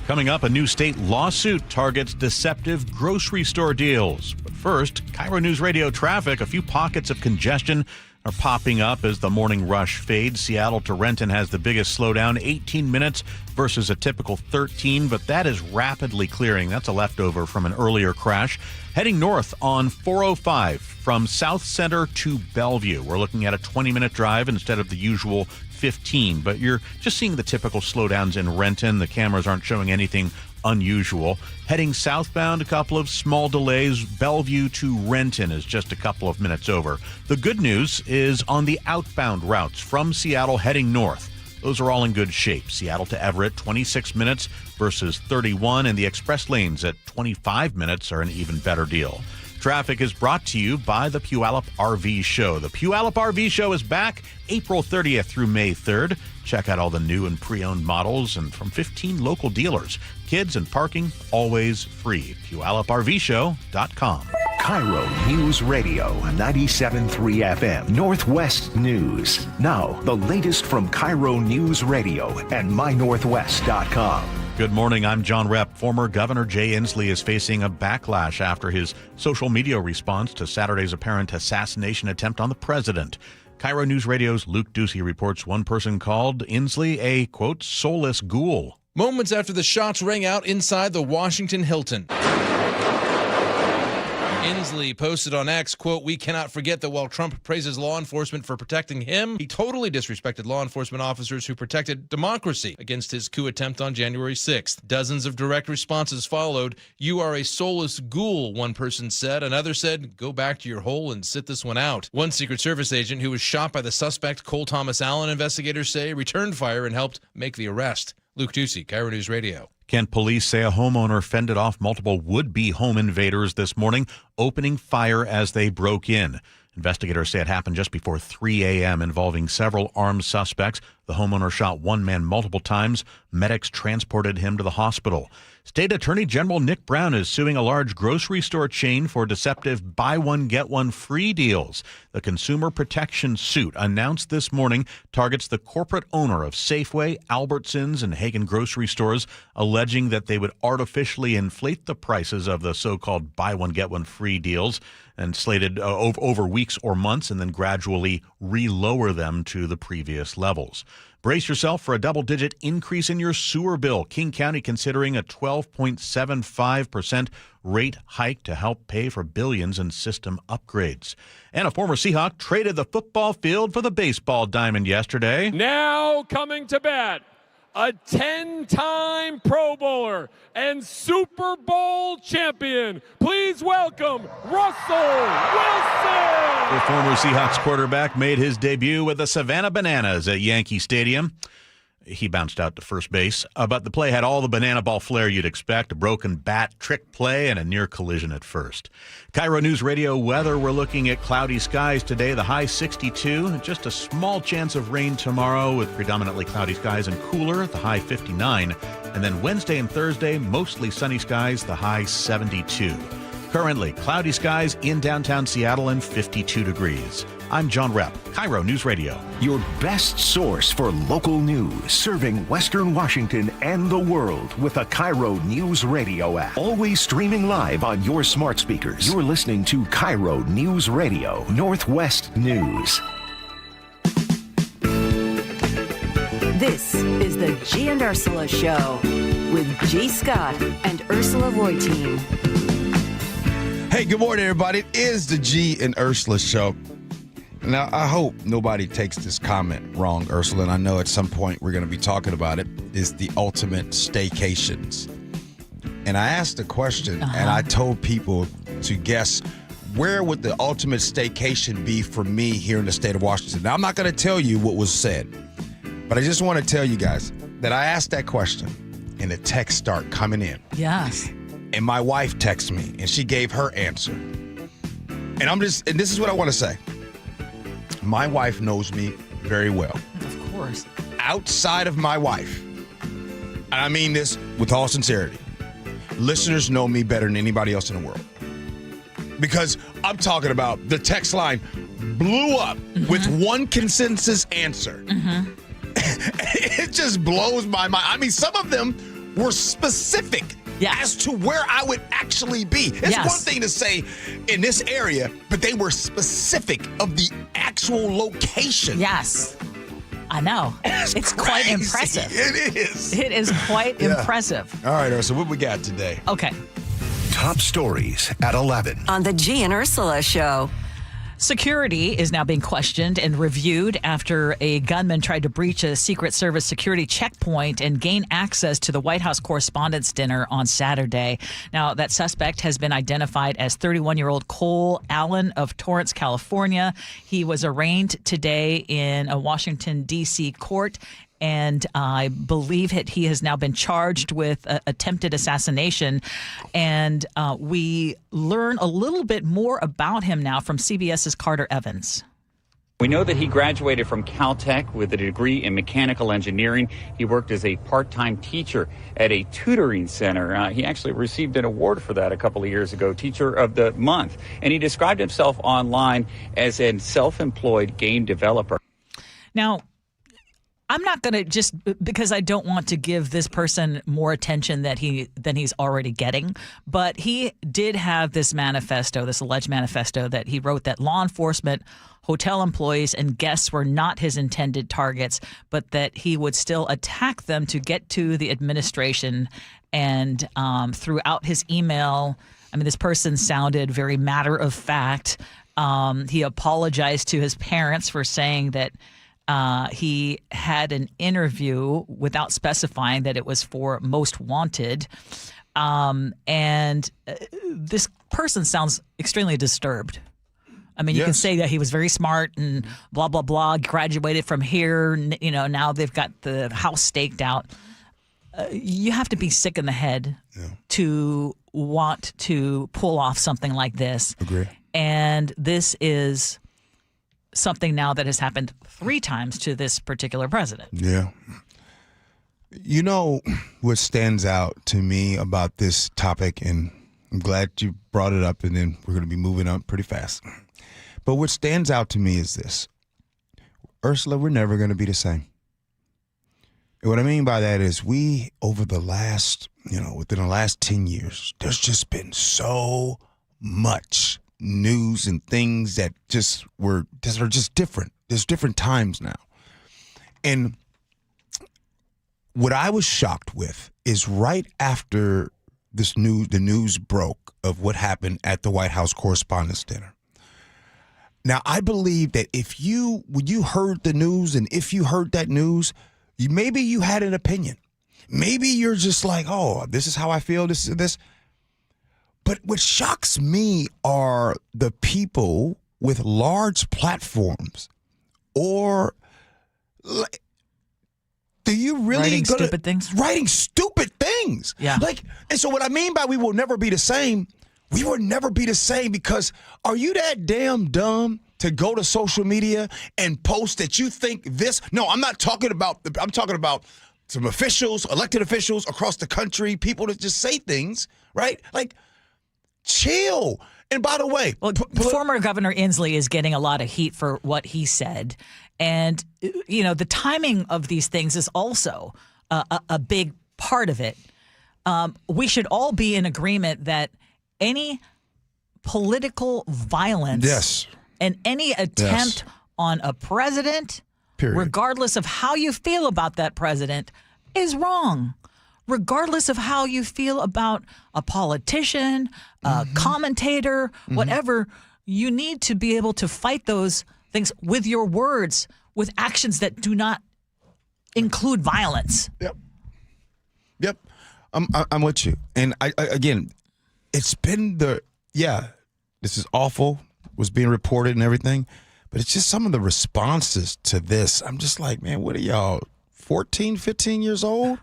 Coming up, a new state lawsuit targets deceptive grocery store deals. But first, KIRO News Radio traffic. A few pockets of congestion are popping up as the morning rush fades. Seattle to Renton has the biggest slowdown, 18 minutes versus a typical 13, but that is rapidly clearing. That's a leftover from an earlier crash. Heading north on 405 from South Center to Bellevue. We're looking at a 20-minute drive instead of the usual 15, but you're just seeing the typical slowdowns in Renton. The cameras aren't showing anything unusual. Heading southbound, a couple of small delays. Bellevue to Renton is just a couple of minutes over. The good news is on the outbound routes from Seattle heading north. Those are all in good shape. Seattle to Everett, 26 minutes versus 31, and the express lanes at 25 minutes are an even better deal. Traffic is brought to you by the Puyallup RV Show. The Puyallup RV Show is back April 30th through May 3rd. Check out all the new and pre-owned models and from 15 local dealers. Kids and parking always free. PuyallupRVShow.com. KIRO News Radio 97.3 FM Northwest News. Now, the latest from KIRO News Radio and MyNorthwest.com. Good morning, I'm John Repp. Former Governor Jay Inslee is facing a backlash after his social media response to Saturday's apparent assassination attempt on the president. KIRO News Radio's Luke Ducey reports one person called Inslee a, quote, soulless ghoul. Moments after the shots rang out inside the Washington Hilton. Inslee posted on X, quote, "We cannot forget that while Trump praises law enforcement for protecting him, he totally disrespected law enforcement officers who protected democracy against his coup attempt on January 6th. Dozens of direct responses followed. You are a soulless ghoul, one person said. Another said, go back to your hole and sit this one out. One Secret Service agent who was shot by the suspect, Cole Thomas Allen, investigators say, returned fire and helped make the arrest. Luke Ducey, KIRO News Radio. Kent police say a homeowner fended off multiple would-be home invaders this morning, opening fire as they broke in. Investigators say it happened just before 3 a.m. involving several armed suspects. The homeowner shot one man multiple times. Medics transported him to the hospital. State Attorney General Nick Brown is suing a large grocery store chain for deceptive buy one, get one free deals. The consumer protection suit announced this morning targets the corporate owner of Safeway, Albertsons, and Hagen grocery stores, alleging that they would artificially inflate the prices of the so-called buy one, get one free deals and slated over weeks or months and then gradually re-lower them to the previous levels. Brace yourself for a double-digit increase in your sewer bill. King County considering a 12.75% rate hike to help pay for billions in system upgrades. And a former Seahawk traded the football field for the baseball diamond yesterday. Now coming to bat, a 10-time Pro Bowler and Super Bowl champion. Please welcome Russell Wilson. The former Seahawks quarterback made his debut with the Savannah Bananas at Yankee Stadium. He bounced out to first base, but the play had all the banana ball flair you'd expect, a broken bat, trick play, and a near collision at first. KIRO News Radio weather, we're looking at cloudy skies today, the high 62, just a small chance of rain tomorrow with predominantly cloudy skies and cooler, the high 59, and then Wednesday and Thursday, mostly sunny skies, the high 72. Currently, cloudy skies in downtown Seattle and 52 degrees. I'm John Repp, KIRO News Radio. Your best source for local news, serving Western Washington and the world with a KIRO News Radio app. Always streaming live on your smart speakers. You're listening to KIRO News Radio, Northwest News. This is the Gee and Ursula Show with G. Scott and Ursula Reutin. Hey, good morning, everybody. It is the Gee and Ursula Show. Now, I hope nobody takes this comment wrong, Ursula, and I know at some point we're going to be talking about it, is the ultimate staycations. And I asked a question, and I told people to guess, where would the ultimate staycation be for me here in the state of Washington? Now, I'm not going to tell you what was said, but I just want to tell you guys that I asked that question, and the texts start coming in. Yes. And my wife texted me, and she gave her answer. And this is what I want to say. My wife knows me very well. Of course. Outside of my wife, and I mean this with all sincerity, listeners know me better than anybody else in the world. Because I'm talking about the text line blew up with one consensus answer. It just blows my mind. I mean, some of them were specific as to where I would actually be. It's one thing to say in this area, but they were specific of the actual location. Yes. I know. It's quite impressive. It is. It is quite impressive. All right, so what we got today? Okay. Top stories at 11. On the Gee and Ursula Show. Security is now being questioned and reviewed after a gunman tried to breach a Secret Service security checkpoint and gain access to the White House Correspondents' Dinner on Saturday. Now, that suspect has been identified as 31-year-old Cole Allen of Torrance, California. He was arraigned today in a Washington, D.C. court. And I believe he has now been charged with attempted assassination. And we learn a little bit more about him now from CBS's Carter Evans. We know that he graduated from Caltech with a degree in mechanical engineering. He worked as a part-time teacher at a tutoring center. He actually received an award for that a couple of years ago, Teacher of the Month. And he described himself online as a self-employed game developer. Now, I'm not going to, just because I don't want to give this person more attention than he's already getting, but he did have this manifesto, this alleged manifesto that he wrote that law enforcement, hotel employees, and guests were not his intended targets, but that he would still attack them to get to the administration. And throughout his email, I mean, this person sounded very matter of fact. He apologized to his parents for saying that he had an interview without specifying that it was for Most Wanted. And this person sounds extremely disturbed. I mean, you can say that he was very smart and blah, blah, blah, graduated from here. You know, now they've got the house staked out. You have to be sick in the head to want to pull off something like this. Agree. And this is something now that has happened 3 times to this particular president. Yeah. You know what stands out to me about this topic, and I'm glad you brought it up, and then we're going to be moving up pretty fast. But what stands out to me is this. Ursula, we're never going to be the same. And what I mean by that is we, over the last, within the last 10 years, there's just been so much news and things that are just different. There's different times now. And what I was shocked with is right after the news broke of what happened at the White House Correspondents' Dinner. Now, I believe that when you heard the news, and if you heard that news, maybe you had an opinion. Maybe you're just like, oh, this is how I feel, this. But what shocks me are the people with large platforms, or do you really writing stupid things? Writing stupid things. Yeah. And so what I mean by we will never be the same, we will never be the same because are you that damn dumb to go to social media and post that you think this? No, I'm not talking about, I'm talking about some officials, elected officials across the country, people that just say things, right? Like, chill. And by the way, former Governor Inslee is getting a lot of heat for what he said. And, the timing of these things is also a big part of it. We should all be in agreement that any political violence and any attempt on a president, regardless of how you feel about that president, is wrong. Regardless of how you feel about a politician, a commentator, whatever, you need to be able to fight those things with your words, with actions that do not include violence. Yep. I'm with you. And I again, it's been this is awful, was being reported and everything, but it's just some of the responses to this. I'm just like, man, what are y'all, 14, 15 years old?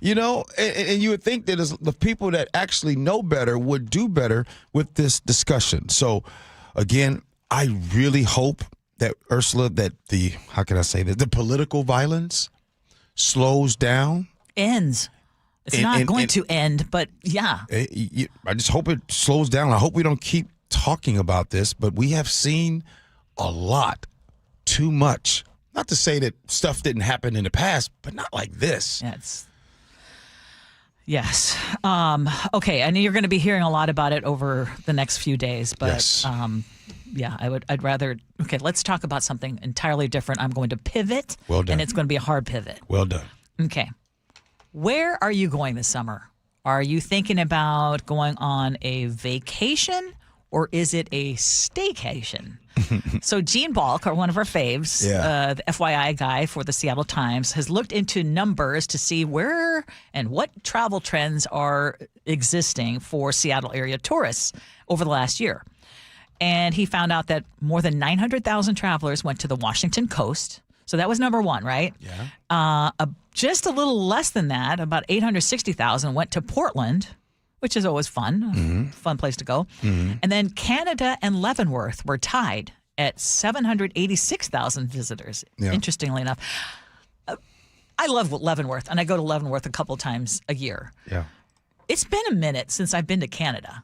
And you would think that the people that actually know better would do better with this discussion. So again, I really hope that, Ursula, that the political violence slows down. Ends. It's not going to end, but yeah. I just hope it slows down. I hope we don't keep talking about this, but we have seen a lot, too much. Not to say that stuff didn't happen in the past, but not like this. Yes. Okay, I know you're going to be hearing a lot about it over the next few days, but yes. I'd rather. Okay, let's talk about something entirely different. I'm going to pivot. Well done. And it's going to be a hard pivot. Well done. Okay. Where are you going this summer? Are you thinking about going on a vacation or is it a staycation? So Gene Balk, one of our faves, the FYI guy for the Seattle Times, has looked into numbers to see where and what travel trends are existing for Seattle area tourists over the last year. And he found out that more than 900,000 travelers went to the Washington coast. So that was number one, right? Yeah. Just a little less than that, about 860,000 went to Portland, which is always fun, fun place to go. And then Canada and Leavenworth were tied at 786,000 visitors, interestingly enough. I love Leavenworth, and I go to Leavenworth a couple times a year. Yeah. It's been a minute since I've been to Canada.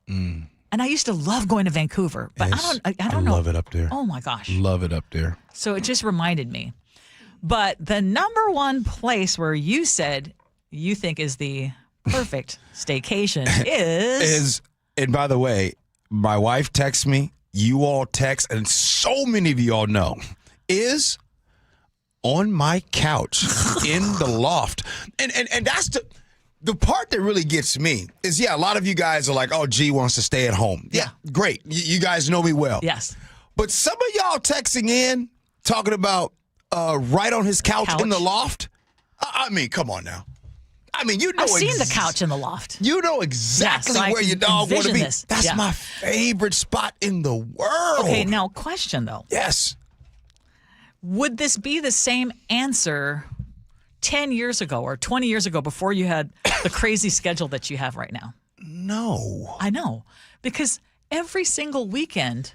And I used to love going to Vancouver, but I don't know. I love it up there. Oh, my gosh. Love it up there. So it just reminded me. But the number one place where you said you think is the perfect staycation is... And by the way, my wife texts me, you all text, and so many of you all know, is on my couch in the loft. And that's the part that really gets me is, a lot of you guys are like, oh, G wants to stay at home. Yeah, great. You guys know me well. Yes. But some of y'all texting in, talking about right on his couch in the loft. I mean, come on now. I mean, you know, I've seen the couch in the loft. You know exactly where your dog want to be. That's my favorite spot in the world. Okay, now question though. Yes. Would this be the same answer 10 years ago or 20 years ago before you had the crazy schedule that you have right now? No. I know. Because every single weekend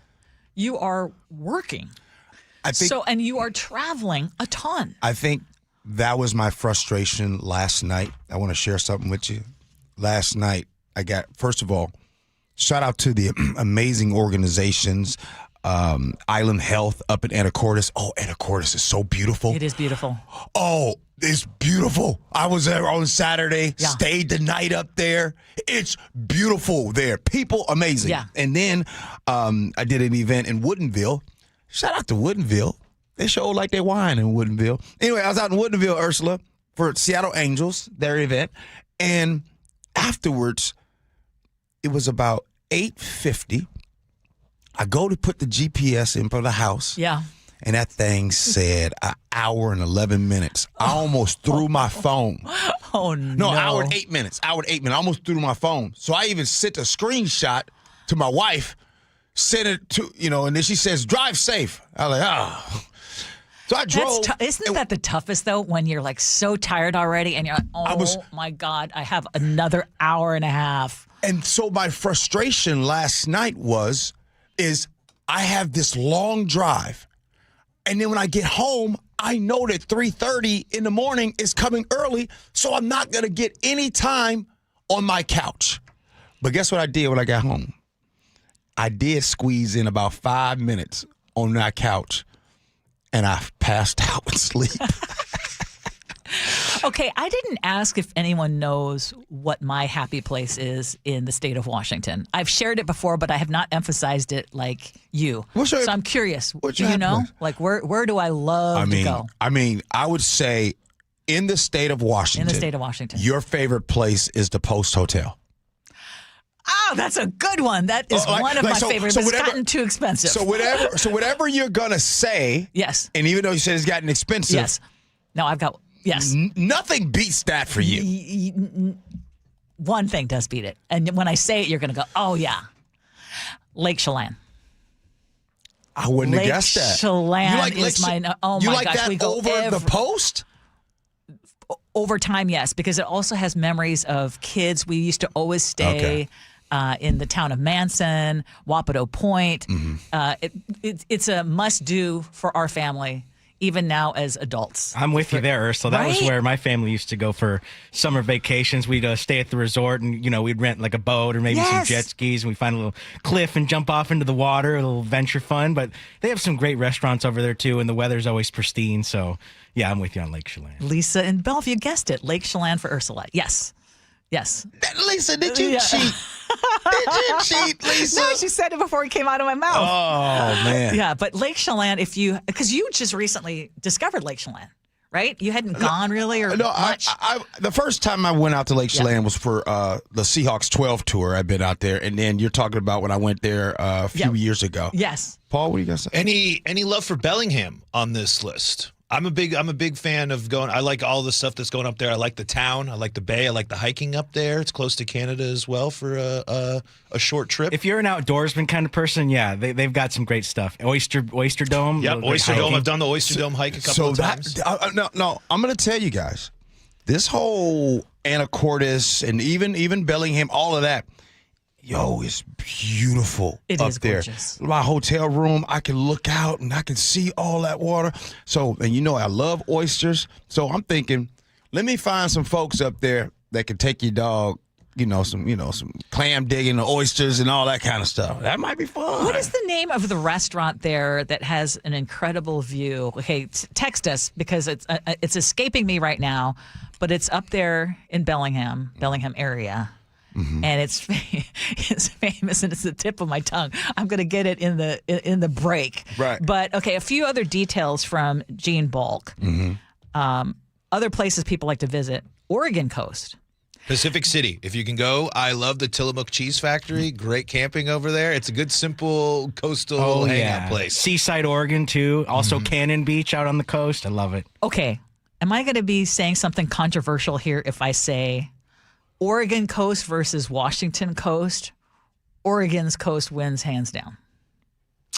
you are working. And you are traveling a ton. I think that was my frustration last night. I want to share something with you. Last night, first of all, shout out to the amazing organizations, Island Health up in Anacortes. Oh, Anacortes is so beautiful. It is beautiful. Oh, it's beautiful. I was there on Saturday, stayed the night up there. It's beautiful there. People, amazing. Yeah. And then I did an event in Woodinville. Shout out to Woodinville. They show like they wine in Woodinville. Anyway, I was out in Woodinville, Ursula, for Seattle Angels, their event. And afterwards, it was about 8:50. I go to put the GPS in for the house. Yeah. And that thing said an hour and 11 minutes. I almost threw my phone. Oh, no. No, hour and 8 minutes. I almost threw my phone. So I even sent a screenshot to my wife, sent it to, and then she says, drive safe. I was like, oh. So I drove. Isn't that the toughest, though, when you're like so tired already and you're like, my God, I have another hour and a half. And so my frustration last night is I have this long drive. And then when I get home, I know that 3:30 in the morning is coming early, so I'm not going to get any time on my couch. But guess what I did when I got home? I did squeeze in about 5 minutes on that couch, and I passed out with sleep. Okay, I didn't ask if anyone knows what my happy place is in the state of Washington. I've shared it before, but I have not emphasized it like you. So I'm curious. Do you know? Like, where do I love to go? I mean, I would say in the state of Washington. In the state of Washington. Your favorite place is the Post Hotel. Oh, that's a good one. That is one of my favorites. But it's gotten too expensive. So whatever you're gonna say. Yes. And even though you said it's gotten expensive. Yes. No, I've got. Yes. Nothing beats that for you. One thing does beat it. And when I say it, you're going to go, oh, yeah. Lake Chelan. I wouldn't have guessed that. Lake Chelan is my... Oh, my gosh. That we go over the Post? Over time, yes. Because it also has memories of kids. We used to always stay in the town of Manson, Wapato Point. It's a must-do for our family, even now as adults. I'm with you there, Ursula. That was Right? where my family used to go for summer vacations. We'd stay at the resort, and we'd rent like a boat or maybe some Yes. jet skis, and we'd find a little cliff and jump off into the water, a little venture fun. But they have some great restaurants over there too, and the weather's always pristine. So yeah, I'm with you on Lake Chelan. Lisa in Bellevue guessed it. Lake Chelan for Ursula. Yes. Yes. Lisa, did you cheat? Did you cheat, Lisa? No, she said it before it came out of my mouth. Oh, man. Yeah, but Lake Chelan, because you just recently discovered Lake Chelan, right? You hadn't gone really or much? The first time I went out to Lake Chelan was for the Seahawks 12 tour. I've been out there, and then you're talking about when I went there a few years ago. Yes. Paul, what do you guys say? Any love for Bellingham on this list? I'm a big fan of going. I like all the stuff that's going up there. I like the town. I like the bay. I like the hiking up there. It's close to Canada as well for a short trip. If you're an outdoorsman kind of person, yeah, they've got some great stuff. Oyster Dome. Yep, Oyster Dome. I've done the Oyster Dome hike a couple of times. No, I'm going to tell you guys, this whole Anacortes and even Bellingham, all of that, it's beautiful It up is there. gorgeous. My hotel room, I can look out and I can see all that water. So, and I love oysters. So I'm thinking, let me find some folks up there that can take your dog, some clam digging, oysters and all that kind of stuff. That might be fun. What is the name of the restaurant there that has an incredible view? Okay, text us because it's escaping me right now, but it's up there in Bellingham area. And it's famous, and it's the tip of my tongue. I'm going to get it in the break. Right. But okay, a few other details from Gene Bulk. Other places people like to visit: Oregon coast. Pacific City, if you can go. I love the Tillamook Cheese Factory. Great camping over there. It's a good, simple coastal hangout place. Seaside, Oregon too. Also Cannon Beach out on the coast. I love it. Okay, am I going to be saying something controversial here if I say Oregon coast versus Washington coast? Oregon's coast wins hands down.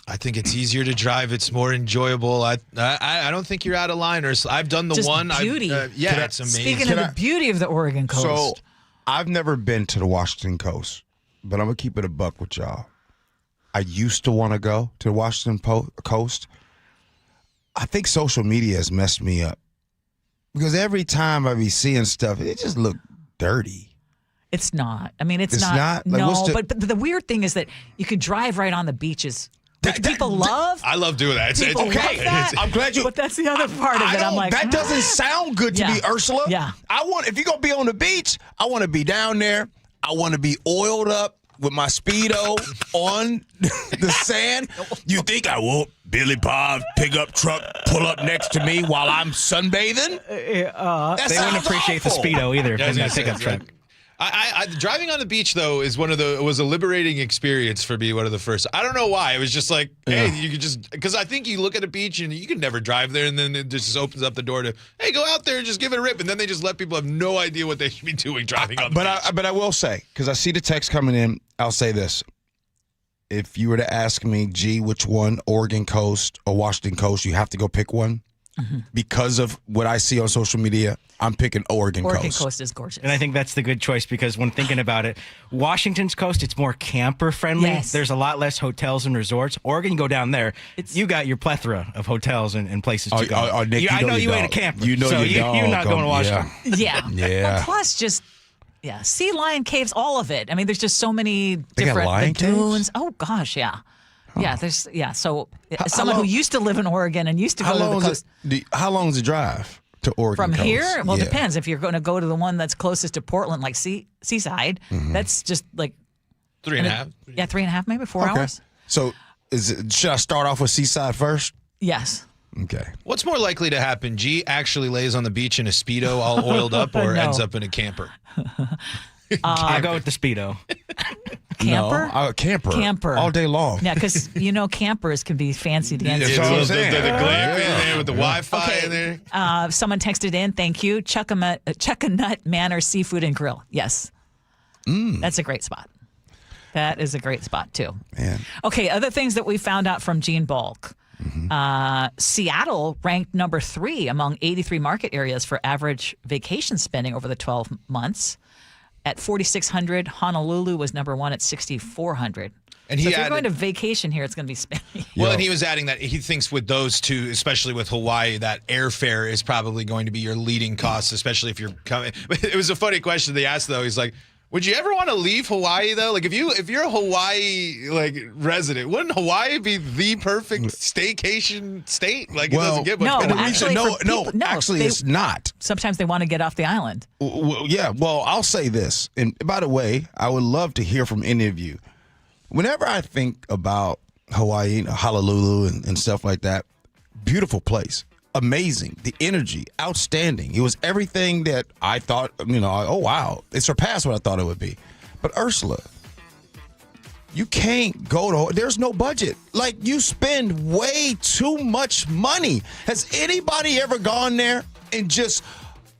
I think it's easier to drive. It's more enjoyable. I don't think you're out of line. I've done the Just one. beauty. It's amazing. Speaking of the beauty of the Oregon coast. So I've never been to the Washington coast, but I'm going to keep it a buck with y'all. I used to want to go to the Washington coast. I think social media has messed me up because every time I be seeing stuff, it just look dirty. It's not. I mean, it's not? Like, no, what's the- but the weird thing is that you could drive right on the beaches. Which people love. I love doing that. It's People okay. love that. I'm glad you. But that's the other part of it. I'm like, that doesn't sound good to me, Ursula. Yeah. If you're gonna be on the beach, I want to be down there. I want to be oiled up with my Speedo on the sand. You think I won't? Billy Bob pickup truck pull up next to me while I'm sunbathing? That They wouldn't sounds appreciate awful. the Speedo either Yeah, in that pickup truck. I driving on the beach though was a liberating experience for me. One of the first. I don't know why. It was just like, hey, you could just because I think you look at a beach and you can never drive there, and then it just opens up the door to hey, go out there and just give it a rip, and then they just let people have no idea what they should be doing driving on the beach. But I will say, because I see the text coming in, I'll say this. If you were to ask me, G, which one, Oregon coast or Washington coast, you have to go pick one. Because of what I see on social media, I'm picking Oregon coast. Oregon coast is gorgeous. And I think that's the good choice because when thinking about it, Washington's coast, it's more camper friendly. Yes. There's a lot less hotels and resorts. Oregon, you go down there, you got your plethora of hotels and places to go. Nick, I know you ain't a camper. You're not going to Washington. Yeah. Yeah. Well, plus just sea lion caves, all of it. I mean, there's just so many They got different lion caves? lagoons. Oh gosh, yeah. Yeah, So as someone who used to live in Oregon and used to go to the coast. How long is the drive to Oregon From coast? here? Well, it Yeah. depends. If you're going to go to the one that's closest to Portland, like Seaside, that's just like 3.5. Yeah, 3.5, maybe 4 Okay. hours. So should I start off with Seaside first? Yes. Okay. What's more likely to happen? G actually lays on the beach in a Speedo all oiled up or No. ends up in a camper? I go with the Speedo. Camper? No, camper. Camper. All day long. Yeah, because campers can be fancy dancy. That's what I'm the saying. glamp in there with the Wi-Fi Okay. in there. Someone texted in, thank you. Chuckanut Manor Seafood and Grill. Yes. That's a great spot. That is a great spot, too. Man. Okay, other things that we found out from Gene Bulk. Seattle ranked number 3 among 83 market areas for average vacation spending over the 12 months. at 4,600. Honolulu was number one at 6,400. And so if you're going to vacation here, it's going to be spendy. Well, and he was adding that he thinks with those two, especially with Hawaii, that airfare is probably going to be your leading cost, especially if you're coming. It was a funny question they asked, though. He's like, would you ever want to leave Hawaii, though? Like, if you're a Hawaii resident, wouldn't Hawaii be the perfect staycation state? Like, it doesn't get much better. Actually, it's not. Sometimes they want to get off the island. Well, I'll say this. And by the way, I would love to hear from any of you. Whenever I think about Hawaii, Honolulu, and stuff like that, beautiful place, amazing, the energy, outstanding. It was everything that I thought, oh, wow, it surpassed what I thought it would be. But Ursula, you can't go to, there's no budget. Like, you spend way too much money. Has anybody ever gone there and just,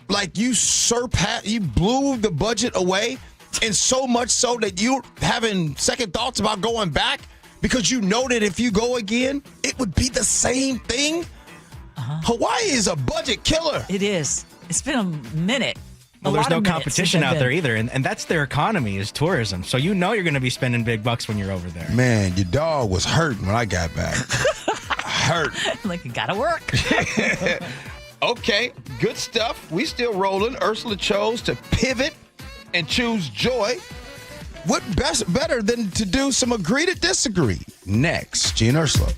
like, you blew the budget away? And so much so that you're having second thoughts about going back because you know that if you go again, it would be the same thing. Hawaii is a budget killer. It is. It's been a minute. Well, there's no competition out there either, and that's their economy is tourism. So you're going to be spending big bucks when you're over there. Man, your dog was hurting when I got back. Hurt. Like, you gotta work. Okay, good stuff. We still rolling. Ursula chose to pivot and choose joy. What better than to do some agree to disagree? Next, Gee and Ursula.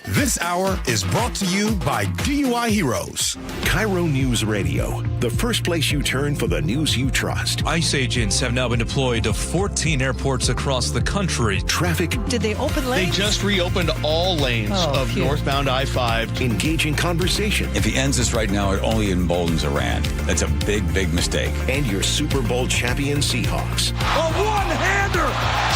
This hour is brought to you by DUI Heroes. KIRO News Radio, the first place you turn for the news you trust. ICE agents have now been deployed to 14 airports across the country. Traffic. Did they open lanes? They just reopened all lanes of northbound I-5. Engaging conversation. If he ends this right now, it only emboldens Iran. That's a big, big mistake. And your Super Bowl champion Seahawks. A one-hander!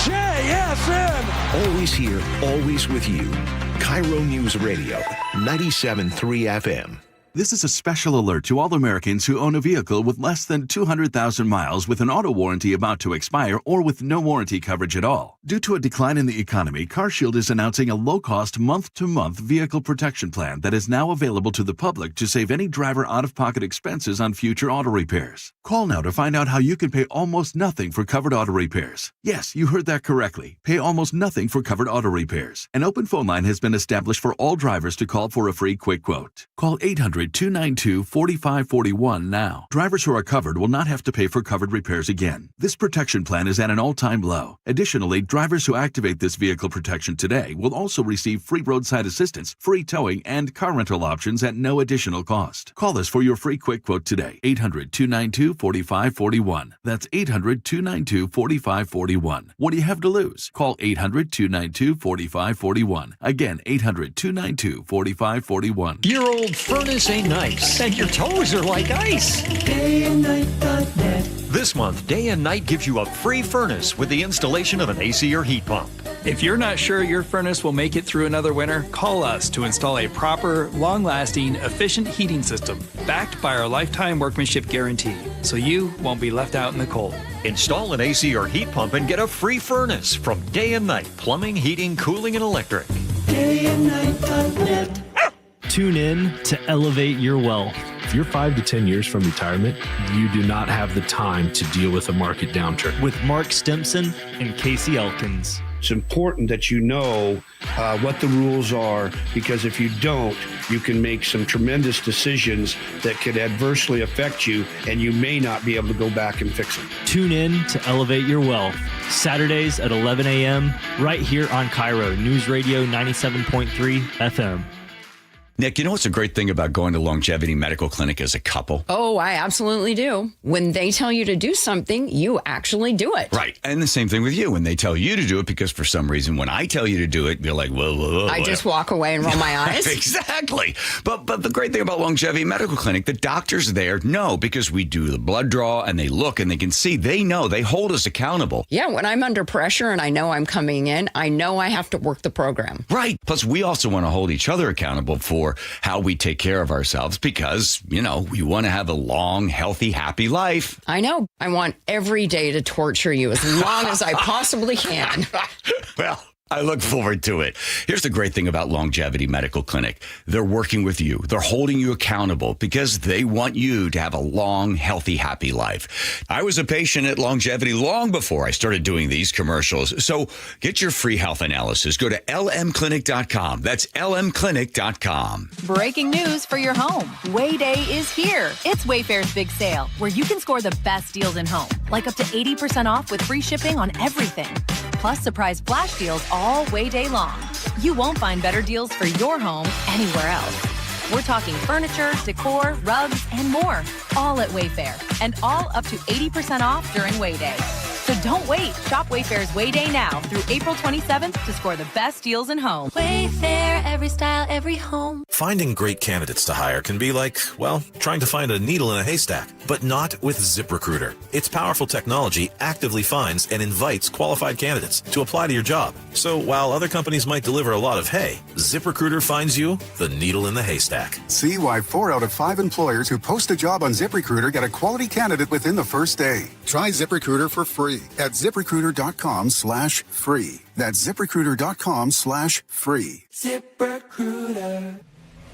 JSN! Always here, always with you. KIRO News Radio, 97.3 FM. This is a special alert to all Americans who own a vehicle with less than 200,000 miles with an auto warranty about to expire or with no warranty coverage at all. Due to a decline in the economy, CarShield is announcing a low-cost month-to-month vehicle protection plan that is now available to the public to save any driver out-of-pocket expenses on future auto repairs. Call now to find out how you can pay almost nothing for covered auto repairs. Yes, you heard that correctly. Pay almost nothing for covered auto repairs. An open phone line has been established for all drivers to call for a free quick quote. Call 800-292-4541 now. Drivers who are covered will not have to pay for covered repairs again. This protection plan is at an all-time low. Additionally, drivers who activate this vehicle protection today will also receive free roadside assistance, free towing, and car rental options at no additional cost. Call us for your free quick quote today. 800-292-4541. That's 800-292-4541. What do you have to lose? Call 800-292-4541. Again, 800-292-4541. Your old furnace ain't nice, and your toes are like ice. DayandNight.net. This month, Day and Night gives you a free furnace with the installation of an AC or heat pump. If you're not sure your furnace will make it through another winter, call us to install a proper, long-lasting, efficient heating system backed by our lifetime workmanship guarantee, so you won't be left out in the cold. Install an AC or heat pump and get a free furnace from Day and Night Plumbing, Heating, Cooling, and Electric. DayandNight.net. Tune in to elevate your wealth. If you're 5 to 10 years from retirement, you do not have the time to deal with a market downturn. With Mark Stimson and Casey Elkins. It's important that you know what the rules are, because if you don't, you can make some tremendous decisions that could adversely affect you, and you may not be able to go back and fix them. Tune in to Elevate Your Wealth, Saturdays at 11 a.m. right here on KIRO Newsradio 97.3 FM. Nick, you know what's a great thing about going to Longevity Medical Clinic as a couple? Oh, I absolutely do. When they tell you to do something, you actually do it. Right. And the same thing with you. When they tell you to do it, because for some reason, when I tell you to do it, you're like, whoa. I just walk away and roll my eyes. Exactly. But the great thing about Longevity Medical Clinic, the doctors there know, because we do the blood draw and they look and they can see, they know, they hold us accountable. Yeah, when I'm under pressure and I know I'm coming in, I know I have to work the program. Right. Plus, we also want to hold each other accountable for how we take care of ourselves, because, you know, we want to have a long, healthy, happy life. I know. I want every day to torture you as long as I possibly can. Well, I look forward to it. Here's the great thing about Longevity Medical Clinic. They're working with you. They're holding you accountable because they want you to have a long, healthy, happy life. I was a patient at Longevity long before I started doing these commercials. So get your free health analysis. Go to lmclinic.com. That's lmclinic.com. Breaking news for your home. Wayday is here. It's Wayfair's big sale, where you can score the best deals in home, like up to 80% off with free shipping on everything. Plus surprise flash deals all Wayday long. You won't find better deals for your home anywhere else. We're talking furniture, decor, rugs, and more, all at Wayfair, and all up to 80% off during Wayday. So don't wait. Shop Wayfair's Wayday now through April 27th to score the best deals in home. Wayfair, every style, every home. Finding great candidates to hire can be like, well, trying to find a needle in a haystack, but not with ZipRecruiter. Its powerful technology actively finds and invites qualified candidates to apply to your job. So while other companies might deliver a lot of hay, ZipRecruiter finds you the needle in the haystack. See why 4 out of 5 employers who post a job on ZipRecruiter get a quality candidate within the first day. Try ZipRecruiter for free at ZipRecruiter.com/free. That's ZipRecruiter.com/free. ZipRecruiter.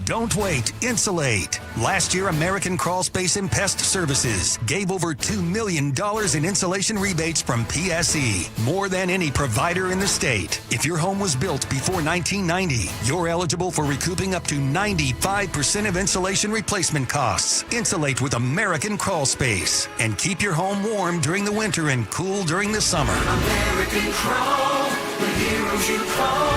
Don't wait, insulate. Last year, American Crawl Space and Pest Services gave over $2 million in insulation rebates from PSE, more than any provider in the state. If your home was built before 1990, you're eligible for recouping up to 95% of insulation replacement costs. Insulate with American Crawl Space and keep your home warm during the winter and cool during the summer. American Crawl, the heroes you call.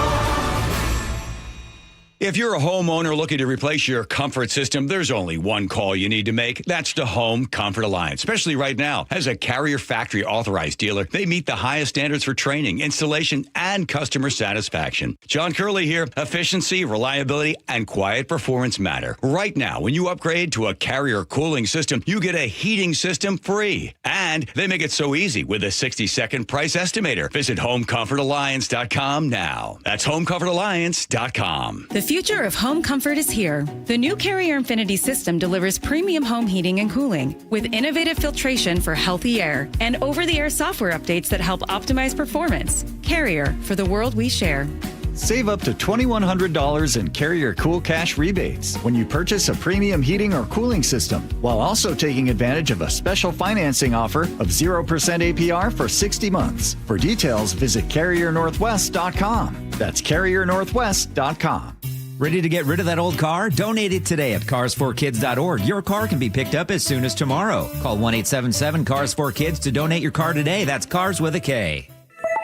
If you're a homeowner looking to replace your comfort system, there's only one call you need to make. That's to Home Comfort Alliance, especially right now. As a Carrier Factory authorized dealer, they meet the highest standards for training, installation, and customer satisfaction. John Curley here. Efficiency, reliability, and quiet performance matter. Right now, when you upgrade to a Carrier cooling system, you get a heating system free. And they make it so easy with a 60-second price estimator. Visit HomeComfortAlliance.com now. That's HomeComfortAlliance.com. The future of home comfort is here. The new Carrier Infinity system delivers premium home heating and cooling with innovative filtration for healthy air and over-the-air software updates that help optimize performance. Carrier, for the world we share. Save up to $2,100 in Carrier Cool Cash rebates when you purchase a premium heating or cooling system, while also taking advantage of a special financing offer of 0% APR for 60 months. For details, visit CarrierNorthwest.com. That's CarrierNorthwest.com. Ready to get rid of that old car? Donate it today at Cars4Kids.org. Your car can be picked up as soon as tomorrow. Call 1-877-CARS4KIDS to donate your car today. That's Cars with a K.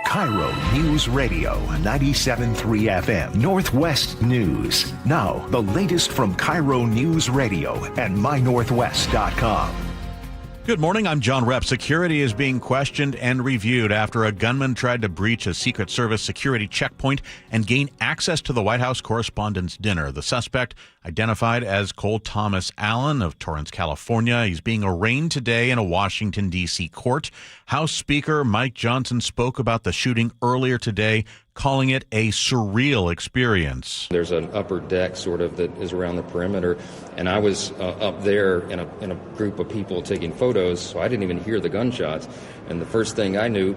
KIRO News Radio 97.3 FM Northwest News. Now, the latest from KIRO News Radio and mynorthwest.com. Good morning. I'm John Repp. Security is being questioned and reviewed after a gunman tried to breach a Secret Service security checkpoint and gain access to the White House Correspondents' Dinner. The suspect, identified as Cole Thomas Allen of Torrance, California, he's being arraigned today in a Washington, D.C. court. House Speaker Mike Johnson spoke about the shooting earlier today, calling it a surreal experience. There's an upper deck sort of that is around the perimeter, and I was up there in a group of people taking photos, so I didn't even hear the gunshots. And the first thing I knew,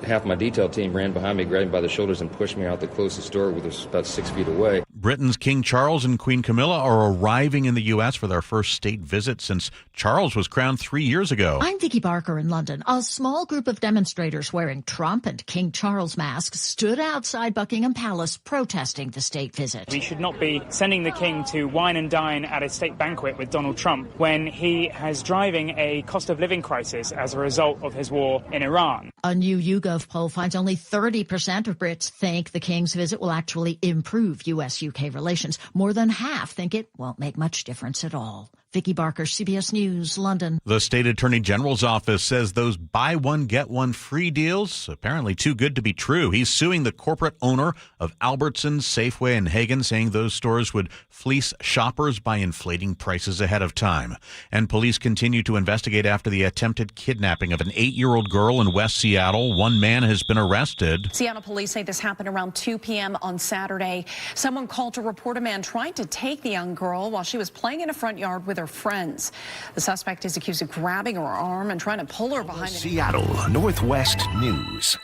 half my detail team ran behind me, grabbed me by the shoulders, and pushed me out the closest door, which was about 6 feet away. Britain's King Charles and Queen Camilla are arriving in the U.S. for their first state visit since Charles was crowned 3 years ago. I'm Vicky Barker in London. A small group of demonstrators wearing Trump and King Charles masks stood outside Buckingham Palace protesting the state visit. We should not be sending the king to wine and dine at a state banquet with Donald Trump when he is driving a cost of living crisis as a result of his war in Iran. A new YouGov poll finds only 30% of Brits think the king's visit will actually improve U.S.-UK relations. More than half think it won't make much difference at all. Vicky Barker, CBS News, London. The state attorney general's office says those buy one, get one free deals, apparently too good to be true. He's suing the corporate owner of Albertsons, Safeway, and Hagen, saying those stores would fleece shoppers by inflating prices ahead of time. And police continue to investigate after the attempted kidnapping of an 8-year-old girl in West Seattle. One man has been arrested. Seattle police say this happened around 2 p.m. on Saturday. Someone called to report a man trying to take the young girl while she was playing in a front yard with her friends. The suspect is accused of grabbing her arm and trying to pull her behind Seattle Northwest News.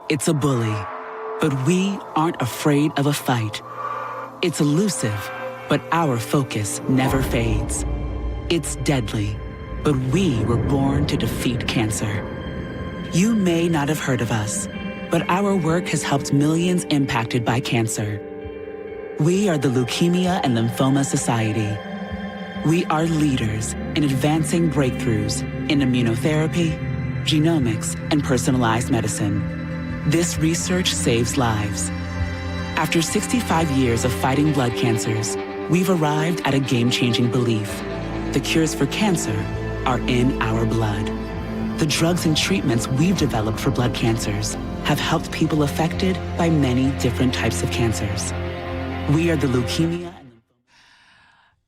It's a bully. but we aren't afraid of a fight. It's elusive, but our focus never fades. It's deadly, but we were born to defeat cancer. You may not have heard of us, but our work has helped millions impacted by cancer. We are the Leukemia and Lymphoma Society. We are leaders in advancing breakthroughs in immunotherapy, genomics, and personalized medicine. This research saves lives. After 65 years of fighting blood cancers, we've arrived at a game-changing belief. The cures for cancer are in our blood. The drugs and treatments we've developed for blood cancers have helped people affected by many different types of cancers. We are the Leukemia.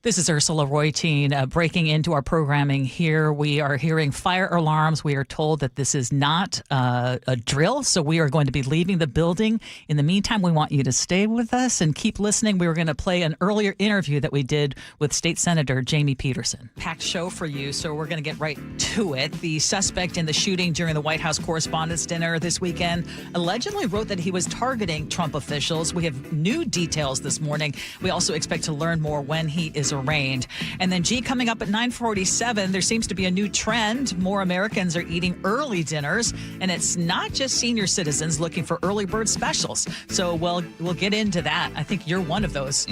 This is Ursula Reutin breaking into our programming here. We are hearing fire alarms. We are told that this is not a drill, so we are going to be leaving the building. In the meantime, we want you to stay with us and keep listening. We were going to play an earlier interview that we did with State Senator Jamie Peterson. Packed show for you, so we're going to get right to it. The suspect in the shooting during the White House Correspondents' Dinner this weekend allegedly wrote that he was targeting Trump officials. We have new details this morning. We also expect to learn more when he is arraigned. And then, G, coming up at 9:47, there seems to be a new trend. More Americans are eating early dinners, and it's not just senior citizens looking for early bird specials. So we'll get into that. I think you're one of those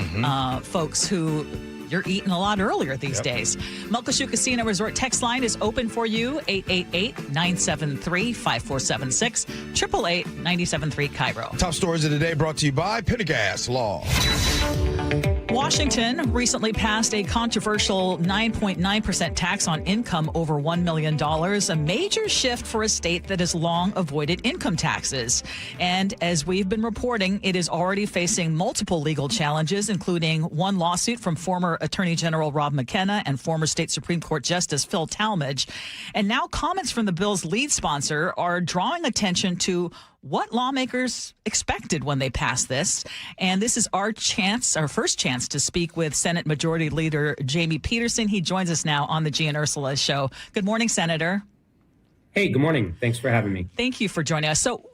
folks who you're eating a lot earlier these days. Muckleshoot Casino Resort text line is open for you, 888-973-5476, 888-973-KIRO. Top stories of the day brought to you by Pendergast Law. Washington recently passed a controversial 9.9% tax on income over $1 million, a major shift for a state that has long avoided income taxes. And as we've been reporting, it is already facing multiple legal challenges, including one lawsuit from former Attorney General Rob McKenna and former State Supreme Court Justice Phil Talmadge. And now comments from the bill's lead sponsor are drawing attention to what lawmakers expected when they passed this. And this is our first chance to speak with Senate Majority Leader Jamie Peterson. He joins us now on the Gee and Ursula Show. Good morning, Senator. Hey, good morning. Thanks for having me. Thank you for joining us. So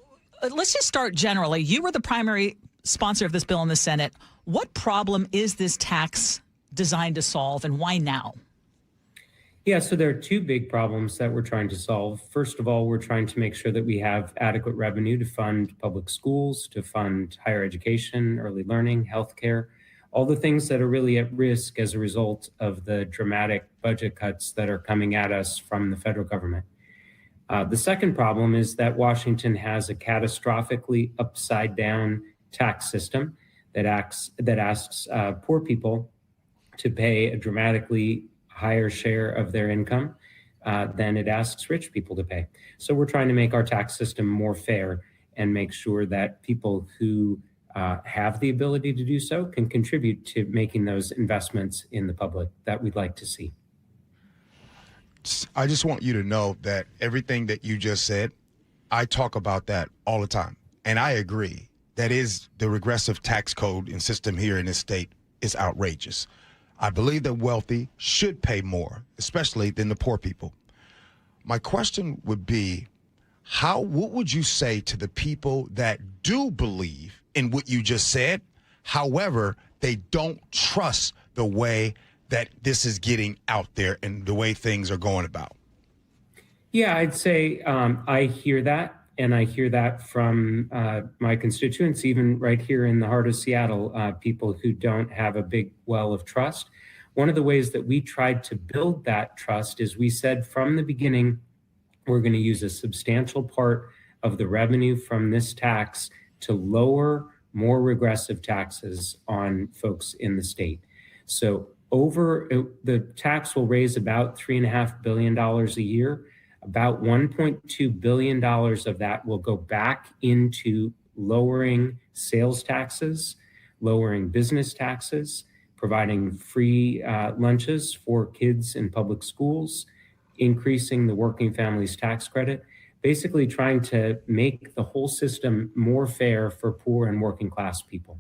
let's just start generally. You were the primary sponsor of this bill in the Senate. What problem is this tax designed to solve, and why now? Yeah, so there are two big problems that we're trying to solve. First of all, we're trying to make sure that we have adequate revenue to fund public schools, to fund higher education, early learning, healthcare, all the things that are really at risk as a result of the dramatic budget cuts that are coming at us from the federal government. The second problem is that Washington has a catastrophically upside down tax system that asks poor people to pay a dramatically higher share of their income than it asks rich people to pay. So we're trying to make our tax system more fair and make sure that people who have the ability to do so can contribute to making those investments in the public that we'd like to see. I just want you to know that everything that you just said, I talk about that all the time. And I agree. That is, the regressive tax code and system here in this state is outrageous. I believe that wealthy should pay more, especially than the poor people. My question would be, what would you say to the people that do believe in what you just said, however, they don't trust the way that this is getting out there and the way things are going about? Yeah, I'd say I hear that. And I hear that from my constituents, even right here in the heart of Seattle, people who don't have a big well of trust. One of the ways that we tried to build that trust is we said from the beginning, we're going to use a substantial part of the revenue from this tax to lower more regressive taxes on folks in the state. So the tax will raise about $3.5 billion a year. About $1.2 billion of that will go back into lowering sales taxes, lowering business taxes, providing free lunches for kids in public schools, increasing the working families tax credit, basically trying to make the whole system more fair for poor and working class people.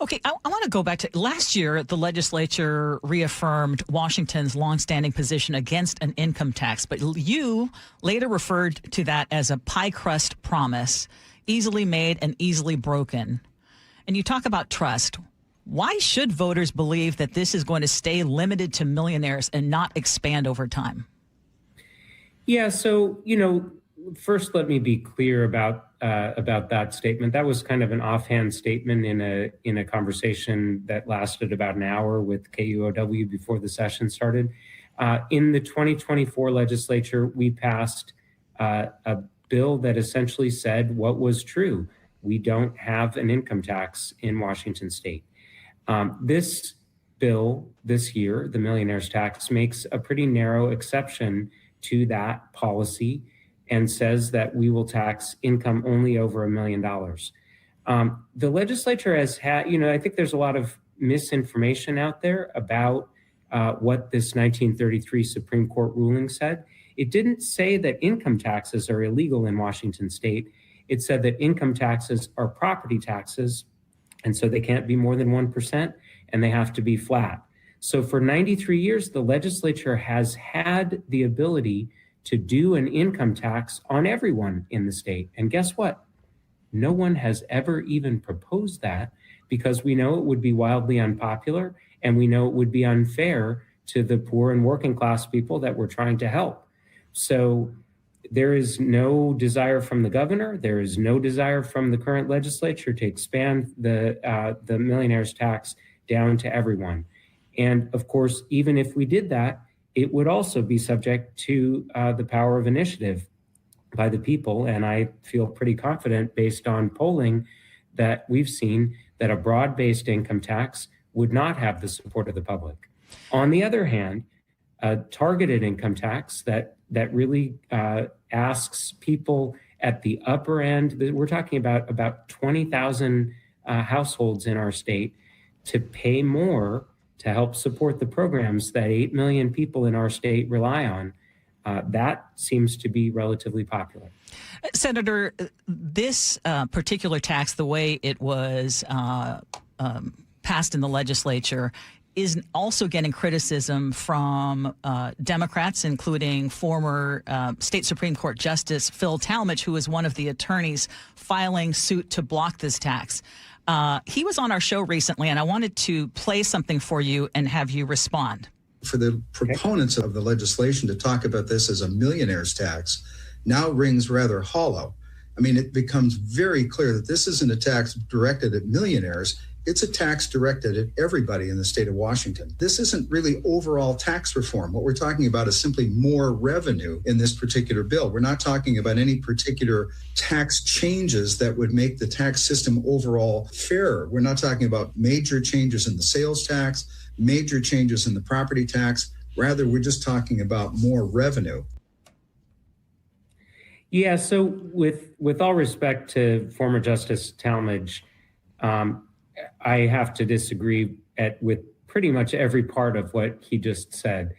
Okay, I want to go back to last year. The legislature reaffirmed Washington's longstanding position against an income tax, but you later referred to that as a pie crust promise. easily made and easily broken. And you talk about trust. Why should voters believe that this is going to stay limited to millionaires and not expand over time? Yeah, so, first let me be clear about that statement. That was kind of an offhand statement in a conversation that lasted about an hour with KUOW before the session started. In the 2024 legislature, we passed a bill that essentially said what was true. We don't have an income tax in Washington state. This bill this year, the millionaire's tax, makes a pretty narrow exception to that policy and says that we will tax income only over $1 million. The legislature has had, I think there's a lot of misinformation out there about what this 1933 Supreme Court ruling said. It didn't say that income taxes are illegal in Washington state. It said that income taxes are property taxes, and so they can't be more than 1%, and they have to be flat. So for 93 years, the legislature has had the ability to do an income tax on everyone in the state. And guess what? No one has ever even proposed that, because we know it would be wildly unpopular, and we know it would be unfair to the poor and working class people that we're trying to help. So there is no desire from the governor. There is no desire from the current legislature to expand the millionaire's tax down to everyone. And of course, even if we did that, it would also be subject to the power of initiative by the people. And I feel pretty confident, based on polling that we've seen, that a broad-based income tax would not have the support of the public. On the other hand, a targeted income tax that really asks people at the upper end, we're talking about 20,000 households in our state, to pay more to help support the programs that 8 million people in our state rely on. That seems to be relatively popular. Senator, this particular tax, the way it was passed in the legislature, is also getting criticism from Democrats, including former state Supreme Court Justice Phil Talmadge, who is one of the attorneys filing suit to block this tax. He was on our show recently, and I wanted to play something for you and have you respond. For the proponents of the legislation to talk about this as a millionaire's tax now rings rather hollow. I mean, it becomes very clear that this isn't a tax directed at millionaires. It's a tax directed at everybody in the state of Washington. This isn't really overall tax reform. What we're talking about is simply more revenue in this particular bill. We're not talking about any particular tax changes that would make the tax system overall fairer. We're not talking about major changes in the sales tax, major changes in the property tax. Rather, we're just talking about more revenue. Yeah, so with all respect to former Justice Talmadge, I have to disagree with pretty much every part of what he just said.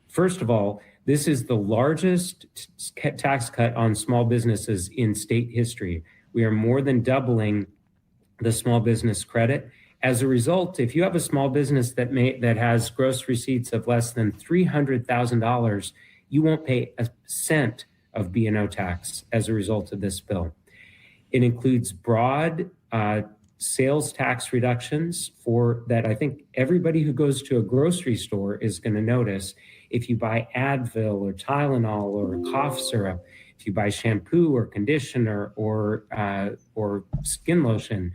First of all, this is the largest tax cut on small businesses in state history. We are more than doubling the small business credit. As a result, if you have a small business that has gross receipts of less than $300,000, you won't pay a cent of B&O tax as a result of this bill. It includes broad sales tax reductions for that. I think everybody who goes to a grocery store is going to notice. If you buy Advil or Tylenol or cough syrup, if you buy shampoo or conditioner or skin lotion,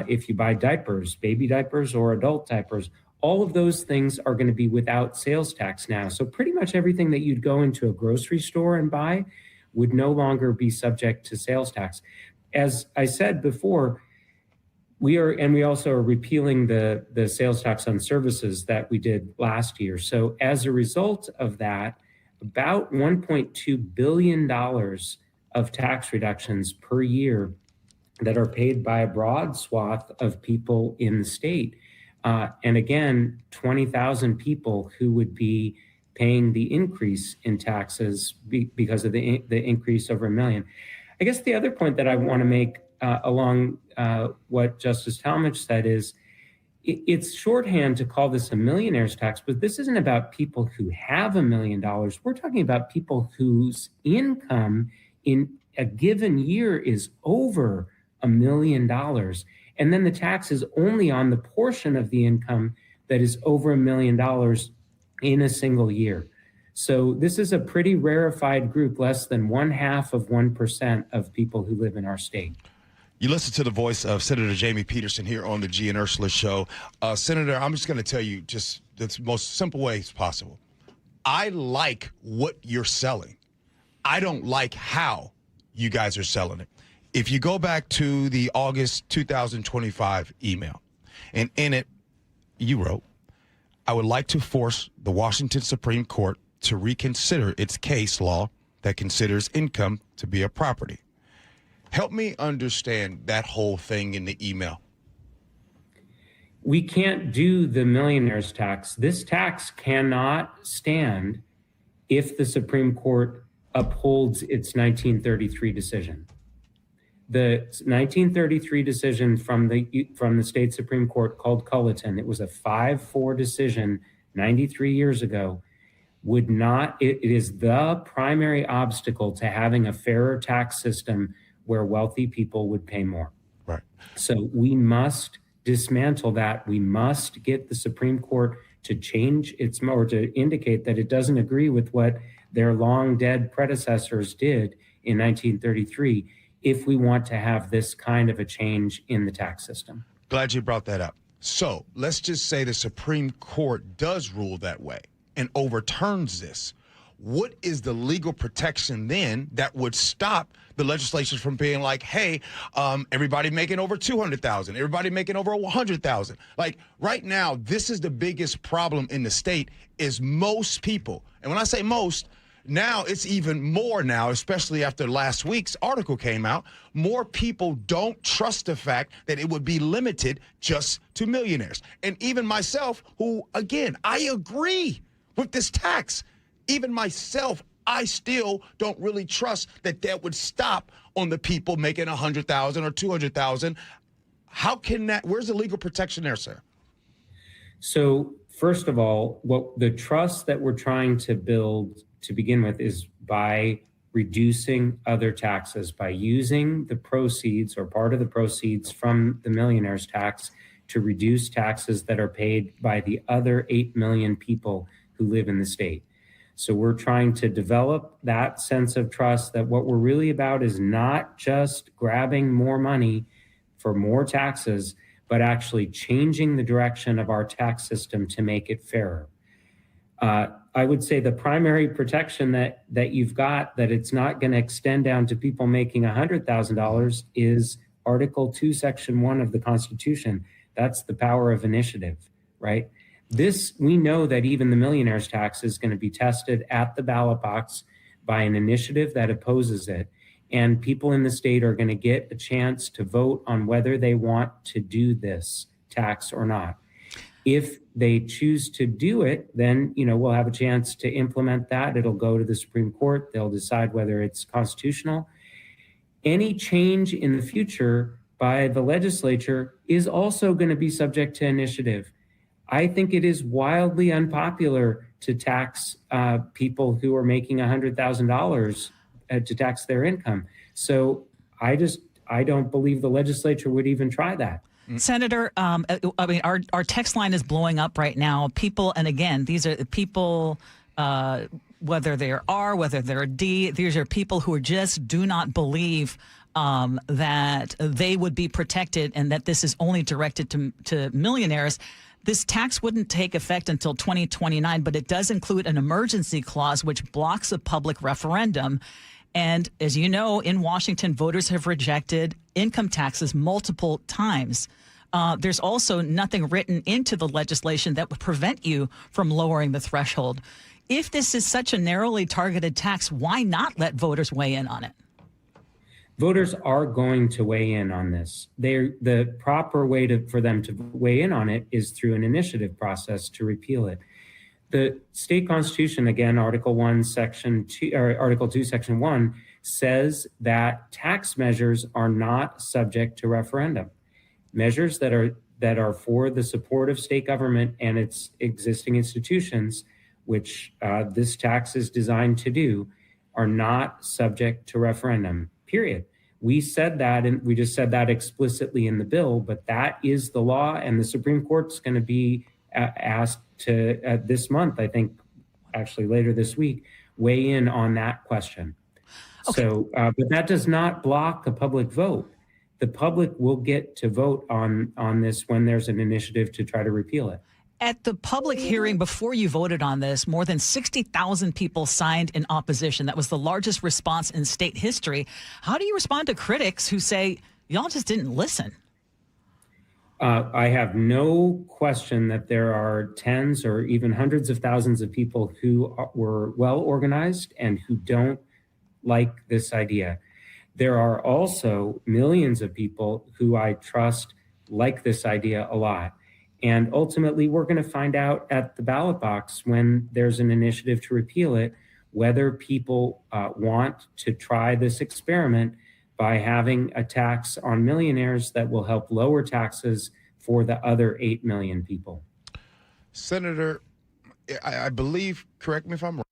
if you buy diapers, baby diapers or adult diapers, all of those things are going to be without sales tax now. So pretty much everything that you'd go into a grocery store and buy would no longer be subject to sales tax. As I said before, we also are repealing the sales tax on services that we did last year. So as a result of that, about $1.2 billion of tax reductions per year that are paid by a broad swath of people in the state. And again, 20,000 people who would be paying the increase in taxes because of the increase over $1 million. I guess the other point that I want to make along what Justice Talmadge said is it's shorthand to call this a millionaire's tax, but this isn't about people who have $1 million. We're talking about people whose income a given year is over $1 million. And then the tax is only on the portion of the income that is over $1 million in a single year. So this is a pretty rarefied group, less than 0.5% of people who live in our state. You listen to the voice of Senator Jamie Peterson here on the Gee and Ursula Show. Senator, I'm just going to tell you just the most simple ways possible. I like what you're selling. I don't like how you guys are selling it. If you go back to the August 2025 email, and in it, you wrote, I would like to force the Washington Supreme Court to reconsider its case law that considers income to be a property. Help me understand that whole thing in the email. We can't do the millionaire's tax. This tax cannot stand if the Supreme Court upholds its 1933 decision. The 1933 decision from the state Supreme Court called Culleton, it was a 5-4 decision 93 years ago, it is the primary obstacle to having a fairer tax system where wealthy people would pay more. Right. So we must dismantle that. We must get the Supreme Court to change or to indicate that it doesn't agree with what their long dead predecessors did in 1933 if we want to have this kind of a change in the tax system. Glad you brought that up. So let's just say the Supreme Court does rule that way and overturns this. What is the legal protection then that would stop the legislation from being like, hey, everybody making over 200,000, everybody making over 100,000? Like right now, this is the biggest problem in the state is most people. And when I say most, now it's even more now, especially after last week's article came out. More people don't trust the fact that it would be limited just to millionaires. And even myself, who, again, I agree with this tax. Even myself, I still don't really trust that would stop on the people making 100,000 or 200,000. How can that? Where's the legal protection there, sir? So first of all, what the trust that we're trying to build to begin with is by reducing other taxes, by using the proceeds or part of the proceeds from the millionaire's tax to reduce taxes that are paid by the other 8 million people who live in the state. So we're trying to develop that sense of trust that what we're really about is not just grabbing more money for more taxes, but actually changing the direction of our tax system to make it fairer. I would say the primary protection that you've got, that it's not going to extend down to people making $100,000, is Article 2, Section 1 of the Constitution. That's the power of initiative, right? We know that even the millionaire's tax is going to be tested at the ballot box by an initiative that opposes it. And people in the state are going to get a chance to vote on whether they want to do this tax or not. If they choose to do it, then, we'll have a chance to implement that. It'll go to the Supreme Court. They'll decide whether it's constitutional. Any change in the future by the legislature is also going to be subject to initiative. I think it is wildly unpopular to tax people who are making $100,000 to tax their income. So I don't believe the legislature would even try that. Senator, our text line is blowing up right now. People, and again, these are people, whether they're R, whether they're D, these are people who just do not believe that they would be protected and that this is only directed to millionaires. This tax wouldn't take effect until 2029, but it does include an emergency clause which blocks a public referendum. And as you know, in Washington, voters have rejected income taxes multiple times. There's also nothing written into the legislation that would prevent you from lowering the threshold. If this is such a narrowly targeted tax, why not let voters weigh in on it? Voters are going to weigh in on this. The proper way for them to weigh in on it is through an initiative process to repeal it. The state constitution, again, Article 2, Section 1, says that tax measures are not subject to referendum. Measures that are for the support of state government and its existing institutions, which this tax is designed to do, are not subject to referendum. period. We said that, and we just said that explicitly in the bill, but that is the law, and the Supreme Court's going to be asked to, this month, I think, actually later this week, weigh in on that question. Okay. So, but that does not block the public vote. The public will get to vote on this when there's an initiative to try to repeal it. At the public hearing before you voted on this, more than 60,000 people signed in opposition. That was the largest response in state history. How do you respond to critics who say, y'all just didn't listen? I have no question that there are tens or even hundreds of thousands of people who were well organized and who don't like this idea. There are also millions of people who I trust like this idea a lot. And ultimately, we're going to find out at the ballot box when there's an initiative to repeal it, whether people want to try this experiment by having a tax on millionaires that will help lower taxes for the other 8 million people. Senator, I believe, correct me if I'm wrong,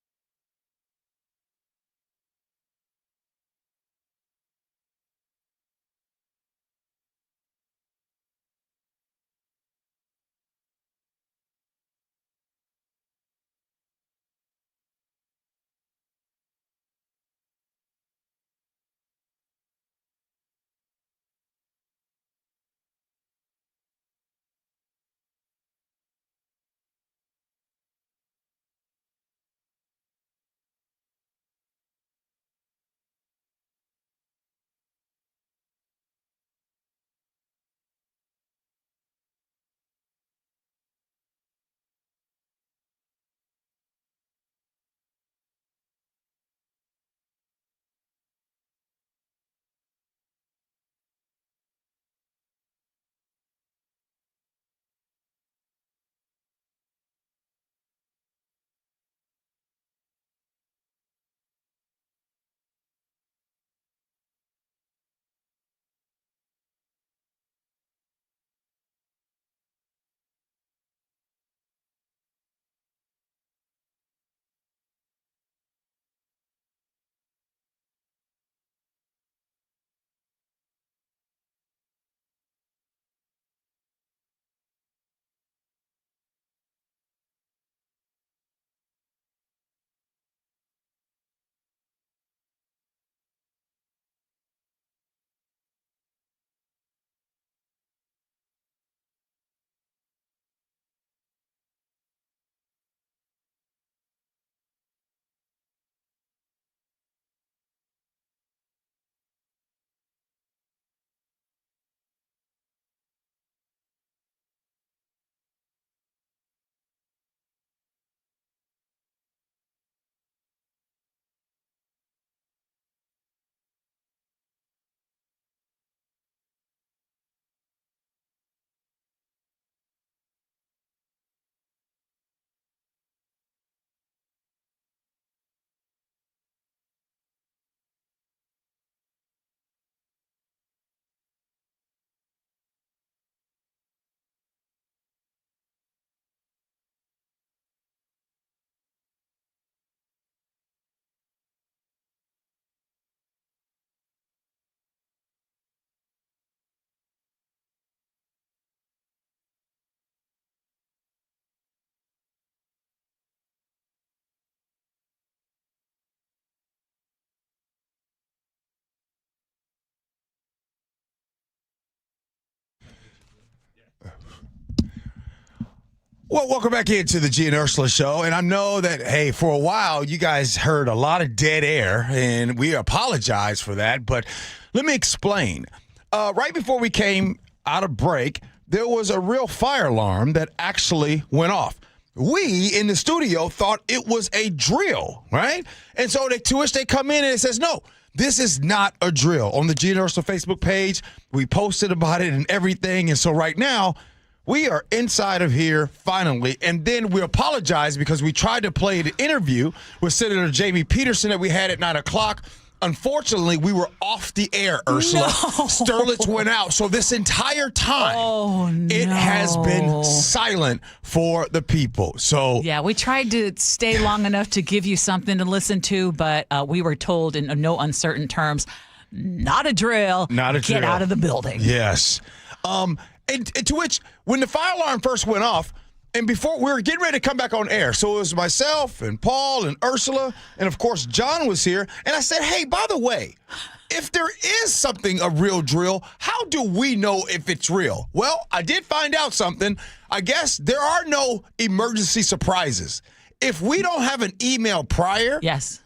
well, welcome back into the Gee and Ursula Show. And I know that, hey, for a while, you guys heard a lot of dead air, and we apologize for that. But let me explain. Right before we came out of break, there was a real fire alarm that actually went off. We in the studio thought it was a drill, right? And so to which they come in and it says, no, this is not a drill. On the Gee and Ursula Facebook page, we posted about it and everything. And so right now, we are inside of here finally, and then we apologize because we tried to play the interview with Senator Jamie Peterson that we had at 9 o'clock. Unfortunately, we were off the air, Ursula. No. Sterlitz went out. So this entire time, it has been silent for the people. So yeah, we tried to stay long enough to give you something to listen to, but we were told in no uncertain terms, not a drill. Not a drill. Get out of the building. Yes. And to which, when the fire alarm first went off, and before we were getting ready to come back on air, so it was myself and Paul and Ursula, and of course John was here. And I said, hey, by the way, if there is something a real drill, how do we know if it's real? Well, I did find out something. I guess there are no emergency surprises. If we don't have an email prior, yes,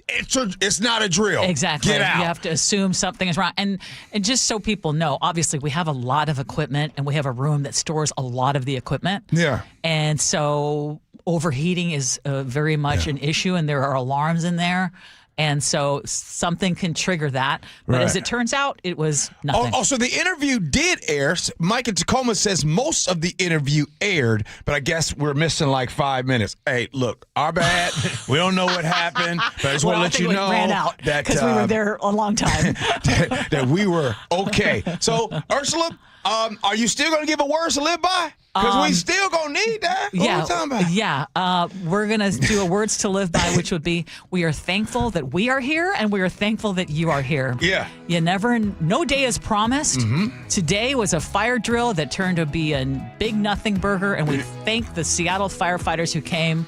it's not a drill. Exactly. Get out. You have to assume something is wrong. And just so people know, obviously we have a lot of equipment and we have a room that stores a lot of the equipment. Yeah. And so overheating is very much an issue, and there are alarms in there. And so something can trigger that. But as it turns out, it was nothing. So the interview did air. Mike in Tacoma says most of the interview aired, but I guess we're missing like 5 minutes. Hey, look, our bad. We don't know what happened, but I just want to let you know ran out that because we were there a long time. that we were okay. So, Ursula, are you still going to give a words to live by? Because we still going to need that. What are we talking about? Yeah. We're going to do a words to live by, which would be, we are thankful that we are here, and we are thankful that you are here. Yeah. No day is promised. Mm-hmm. Today was a fire drill that turned to be a big nothing burger, and we thank the Seattle firefighters who came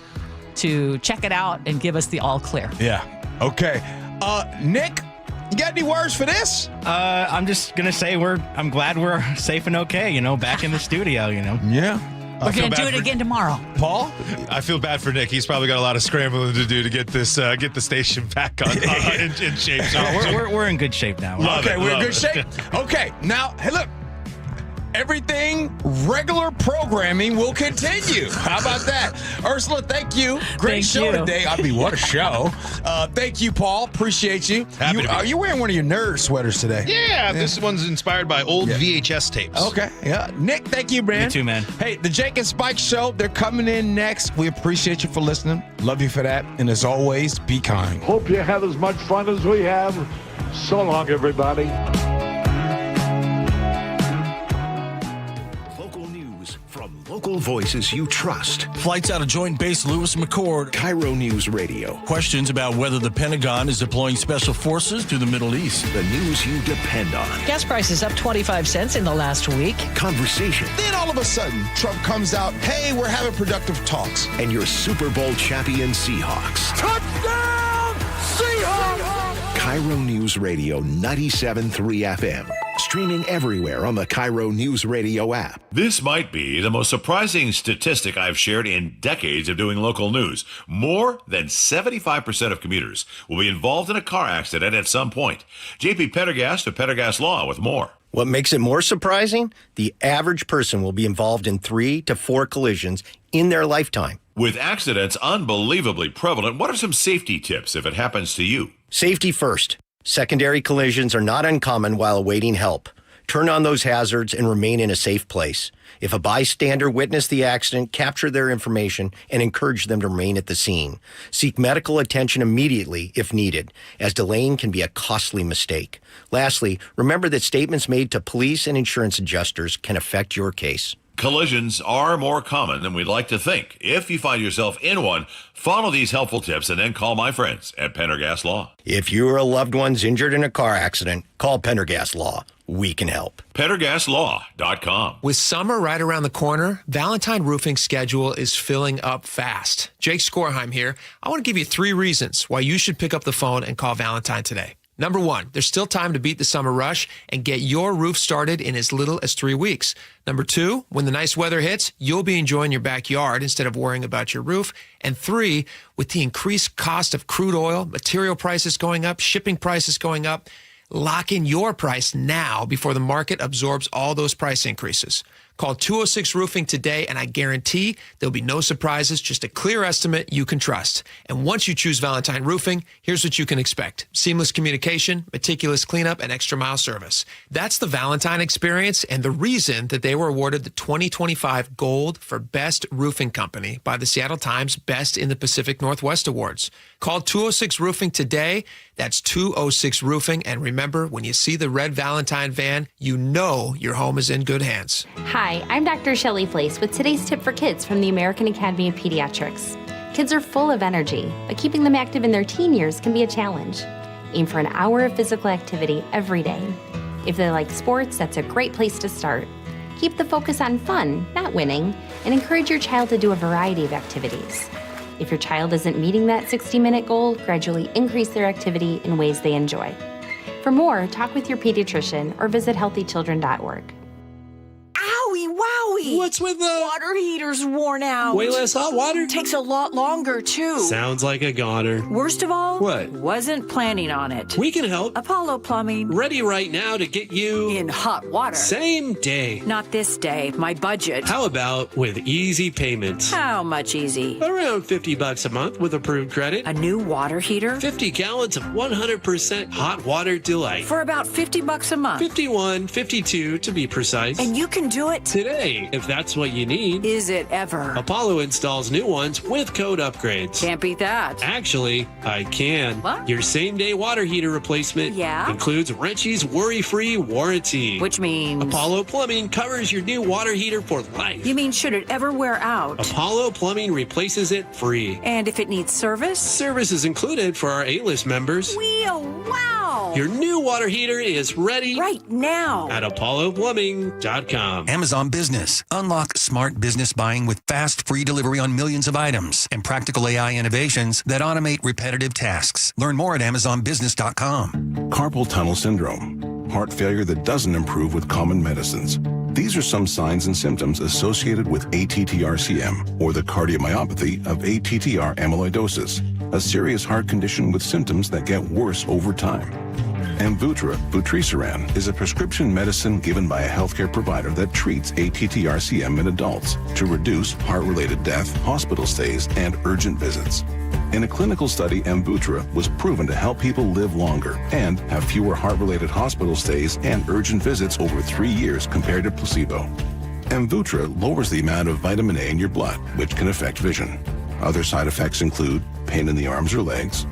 to check it out and give us the all clear. Yeah. Okay. Nick, you got any words for this? I'm just gonna say I'm glad we're safe and okay. Back in the studio. Yeah. We're gonna do it again tomorrow. Paul, I feel bad for Nick. He's probably got a lot of scrambling to do to get the station back on in shape. So we're in good shape now. We're in good shape. Okay, now hey, look. Everything regular programming will continue. How about that? Ursula, thank you. Great show today. What a show. Thank you, Paul. Appreciate you. Are you wearing one of your nerd sweaters today? Yeah, this one's inspired by old VHS tapes. Okay, yeah. Nick, thank you, man. You too, man. Hey, the Jake and Spike Show, they're coming in next. We appreciate you for listening. Love you for that. And as always, be kind. Hope you have as much fun as we have. So long, everybody. Local voices you trust. Flights out of Joint Base Lewis McChord. KIRO News Radio. Questions about whether the Pentagon is deploying special forces to the Middle East. The news you depend on. Gas prices up 25 cents in the last week. Conversation. Then all of a sudden, Trump comes out, hey, we're having productive talks. And your Super Bowl champion Seahawks. Touchdown, Seahawks! KIRO News Radio 97.3 FM. Streaming everywhere on the KIRO News Radio app. This might be the most surprising statistic I've shared in decades of doing local news. More than 75% of commuters will be involved in a car accident at some point. JP Pendergast of Pendergast Law with more. What makes it more surprising? The average person will be involved in 3 to 4 collisions in their lifetime. With accidents unbelievably prevalent, what are some safety tips if it happens to you? Safety first. Secondary collisions are not uncommon while awaiting help. Turn on those hazards and remain in a safe place. If a bystander witnessed the accident, capture their information and encourage them to remain at the scene. Seek medical attention immediately if needed, as delaying can be a costly mistake. Lastly, remember that statements made to police and insurance adjusters can affect your case. Collisions are more common than we'd like to think. If you find yourself in one, follow these helpful tips and then call my friends at Pendergast Law. If you or a loved one's injured in a car accident, call Pendergast Law. We can help. PendergastLaw.com. With summer right around the corner, Valentine Roofing's schedule is filling up fast. Jake Skorheim here. I want to give you 3 reasons why you should pick up the phone and call Valentine today. Number 1, there's still time to beat the summer rush and get your roof started in as little as 3 weeks. Number 2, when the nice weather hits, you'll be enjoying your backyard instead of worrying about your roof. And 3, with the increased cost of crude oil, material prices going up, shipping prices going up, lock in your price now before the market absorbs all those price increases. Call 206 Roofing today, and I guarantee there'll be no surprises, just a clear estimate you can trust. And once you choose Valentine Roofing, here's what you can expect. Seamless communication, meticulous cleanup, and extra mile service. That's the Valentine experience and the reason that they were awarded the 2025 Gold for Best Roofing Company by the Seattle Times Best in the Pacific Northwest Awards. Call 206 Roofing today. That's 206 Roofing. And remember, when you see the red Valentine van, you know your home is in good hands. Hi, I'm Dr. Shelley Flace with today's tip for kids from the American Academy of Pediatrics. Kids are full of energy, but keeping them active in their teen years can be a challenge. Aim for an hour of physical activity every day. If they like sports, that's a great place to start. Keep the focus on fun, not winning, and encourage your child to do a variety of activities. If your child isn't meeting that 60-minute goal, gradually increase their activity in ways they enjoy. For more, talk with your pediatrician or visit healthychildren.org. Owie, wowie! What's with the water heater's worn out? Way less hot water? Takes a lot longer, too. Sounds like a goner. Worst of all, what? Wasn't planning on it. We can help. Apollo Plumbing. Ready right now to get you in hot water. Same day. Not this day. My budget. How about with easy payments? How much easy? Around $50 a month with approved credit. A new water heater? 50 gallons of 100% hot water delight. For about $50 a month. 51, 52 to be precise. And you can do it today, if that's what you need. Is it ever? Apollo installs new ones with code upgrades. Can't beat that. Actually, I can. What? Your same-day water heater replacement includes Wrenchie's worry-free warranty. Which means? Apollo Plumbing covers your new water heater for life. You mean should it ever wear out? Apollo Plumbing replaces it free. And if it needs service? Service is included for our A-list members. Wow! Your new water heater is ready right now at apolloplumbing.com. Amazon Business. Unlock smart business buying with fast, free delivery on millions of items and practical AI innovations that automate repetitive tasks. Learn more at amazonbusiness.com. Carpal tunnel syndrome. Heart failure that doesn't improve with common medicines. These are some signs and symptoms associated with ATTR-CM, or the cardiomyopathy of ATTR amyloidosis, a serious heart condition with symptoms that get worse over time. Amvuttra, vutrisiran, is a prescription medicine given by a healthcare provider that treats ATTR-CM in adults to reduce heart-related death, hospital stays, and urgent visits. In a clinical study, Amvuttra was proven to help people live longer and have fewer heart-related hospital stays and urgent visits over 3 years compared to placebo. Amvuttra lowers the amount of vitamin A in your blood, which can affect vision. Other side effects include pain in the arms or legs,